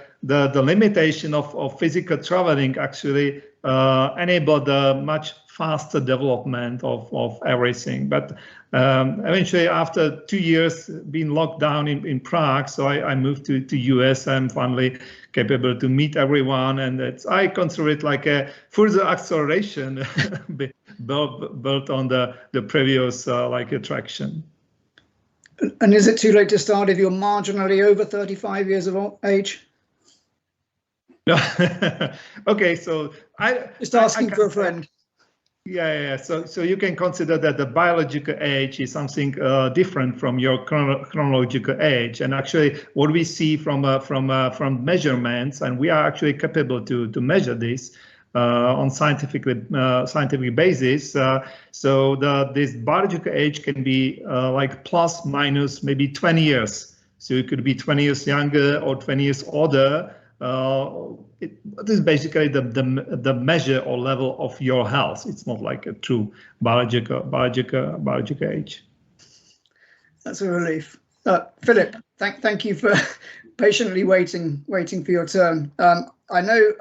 [SPEAKER 18] limitation of physical traveling actually enabled a much faster development of everything. But eventually, after 2 years being locked down in Prague, so I moved to US. I'm finally capable to meet everyone, and I consider it like a further acceleration built on the previous attraction.
[SPEAKER 15] And is it too late to start if you're marginally over 35 years of age?
[SPEAKER 18] Okay, so
[SPEAKER 15] just asking for a friend.
[SPEAKER 18] Yeah. So you can consider that the biological age is something different from your chronological age, and actually, what we see from measurements, and we are actually capable to measure this on scientific basis. So this biological age can be like plus minus maybe 20 years. So it could be 20 years younger or 20 years older. It is basically the measure or level of your health. It's not like a true biological age.
[SPEAKER 15] That's a relief. Philip, thank you for patiently waiting for your turn. I know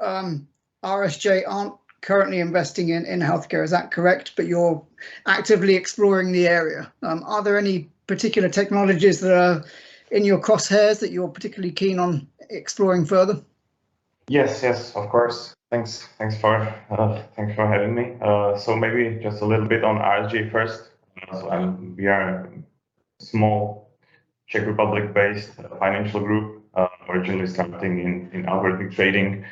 [SPEAKER 15] RSJ aren't currently investing in healthcare, is that correct? But you're actively exploring the area. Are there any particular technologies that are in your crosshairs that you're particularly keen on exploring further?
[SPEAKER 19] Yes, of course. Thanks for having me. So maybe just a little bit on RSJ first. We are a small Czech Republic-based financial group, originally starting in algorithmic trading.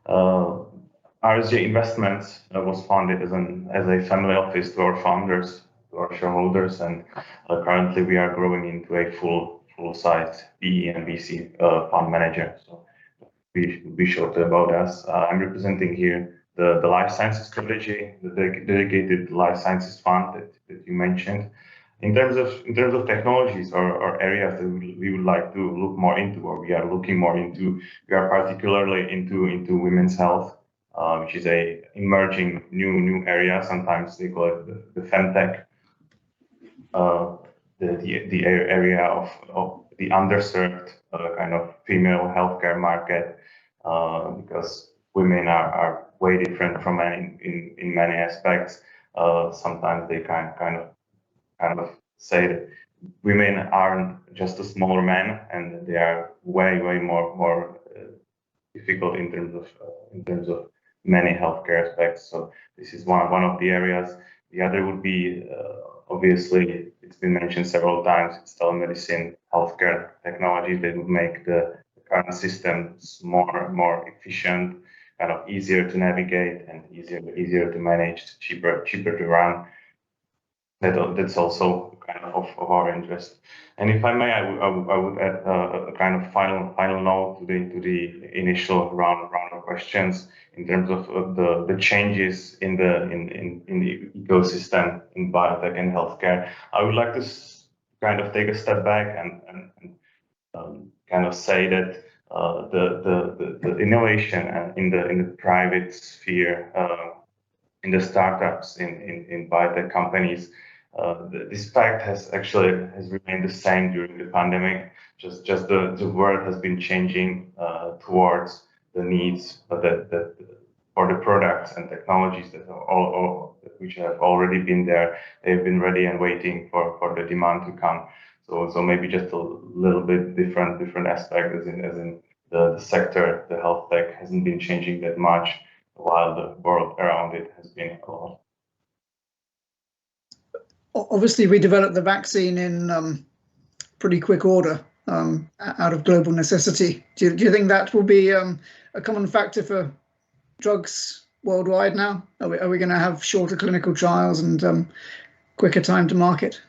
[SPEAKER 19] RSJ Investments was founded as a family office to our founders, to our shareholders, and currently we are growing into a full-size PE and VC fund manager. So be short about us. I'm representing here the life sciences strategy, the dedicated life sciences fund that you mentioned. In terms of technologies or areas that we would like to look more into, or we are looking more into, we are particularly into women's health, which is a emerging new area. Sometimes they call it the femtech, the area of the underserved kind of female healthcare market, because women are way different from men in many aspects. Sometimes they kind of say that women aren't just a smaller man, and they are way more difficult in terms of many healthcare aspects. So this is one of the areas. The other would be obviously, it's been mentioned several times, it's telemedicine, healthcare technologies that would make the current systems more efficient, kind of easier to navigate and easier to manage, cheaper to run. That's also kind of our interest. And if I may, I would add a kind of final note to the initial round of questions in terms of the changes in the ecosystem in biotech and healthcare. I would like to kind of take a step back and kind of say that the innovation in the private sphere, in the startups, in biotech companies, this fact has remained the same during the pandemic. Just the world has been changing towards the needs for the products and technologies that which have already been there. They've been ready and waiting for the demand to come. So maybe just a little bit different aspect as in the sector, the health tech hasn't been changing that much, while the world around it has been a lot.
[SPEAKER 15] Obviously, we developed the vaccine in pretty quick order, out of global necessity. Do you think that will be a common factor for drugs worldwide now? Are we going to have shorter clinical trials and quicker time to market?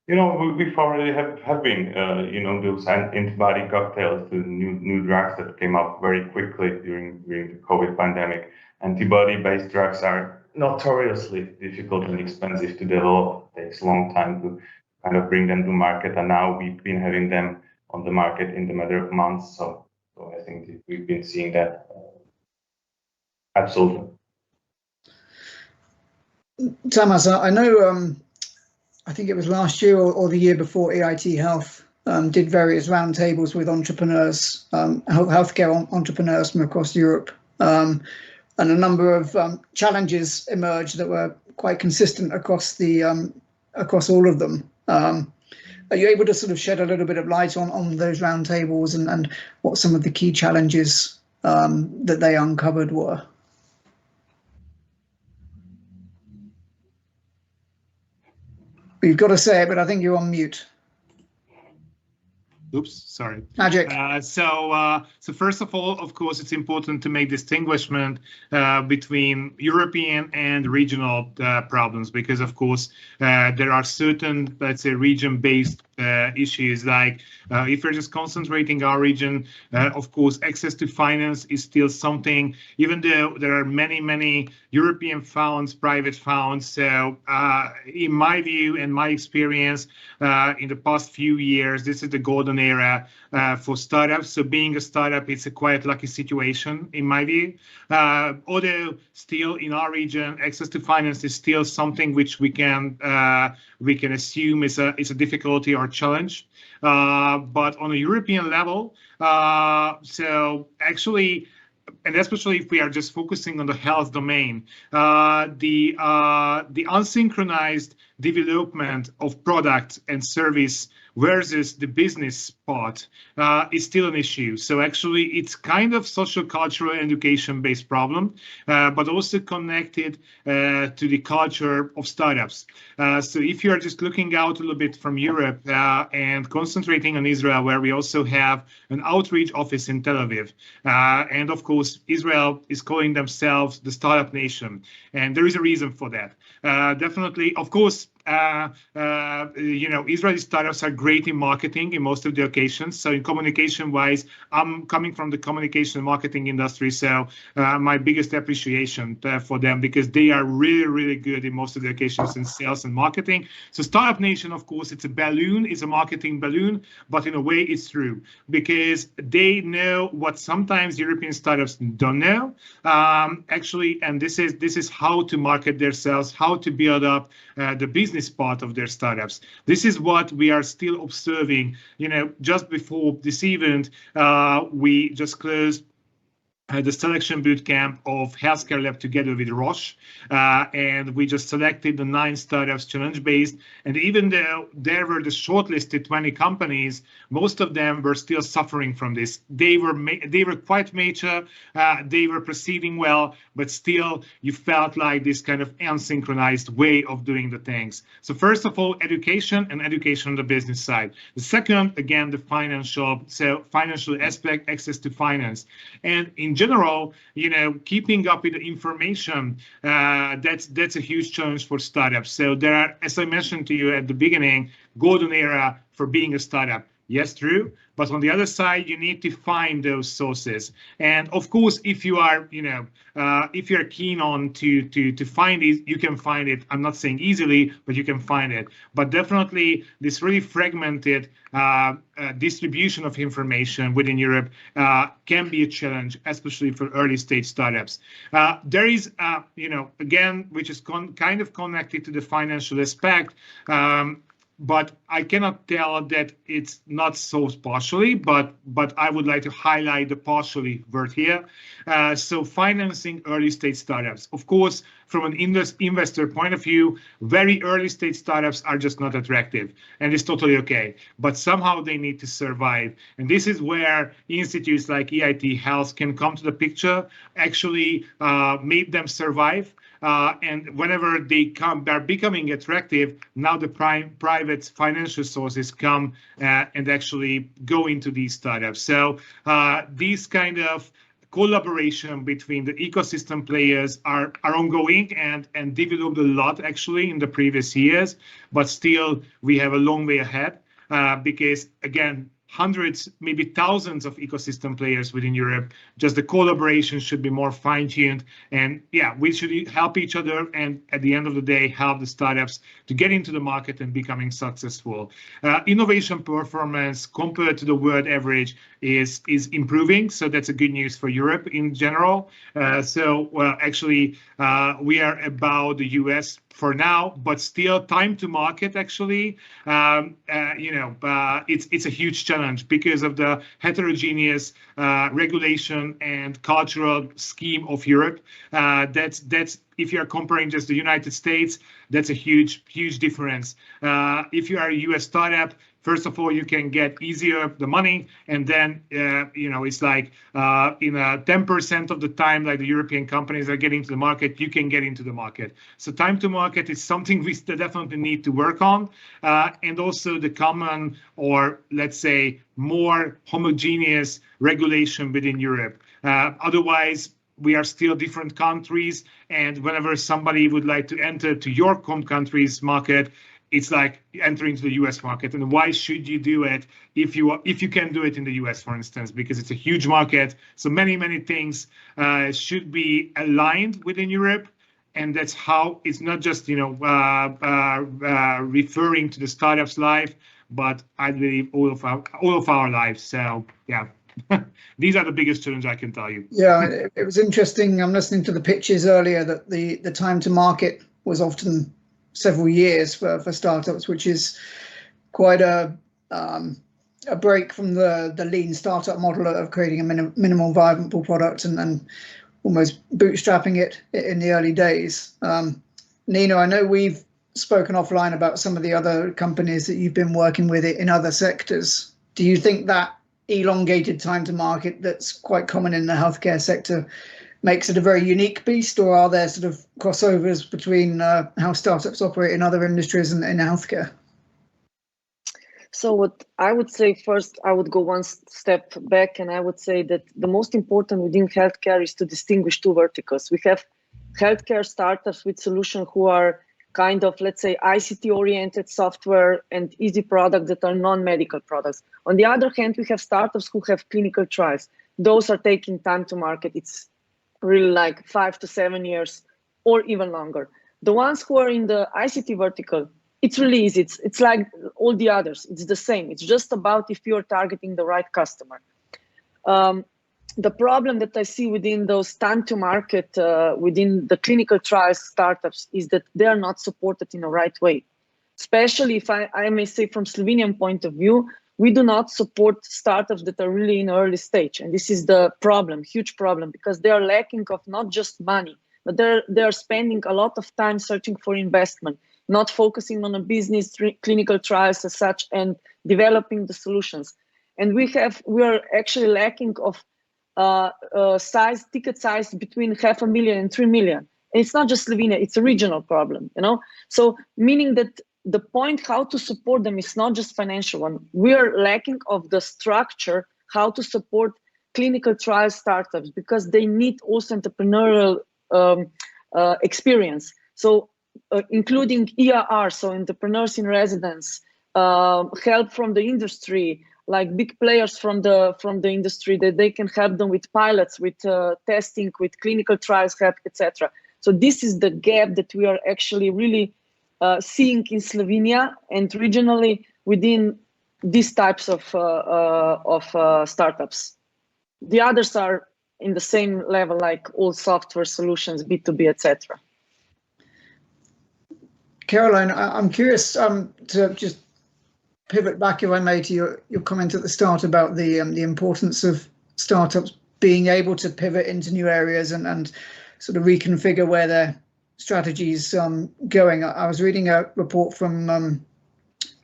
[SPEAKER 19] We've already have been, those antibody cocktails, the new drugs that came up very quickly during the COVID pandemic. Antibody-based drugs are notoriously difficult and expensive to develop. It takes a long time to kind of bring them to market, and now we've been having them on the market in the matter of months. So I think we've been seeing that. Absolutely.
[SPEAKER 15] Tamas, I know, I think it was last year or the year before, EIT Health did various roundtables with entrepreneurs, healthcare entrepreneurs from across Europe. And a number of challenges emerged that were quite consistent across all of them. Are you able to sort of shed a little bit of light on those roundtables and what some of the key challenges that they uncovered were? You've got to say it, but I think you're on mute.
[SPEAKER 3] Oops, sorry.
[SPEAKER 15] Magic.
[SPEAKER 3] So first of all, of course, it's important to make distinguishment between European and regional problems, because of course there are certain, let's say, region-based issues. Like if we're just concentrating our region, of course, access to finance is still something, even though there are many European funds, private funds. So in my view and my experience in the past few years, this is the golden era for startups. So being a startup, it's a quite lucky situation in my view. Although still in our region, access to finance is still something which we can assume is a difficulty or challenge. But on a European level, so actually, and especially if we are just focusing on the health domain, the unsynchronized development of product and service versus the business part is still an issue. So actually, it's kind of social, cultural, education-based problem, but also connected to the culture of startups. So if you are just looking out a little bit from Europe and concentrating on Israel, where we also have an outreach office in Tel Aviv, and of course, Israel is calling themselves the startup nation, and there is a reason for that. Definitely, of course, Israeli startups are great in marketing in most of the occasions. So in communication-wise, I'm coming from the communication and marketing industry, so my biggest appreciation for them, because they are really good in most of the occasions in sales and marketing. So Startup Nation, of course, it's a balloon, it's a marketing balloon, but in a way it's true, because they know what sometimes European startups don't know, actually, and this is how to market themselves, how to build up the business part of their startups. This is what we are still observing. Just before this event, we just closed the selection bootcamp of Healthcare Lab together with Roche, and we just selected the 9 startups challenge-based. And even though there were the shortlisted 20 companies, most of them were still suffering from this. They were quite mature, they were proceeding well, but still you felt like this kind of unsynchronized way of doing the things. So first of all, education and education on the business side. The second, again, the financial aspect, access to finance. And in general, keeping up with the information, that's a huge challenge for startups. So there are, as I mentioned to you at the beginning, golden era for being a startup. Yes, true. But on the other side, you need to find those sources. And of course, if you are, if you're keen on to find it, you can find it. I'm not saying easily, but you can find it. But definitely, this really fragmented distribution of information within Europe can be a challenge, especially for early stage startups. There is, again, which is kind of connected to the financial aspect. But I cannot tell that it's not so partially, but I would like to highlight the partially word here. So financing early stage startups. Of course, from an investor point of view, very early stage startups are just not attractive, and it's totally okay. But somehow they need to survive. And this is where institutes like EIT Health can come to the picture, actually make them survive. And whenever they're becoming attractive, now the private financial sources come and actually go into these startups. So these kind of collaboration between the ecosystem players are ongoing and developed a lot actually in the previous years, but still we have a long way ahead because again, hundreds, maybe thousands of ecosystem players within Europe. Just the collaboration should be more fine-tuned. And yeah, we should help each other and at the end of the day, help the startups to get into the market and becoming successful. Innovation performance compared to the world average is improving. So that's a good news for Europe in general. Actually, we are about the US for now, but still time to market actually, it's a huge challenge because of the heterogeneous regulation and cultural scheme of Europe. That's if you are comparing just the United States, that's a huge difference. If you are a US startup, first of all, you can get easier the money, and then it's like in 10% of the time, like the European companies are getting to the market, you can get into the market. So time to market is something we definitely need to work on, and also the common, or let's say more homogeneous regulation within Europe. Otherwise, we are still different countries, and whenever somebody would like to enter to your country's market, it's like entering the US market. And why should you do it if you can do it in the US, for instance, because it's a huge market. So many things should be aligned within Europe. And that's how it's not just, referring to the startup's life, but I believe all of our lives. So yeah, these are the biggest challenges I can tell you.
[SPEAKER 15] Yeah, it was interesting. I'm listening to the pitches earlier that the time to market was often several years for startups, which is quite a break from the lean startup model of creating a minimal viable product and then almost bootstrapping it in the early days. Nino, I know we've spoken offline about some of the other companies that you've been working with in other sectors. Do you think that elongated time to market that's quite common in the healthcare sector makes it a very unique beast, or are there sort of crossovers between how startups operate in other industries and in healthcare?
[SPEAKER 17] So what I would say first, I would go one step back, and I would say that the most important within healthcare is to distinguish two verticals. We have healthcare startups with solutions who are kind of, let's say, ICT-oriented software and easy products that are non-medical products. On the other hand, we have startups who have clinical trials. Those are taking time to market. It's really like 5 to 7 years or even longer. The ones who are in the ICT vertical, it's really easy. It's like all the others. It's the same. It's just about if you're targeting the right customer. The problem that I see within those time to market, within the clinical trials startups, is that they are not supported in the right way. Especially if I may say from Slovenian point of view, we do not support startups that are really in early stage. And this is the problem, huge problem, because they are lacking of not just money, but they're spending a lot of time searching for investment, not focusing on a business, clinical trials as such, and developing the solutions. And we are actually lacking of ticket size between 500,000 and 3 million. And it's not just Slovenia, it's a regional problem, So meaning that the point how to support them is not just financial one. We are lacking of the structure, how to support clinical trial startups, because they need also entrepreneurial experience. So including ERR, so entrepreneurs in residence, help from the industry, like big players from the industry, that they can help them with pilots, with testing, with clinical trials help, etc. So this is the gap that we are actually really seeing in Slovenia and regionally within these types of startups. The others are in the same level, like all software solutions, B2B, etc.
[SPEAKER 15] Caroline, I'm curious to just pivot back, if I may, to your comment at the start about the importance of startups being able to pivot into new areas and sort of reconfigure where their strategies going. I was reading a report from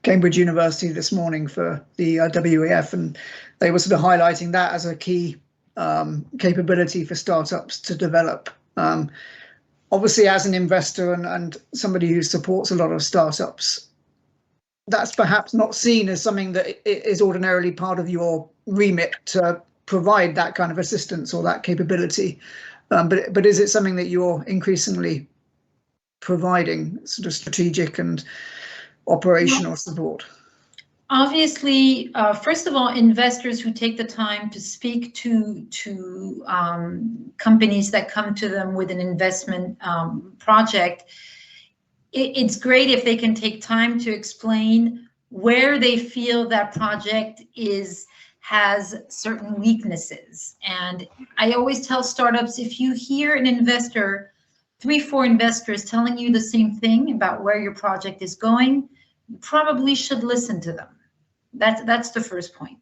[SPEAKER 15] Cambridge University this morning for the WEF, and they were sort of highlighting that as a key capability for startups to develop. Obviously, as an investor and somebody who supports a lot of startups, that's perhaps not seen as something that is ordinarily part of your remit to provide that kind of assistance or that capability. But is it something that you're increasingly providing, sort of strategic and operational support?
[SPEAKER 16] Obviously, first of all, investors who take the time to speak to companies that come to them with an investment project, it's great if they can take time to explain where they feel that project has certain weaknesses. And I always tell startups, if you hear an investor, 3-4 investors telling you the same thing about where your project is going, you probably should listen to them. That's the first point.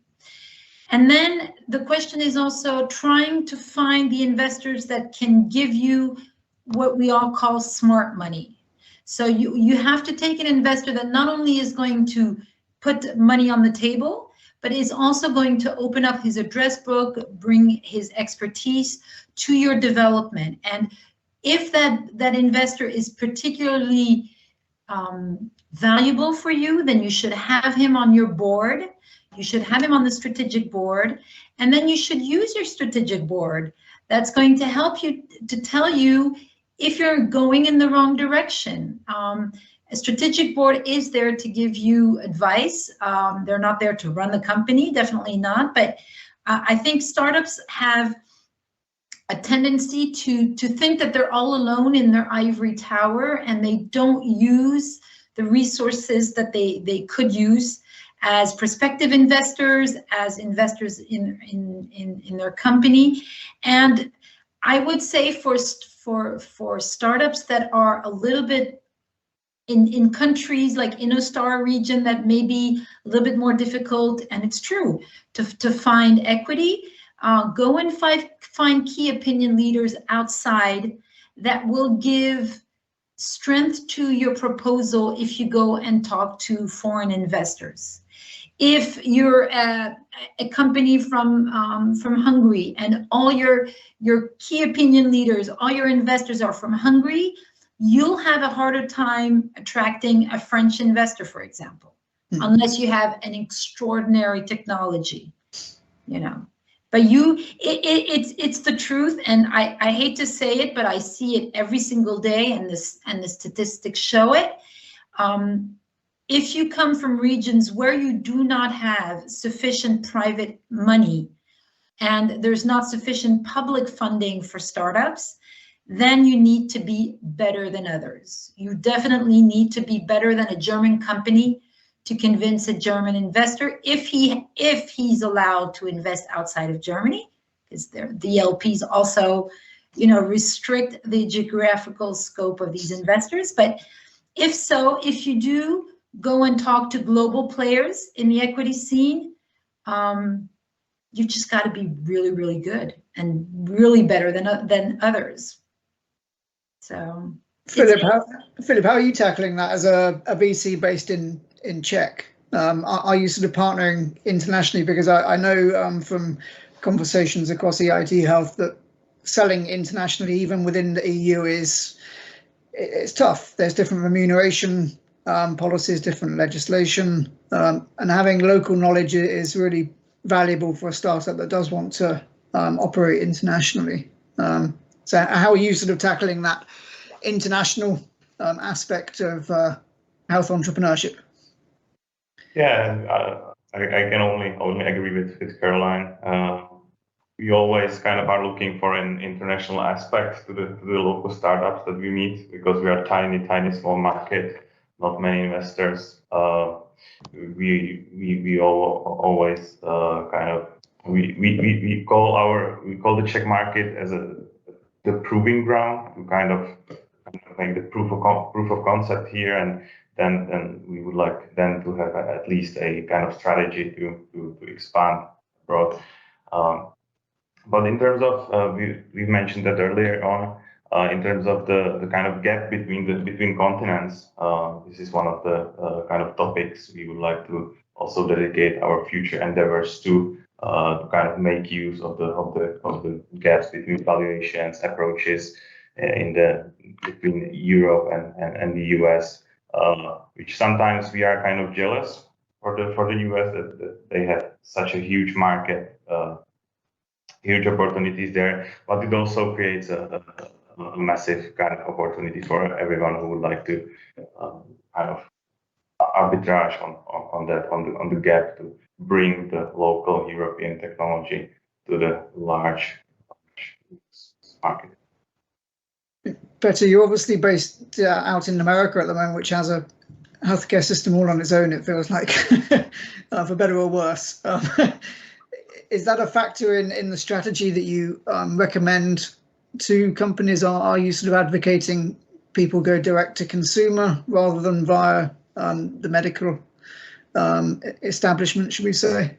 [SPEAKER 16] And then the question is also trying to find the investors that can give you what we all call smart money. So you have to take an investor that not only is going to put money on the table, but is also going to open up his address book, bring his expertise to your development. And if that investor is particularly valuable for you, then you should have him on your board. You should have him on the strategic board, and then you should use your strategic board. That's going to help you to tell you if you're going in the wrong direction. A strategic board is there to give you advice. They're not there to run the company, definitely not. But I think startups have a tendency to think that they're all alone in their ivory tower, and they don't use the resources that they could use as prospective investors, as investors in their company. And I would say for startups that are a little bit in countries like InnoStar region that may be a little bit more difficult, and it's true, to find equity, go and find key opinion leaders outside that will give strength to your proposal if you go and talk to foreign investors. If you're a company from Hungary and all your key opinion leaders, all your investors are from Hungary, you'll have a harder time attracting a French investor, for example, unless you have an extraordinary technology, you know. But it's the truth, and I hate to say it, but I see it every single day, and the statistics show it. If you come from regions where you do not have sufficient private money and there's not sufficient public funding for startups, then you need to be better than others. You definitely need to be better than a German company to convince a German investor if he's allowed to invest outside of Germany, because the LPs also, you know, restrict the geographical scope of these investors. But if so, if you do go and talk to global players in the equity scene, you just got to be really, really good and really better than others. So,
[SPEAKER 15] Philip, how are you tackling that as a VC based in Czech? Are you sort of partnering internationally? Because I know from conversations across EIT Health that selling internationally, even within the EU, it's tough. There's different remuneration policies, different legislation, and having local knowledge is really valuable for a startup that does want to operate internationally. So how are you sort of tackling that international aspect of health entrepreneurship?
[SPEAKER 19] Yeah, I can only agree with Caroline. We always kind of are looking for an international aspect to the local startups that we meet, because we are tiny small market, not many investors. We always kind of we call the Czech market as the proving ground to kind of make the proof of concept here, and then we would like then to have at least a kind of strategy to expand abroad. But in terms of we mentioned that earlier on, in terms of the kind of gap between continents, this is one of the kind of topics we would like to also dedicate our future endeavors to kind of make use of the gaps between valuations, approaches between Europe and the US, which sometimes we are kind of jealous for the US that they have such a huge market, huge opportunities there, but it also creates a massive kind of opportunity for everyone who would like to kind of arbitrage on the gap to bring the local European technology to the large market.
[SPEAKER 15] Petter, you're obviously based out in America at the moment, which has a healthcare system all on its own, it feels like, for better or worse. Is that a factor in the strategy that you recommend to companies? Are you sort of advocating people go direct to consumer rather than via the medical establishment, should we say?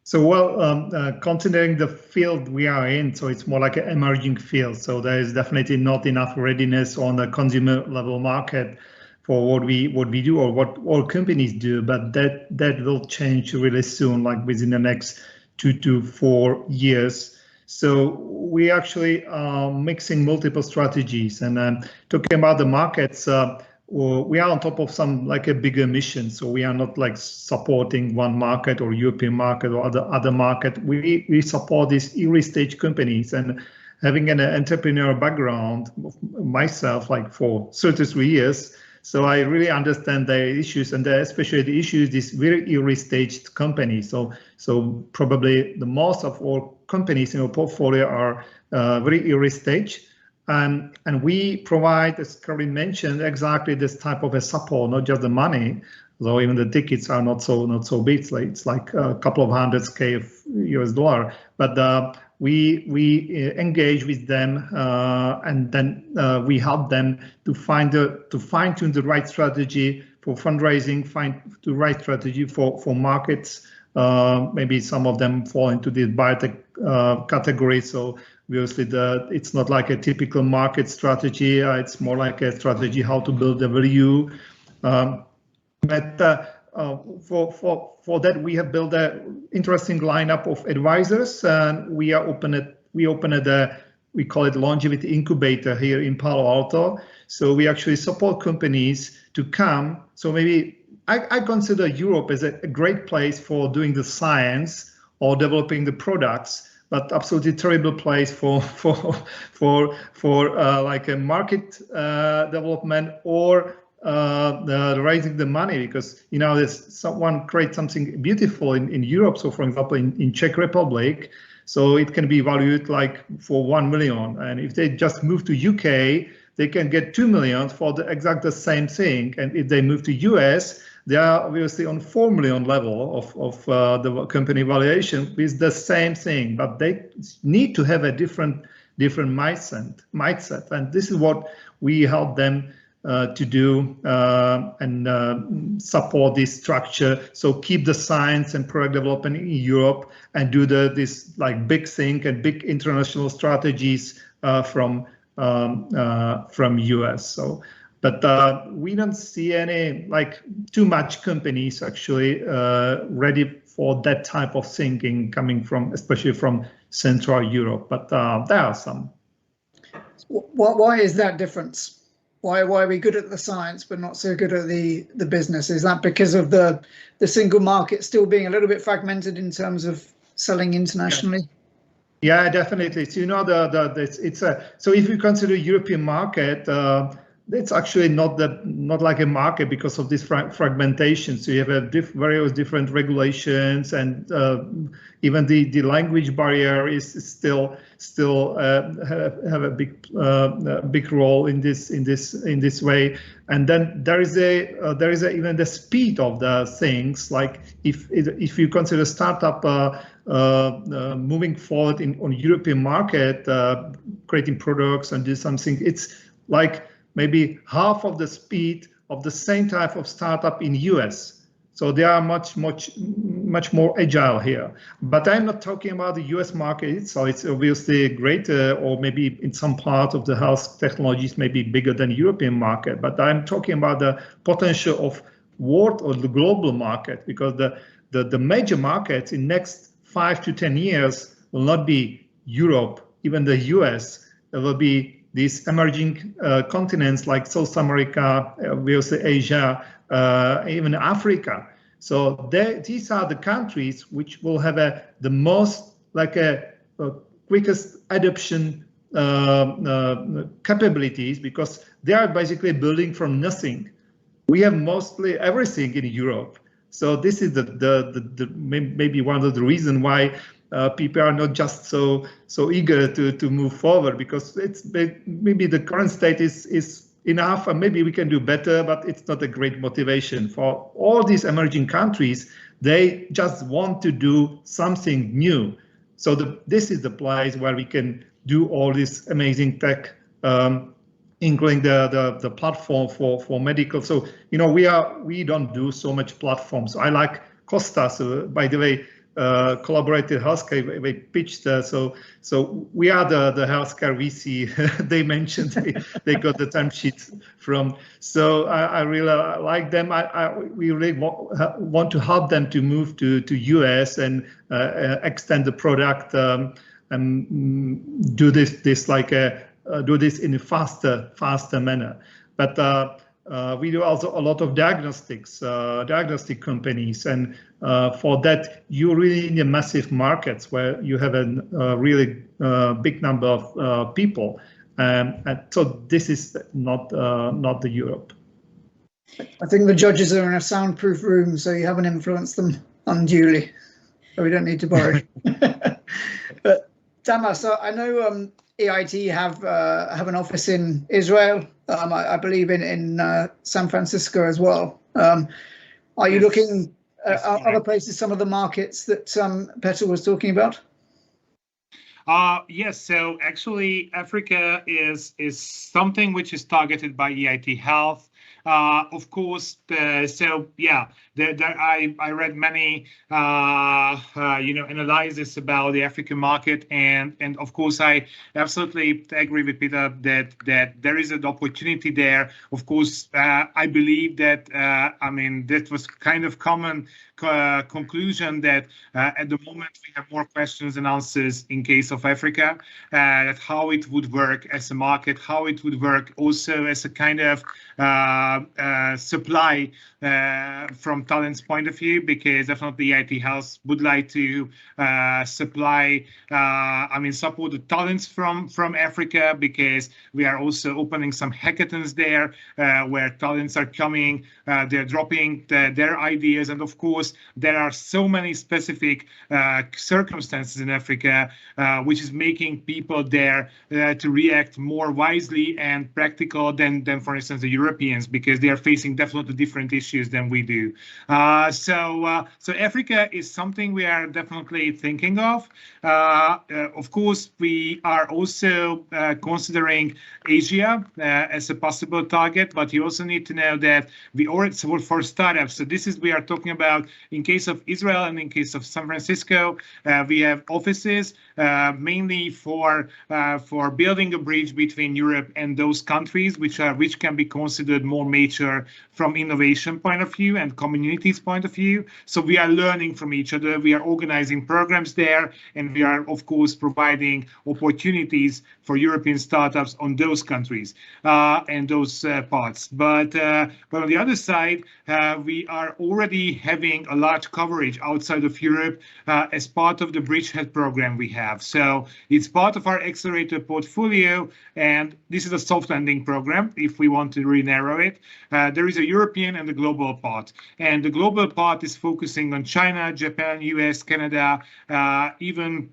[SPEAKER 18] So, well, considering the field we are in, so it's more like an emerging field. So there is definitely not enough readiness on the consumer level market for what we do or what all companies do. But that will change really soon, like within the next 2 to 4 years. So we actually are mixing multiple strategies, and talking about the markets. We are on top of some like a bigger mission, so we are not like supporting one market or European market or other market. We support these early stage companies, and having an entrepreneurial background myself, like for 33 years. So I really understand the issues, and especially the issues this very early stage company. So probably the most of all companies in our portfolio are very early stage, and we provide, as Karin mentioned, exactly this type of a support, not just the money. Though even the tickets are not so big, it's like a couple of $100K of US, but we engage with them, and then we help them to fine-tune the right strategy for fundraising, find the right strategy for markets. Maybe some of them fall into the biotech category. So obviously, it's not like a typical market strategy. It's more like a strategy how to build the value. But for that, we have built an interesting lineup of advisors, and we open we call it longevity incubator here in Palo Alto. So we actually support companies to come. So maybe I consider Europe as a great place for doing the science or developing the products, but absolutely terrible place for like a market development or raising the money, because there's someone create something beautiful in Europe. So for example, in Czech Republic, so it can be valued like for 1 million, and if they just move to UK, they can get 2 million for the exact the same thing. And if they move to US, they are obviously on 4 million level of the company valuation with the same thing, but they need to have a different mindset, and this is what we help them to do, and support this structure. So keep the science and product development in Europe, and do this like big thing and big international strategies from US. So, but we don't see any like too much companies actually ready for that type of thinking coming from, especially from Central Europe. But there are some.
[SPEAKER 15] Why is that difference? Why are we good at the science but not so good at the business? Is that because of the single market still being a little bit fragmented in terms of selling internationally?
[SPEAKER 18] Yeah, definitely. So so if you consider European market, it's actually not like a market because of this fragmentation. So you have various different regulations, and even the language barrier is still have a big role in this way. And then there is even the speed of the things. Like if you consider startup moving forward on European market, creating products and do something, it's like maybe half of the speed of the same type of startup in US. So they are much more agile here. But I'm not talking about the US market. So it's obviously greater, or maybe in some part of the health technologies maybe bigger than European market. But I'm talking about the potential of world or the global market, because the major markets in next 5 to 10 years will not be Europe, even the US. It will be these emerging continents like South America, obviously Asia, even Africa. So these are the countries which will have the most quickest adoption capabilities, because they are basically building from nothing. We have mostly everything in Europe. So this is maybe one of the reasons why people are not just so eager to move forward, because it's maybe the current state is enough, and maybe we can do better, but it's not a great motivation for all these emerging countries. They just want to do something new. So this is the place where we can do all this amazing tech, including the platform for medical. So we don't do so much platforms. I like Costa. So by the way, collaborative healthcare, they pitched. So we are the healthcare VC. They mentioned they got the term sheets from. So I really like them. We really want to help them to move to US and extend the product, and do this in a faster manner. But we do also a lot of diagnostics, diagnostic companies, and for that you really need massive markets where you have a really big number of people, and so this is not the Europe.
[SPEAKER 15] I think the judges are in a soundproof room, so you haven't influenced them unduly, so we don't need to worry. But Tamas, so I know EIT have an office in Israel, I believe in San Francisco as well. Are you looking at other places, some of the markets that Petter was talking about?
[SPEAKER 3] Yes, so actually Africa is something which is targeted by EIT Health. Of course, so yeah, I read many analysis about the African market, and of course I absolutely agree with Peter that there is an opportunity there. Of course, I believe that that was kind of common conclusion that at the moment we have more questions than answers in case of Africa, that how it would work as a market, how it would work also as a kind of supply from talent's point of view, because definitely EIT Health would like to supply, support the talents from Africa, because we are also opening some hackathons there where talents are coming, they're dropping their ideas, and of course there are so many specific circumstances in Africa which is making people there to react more wisely and practical than for instance the Europeans, because they are facing definitely different issues than we do. So Africa is something we are definitely thinking of. Of course, we are also considering Asia as a possible target, but you also need to know that we already, so for startups, so this is, we are talking about in case of Israel and in case of San Francisco, we have offices mainly for building a bridge between Europe and those countries which can be considered more mature from innovation point of view and communities point of view. So we are learning from each other. We are organizing programs there, and we are of course providing opportunities for European startups on those countries and those parts. But on the other side, we are already having a large coverage outside of Europe as part of the Bridgehead program we have. So it's part of our accelerator portfolio, and this is a soft landing program if we want to really narrow it. There is a European and a global part, and the global part is focusing on China, Japan, US, Canada, even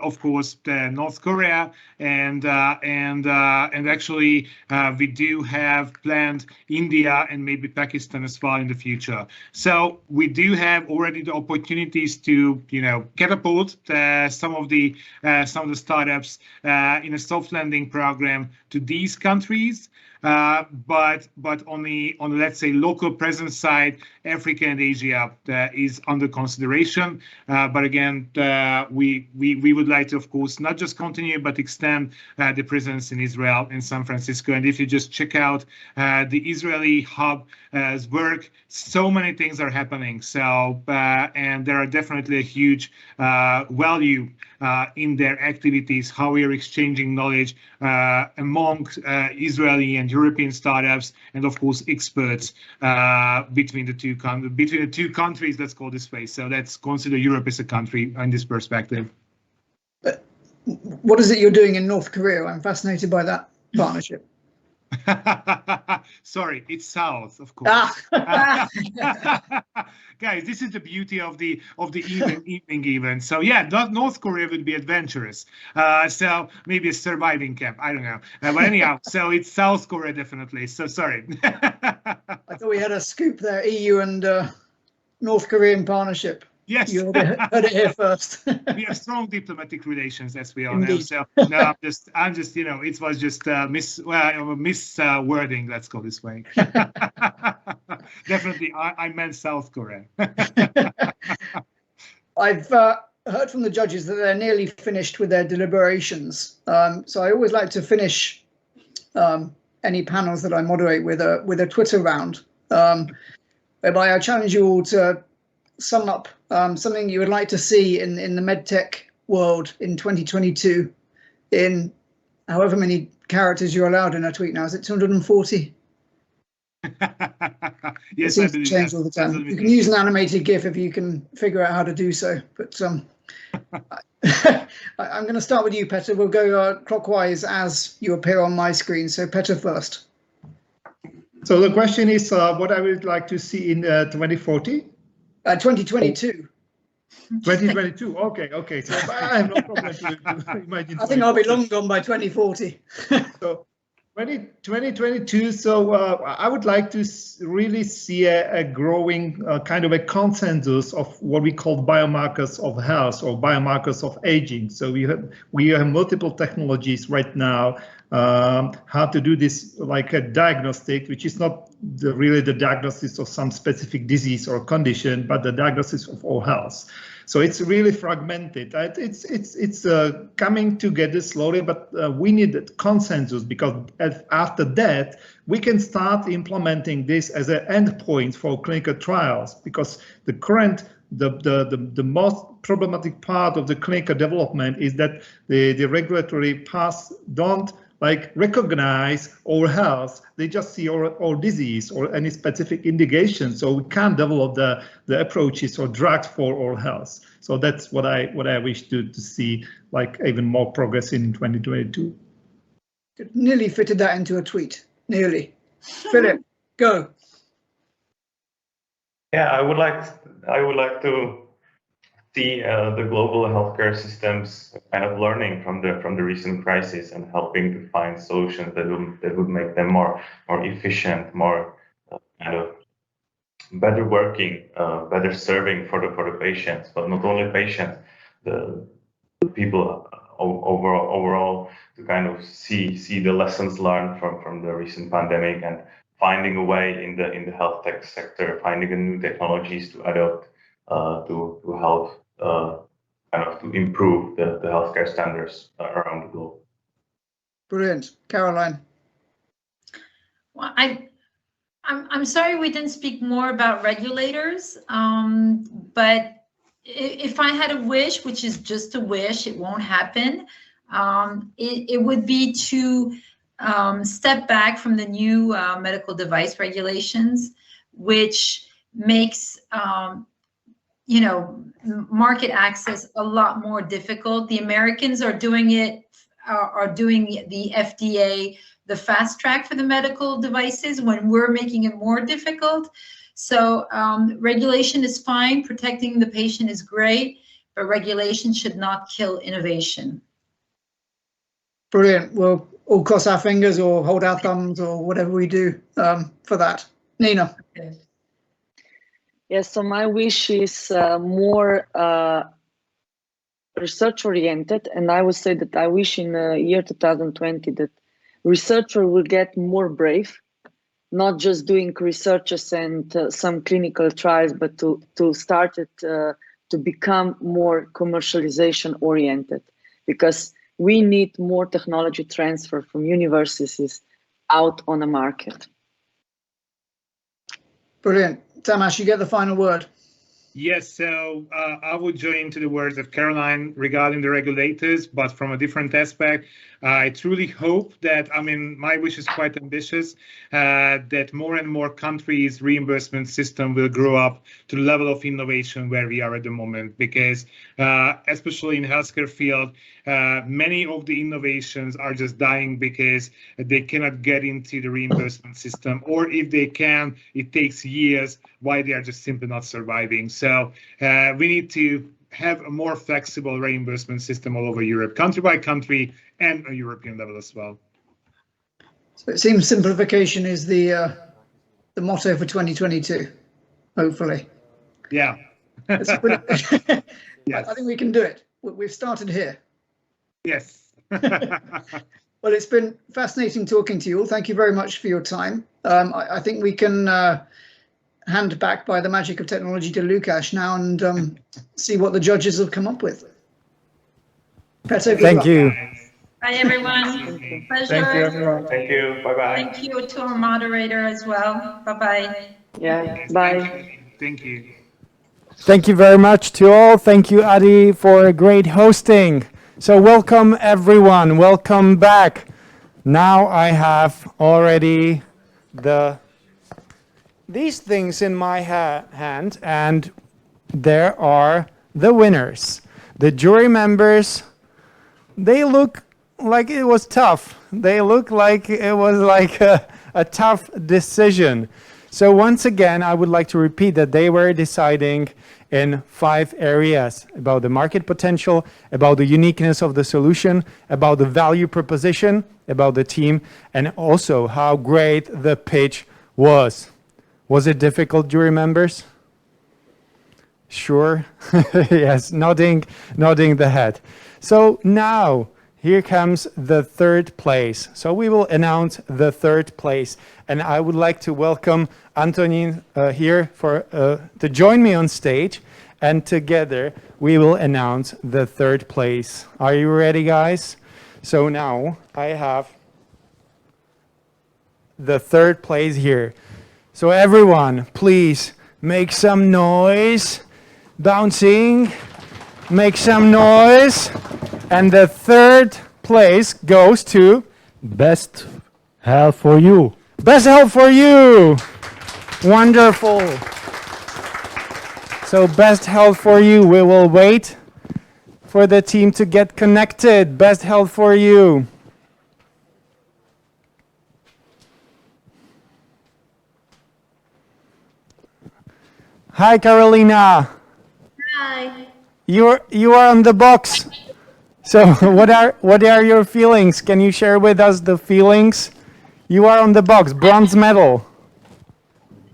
[SPEAKER 3] of course North Korea, and actually we do have planned India and maybe Pakistan as well in the future. So we do have already the opportunities to catapult some of the startups in a soft landing program to these countries. But on the let's say local presence side, Africa and Asia is under consideration. But again, we would like to, of course, not just continue but extend the presence in Israel and San Francisco. And if you just check out the Israeli hub's work, so many things are happening. So and there are definitely a huge value in their activities, how we are exchanging knowledge among Israeli and European startups, and of course experts between the two countries. Let's call this way. So let's consider Europe as a country in this perspective.
[SPEAKER 15] What is it you're doing in North Korea? I'm fascinated by that partnership.
[SPEAKER 3] Sorry, it's south, of course. Guys, this is the beauty of the evening event. So yeah, North Korea would be adventurous. So maybe a surviving camp. I don't know. But anyhow, so it's South Korea definitely. So sorry.
[SPEAKER 15] I thought we had a scoop there, EU and North Korean partnership.
[SPEAKER 3] Yes.
[SPEAKER 15] You heard it here first.
[SPEAKER 3] We have strong diplomatic relations, as we all
[SPEAKER 15] Indeed.
[SPEAKER 3] know. So no, I'm just, it was just miswording. Let's go this way. Definitely, I meant South Korea.
[SPEAKER 15] I've heard from the judges that they're nearly finished with their deliberations. So I always like to finish any panels that I moderate with a Twitter round, whereby I challenge you all to sum up something you would like to see in the medtech world in 2022 in however many characters you're allowed in a tweet now. Is it 240
[SPEAKER 3] Yes,
[SPEAKER 15] it
[SPEAKER 3] I
[SPEAKER 15] seems to
[SPEAKER 3] believe
[SPEAKER 15] change
[SPEAKER 3] that.
[SPEAKER 15] all the time.
[SPEAKER 3] Absolutely.
[SPEAKER 15] You can use an animated GIF if you can figure out how to do so. But I'm going to start with you, Petter. We'll go clockwise as you appear on my screen. So Petter first.
[SPEAKER 18] So the question is, what I would like to see in 2040?
[SPEAKER 15] 2022.
[SPEAKER 18] 2022. Okay. So I have no problem to imagine.
[SPEAKER 15] I think I'll be long gone by 2040.
[SPEAKER 18] So 2022. So I would like to really see a growing kind of a consensus of what we call biomarkers of health or biomarkers of aging. So we have multiple technologies right now. How to do this like a diagnostic, which is not really the diagnosis of some specific disease or condition, but the diagnosis of all health. So it's really fragmented. It's coming together slowly, but we need consensus, because after that we can start implementing this as an endpoint for clinical trials. Because the current the most problematic part of the clinical development is that the regulatory paths don't like recognize all health. They just see all disease or any specific indication. So we can't develop the approaches or drugs for all health. So that's what I wish to see, like even more progress in 2022.
[SPEAKER 15] Nearly fitted that into a tweet. Nearly. Philip, go.
[SPEAKER 19] Yeah, I would like to see the global healthcare systems kind of learning from the recent crisis and helping to find solutions that would make them more efficient, more kind of better working, better serving for the patients, but not only patients, the people overall, to kind of see the lessons learned from the recent pandemic and finding a way in the health tech sector, finding new technologies to adopt to help kind of to improve the healthcare standards around the globe.
[SPEAKER 15] Brilliant. Caroline.
[SPEAKER 16] Well, I'm sorry we didn't speak more about regulators, but if I had a wish, which is just a wish, it won't happen, it would be to step back from the new medical device regulations, which makes market access a lot more difficult. The Americans are doing it, are doing the FDA, the fast track for the medical devices, when we're making it more difficult. So regulation is fine, protecting the patient is great, but regulation should not kill innovation.
[SPEAKER 15] Brilliant. We'll all cross our fingers or hold our thumbs or whatever we do for that. Nina.
[SPEAKER 16] Okay.
[SPEAKER 17] Yes, so my wish is more research oriented, and I would say that I wish in year 2020 that researcher will get more brave, not just doing researches and some clinical trials, but to start it to become more commercialization oriented, because we need more technology transfer from universities out on the market.
[SPEAKER 15] Brilliant. Tamas, you get the final word.
[SPEAKER 3] Yes, so I would join to the words of Caroline regarding the regulators, but from a different aspect. I truly hope that, my wish is quite ambitious, that more and more countries' reimbursement system will grow up to the level of innovation where we are at the moment, because especially in healthcare field, many of the innovations are just dying because they cannot get into the reimbursement system, or if they can, it takes years, why they are just simply not surviving. So we need to have a more flexible reimbursement system all over Europe, country by country, and a European level as well.
[SPEAKER 15] So it seems simplification is the motto for 2022, hopefully.
[SPEAKER 3] Yeah.
[SPEAKER 15] Yes. I think we can do it. We've started here.
[SPEAKER 3] Yes.
[SPEAKER 15] Well, it's been fascinating talking to you all. Thank you very much for your time. I think we can hand back by the magic of technology to Lukasz now and see what the judges have come up with. Petter, good
[SPEAKER 1] Thank
[SPEAKER 15] luck.
[SPEAKER 1] you.
[SPEAKER 16] Bye, everyone. Pleasure.
[SPEAKER 18] Thank you, everyone.
[SPEAKER 19] Thank you. Bye-bye.
[SPEAKER 16] Thank you to our moderator as well. Bye-bye.
[SPEAKER 17] Yeah, bye.
[SPEAKER 3] Thank you.
[SPEAKER 1] Thank you very much to all. Thank you, Adi, for a great hosting. So welcome, everyone. Welcome back. Now I have already the these things in my hand, and there are the winners. The jury members, they look like it was tough. They look like it was like a tough decision. So once again, I would like to repeat that they were deciding in 5 areas: about the market potential, about the uniqueness of the solution, about the value proposition, about the team, and also how great the pitch was. Was it difficult, jury members? Sure. Yes, nodding the head. So now, here comes the 3rd place. So we will announce the 3rd place. And I would like to welcome Antonin here to join me on stage. And together we will announce the 3rd place. Are you ready, guys? So now I have the 3rd place here. So everyone, please make some noise. Bouncing, make some noise. And the 3rd place goes to
[SPEAKER 6] Best Health for You.
[SPEAKER 1] Best Health for You. Wonderful. So Best Health for You. We will wait for the team to get connected. Best Health for You. Hi, Carolina.
[SPEAKER 11] Hi.
[SPEAKER 1] You are on the box. So what are your feelings? Can you share with us the feelings? You are on the box, bronze medal.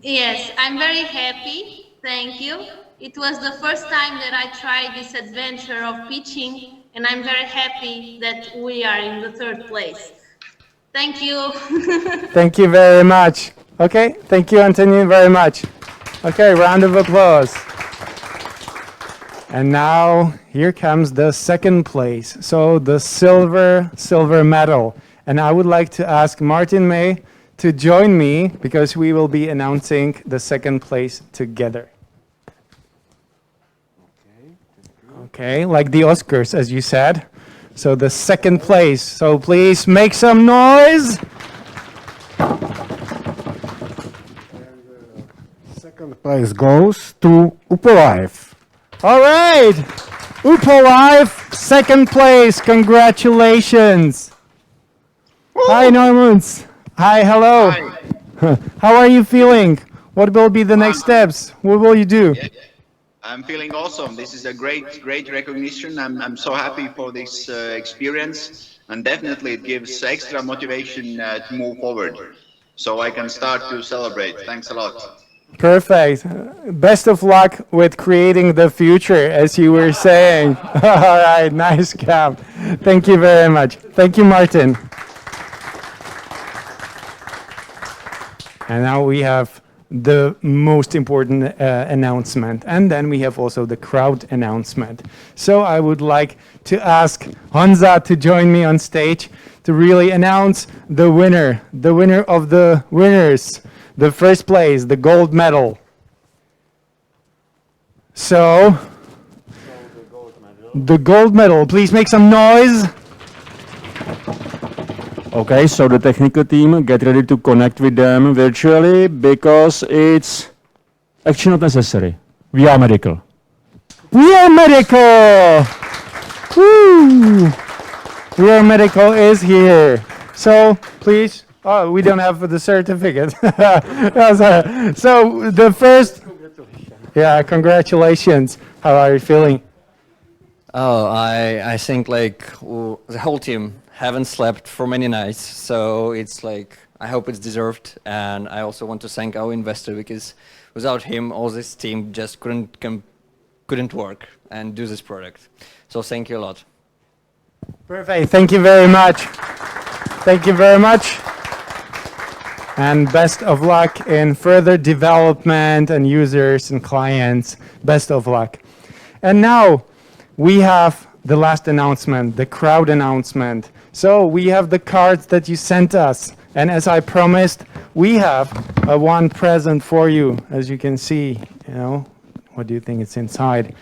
[SPEAKER 11] Yes, I'm very happy. Thank you. It was the first time that I tried this adventure of pitching, and I'm very happy that we are in the 3rd place. Thank you.
[SPEAKER 1] Thank you very much. Okay, thank you, Antonin, very much. Okay, round of applause. And now here comes the 2nd place. So the silver medal. And I would like to ask Martin May to join me because we will be announcing the 2nd place together. Okay, like the Oscars, as you said. So the 2nd place. So please make some noise.
[SPEAKER 7] Second place goes to Upolife.
[SPEAKER 1] All right, Upolife, 2nd place. Congratulations. Woo. Hi, Normunds. Hi, hello. Hi. How are you feeling? What will be the next steps? What will you do?
[SPEAKER 13] Yeah, I'm feeling awesome. This is a great recognition. I'm so happy for this experience, and definitely it gives extra motivation to move forward. So I can start to celebrate. Thanks a lot.
[SPEAKER 1] Perfect. Best of luck with creating the future, as you were saying. All right, nice job. Thank you very much. Thank you, Martin. And now we have the most important announcement. And then we have also the crowd announcement. So I would like to ask Honza to join me on stage to really announce the winner of the winners. The 1st place, the gold medal. So, the gold medal, please make some noise.
[SPEAKER 2] Okay, so the technical team, get ready to connect with them virtually because it's actually not necessary. We are medical.
[SPEAKER 1] We are medical! Woo! We are medical is here. So, please. Oh, we don't have the certificate. So the first, yeah, congratulations. How are you feeling?
[SPEAKER 4] Oh, I think like the whole team haven't slept for many nights, so it's like I hope it's deserved. And I also want to thank our investor because without him, all this team just couldn't work and do this product. So thank you a lot.
[SPEAKER 1] Perfect. Thank you very much. Thank you very much. And best of luck in further development and users and clients. Best of luck. And now we have the last announcement, the crowd announcement. So we have the cards that you sent us. And as I promised, we have one present for you. As you can see, what do you think it's inside?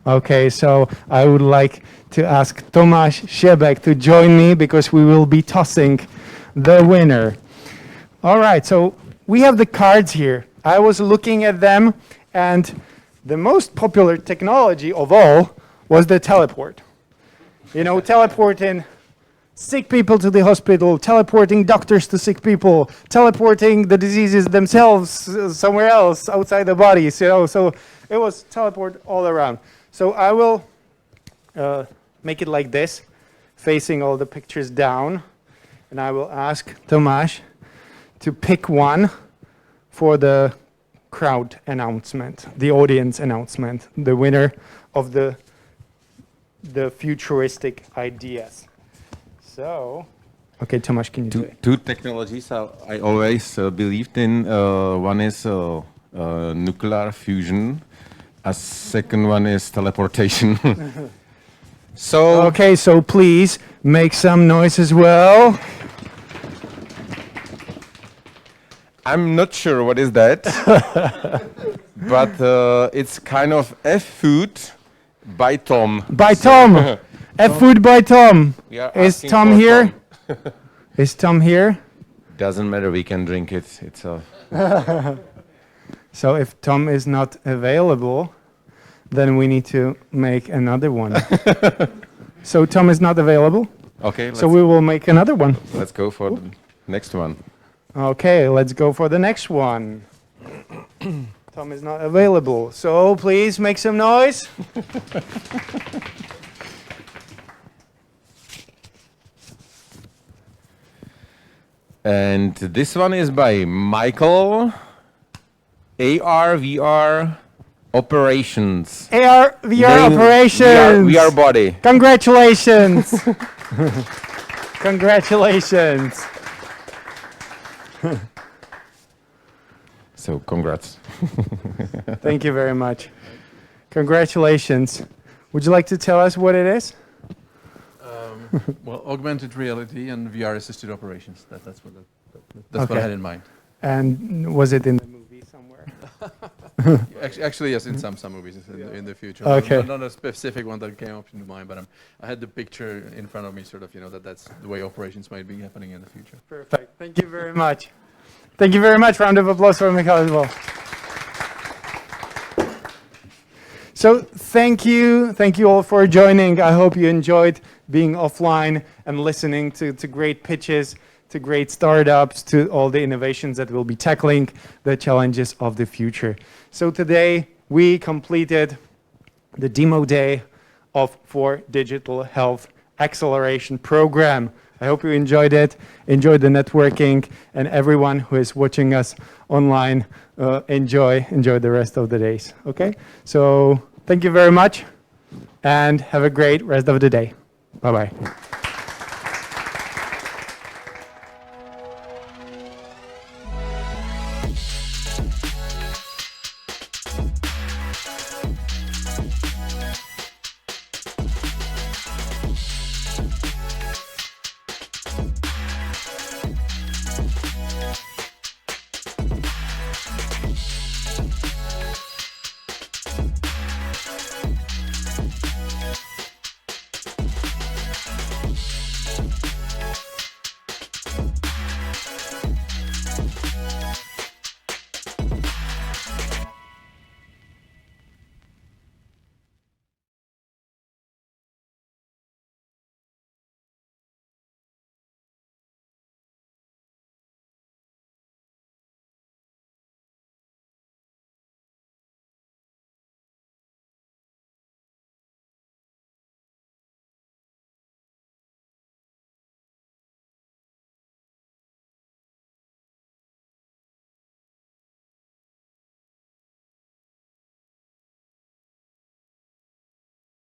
[SPEAKER 1] Okay, so I would like to ask Tomáš Šebek to join me because we will be tossing the winner. All right, so we have the cards here. I was looking at them, and the most popular technology of all was the teleport. You know, teleporting sick people to the hospital, teleporting doctors to sick people, teleporting the diseases themselves somewhere else outside the bodies, you know, so it was teleport all around. So I will make it like this, facing all the pictures down, and I will ask Tomáš to pick one for the crowd announcement, the audience announcement, the winner of the futuristic ideas. So, okay, Tomáš, can you do it?
[SPEAKER 5] Two technologies I always believed in. One is nuclear fusion. A second one is teleportation. So
[SPEAKER 1] okay, so please make some noise as well.
[SPEAKER 5] I'm not sure what is that, but it's kind of F-food by Tom.
[SPEAKER 1] By Tom. F-food by Tom. Is Tom here? Is Tom here?
[SPEAKER 5] Doesn't matter, we can drink it. It's a
[SPEAKER 1] So if Tom is not available, then we need to make another one. So Tom is not available?
[SPEAKER 5] Okay.
[SPEAKER 1] So we will make another one.
[SPEAKER 5] Let's go for the next one.
[SPEAKER 1] Okay, let's go for the next one. Tom is not available, so please make some noise.
[SPEAKER 5] And this one is by Michael. AR, VR operations.
[SPEAKER 1] AR, VR operations.
[SPEAKER 5] VR body.
[SPEAKER 1] Congratulations. Congratulations.
[SPEAKER 5] So congrats.
[SPEAKER 1] Thank you very much. Congratulations. Would you like to tell us what it is?
[SPEAKER 20] Well, augmented reality and VR-assisted operations. That's what I had in mind.
[SPEAKER 1] And was it in the movie somewhere?
[SPEAKER 20] Actually, yes, in some movies in the future.
[SPEAKER 1] Okay.
[SPEAKER 20] Not a specific one that came up into mind, but I had the picture in front of me, sort of, you know, that's the way operations might be happening in the future.
[SPEAKER 1] Perfect. Thank you very much. Thank you very much. Round of applause for Michal as well. So thank you all for joining. I hope you enjoyed being offline and listening to great pitches, to great startups, to all the innovations that we'll be tackling, the challenges of the future. So today we completed the DemoDay of 4DigitalHealth Acceleration Program. I hope you enjoyed it, enjoyed the networking, and everyone who is watching us online, enjoy the rest of the days, okay? So thank you very much, and have a great rest of the day. Bye-bye.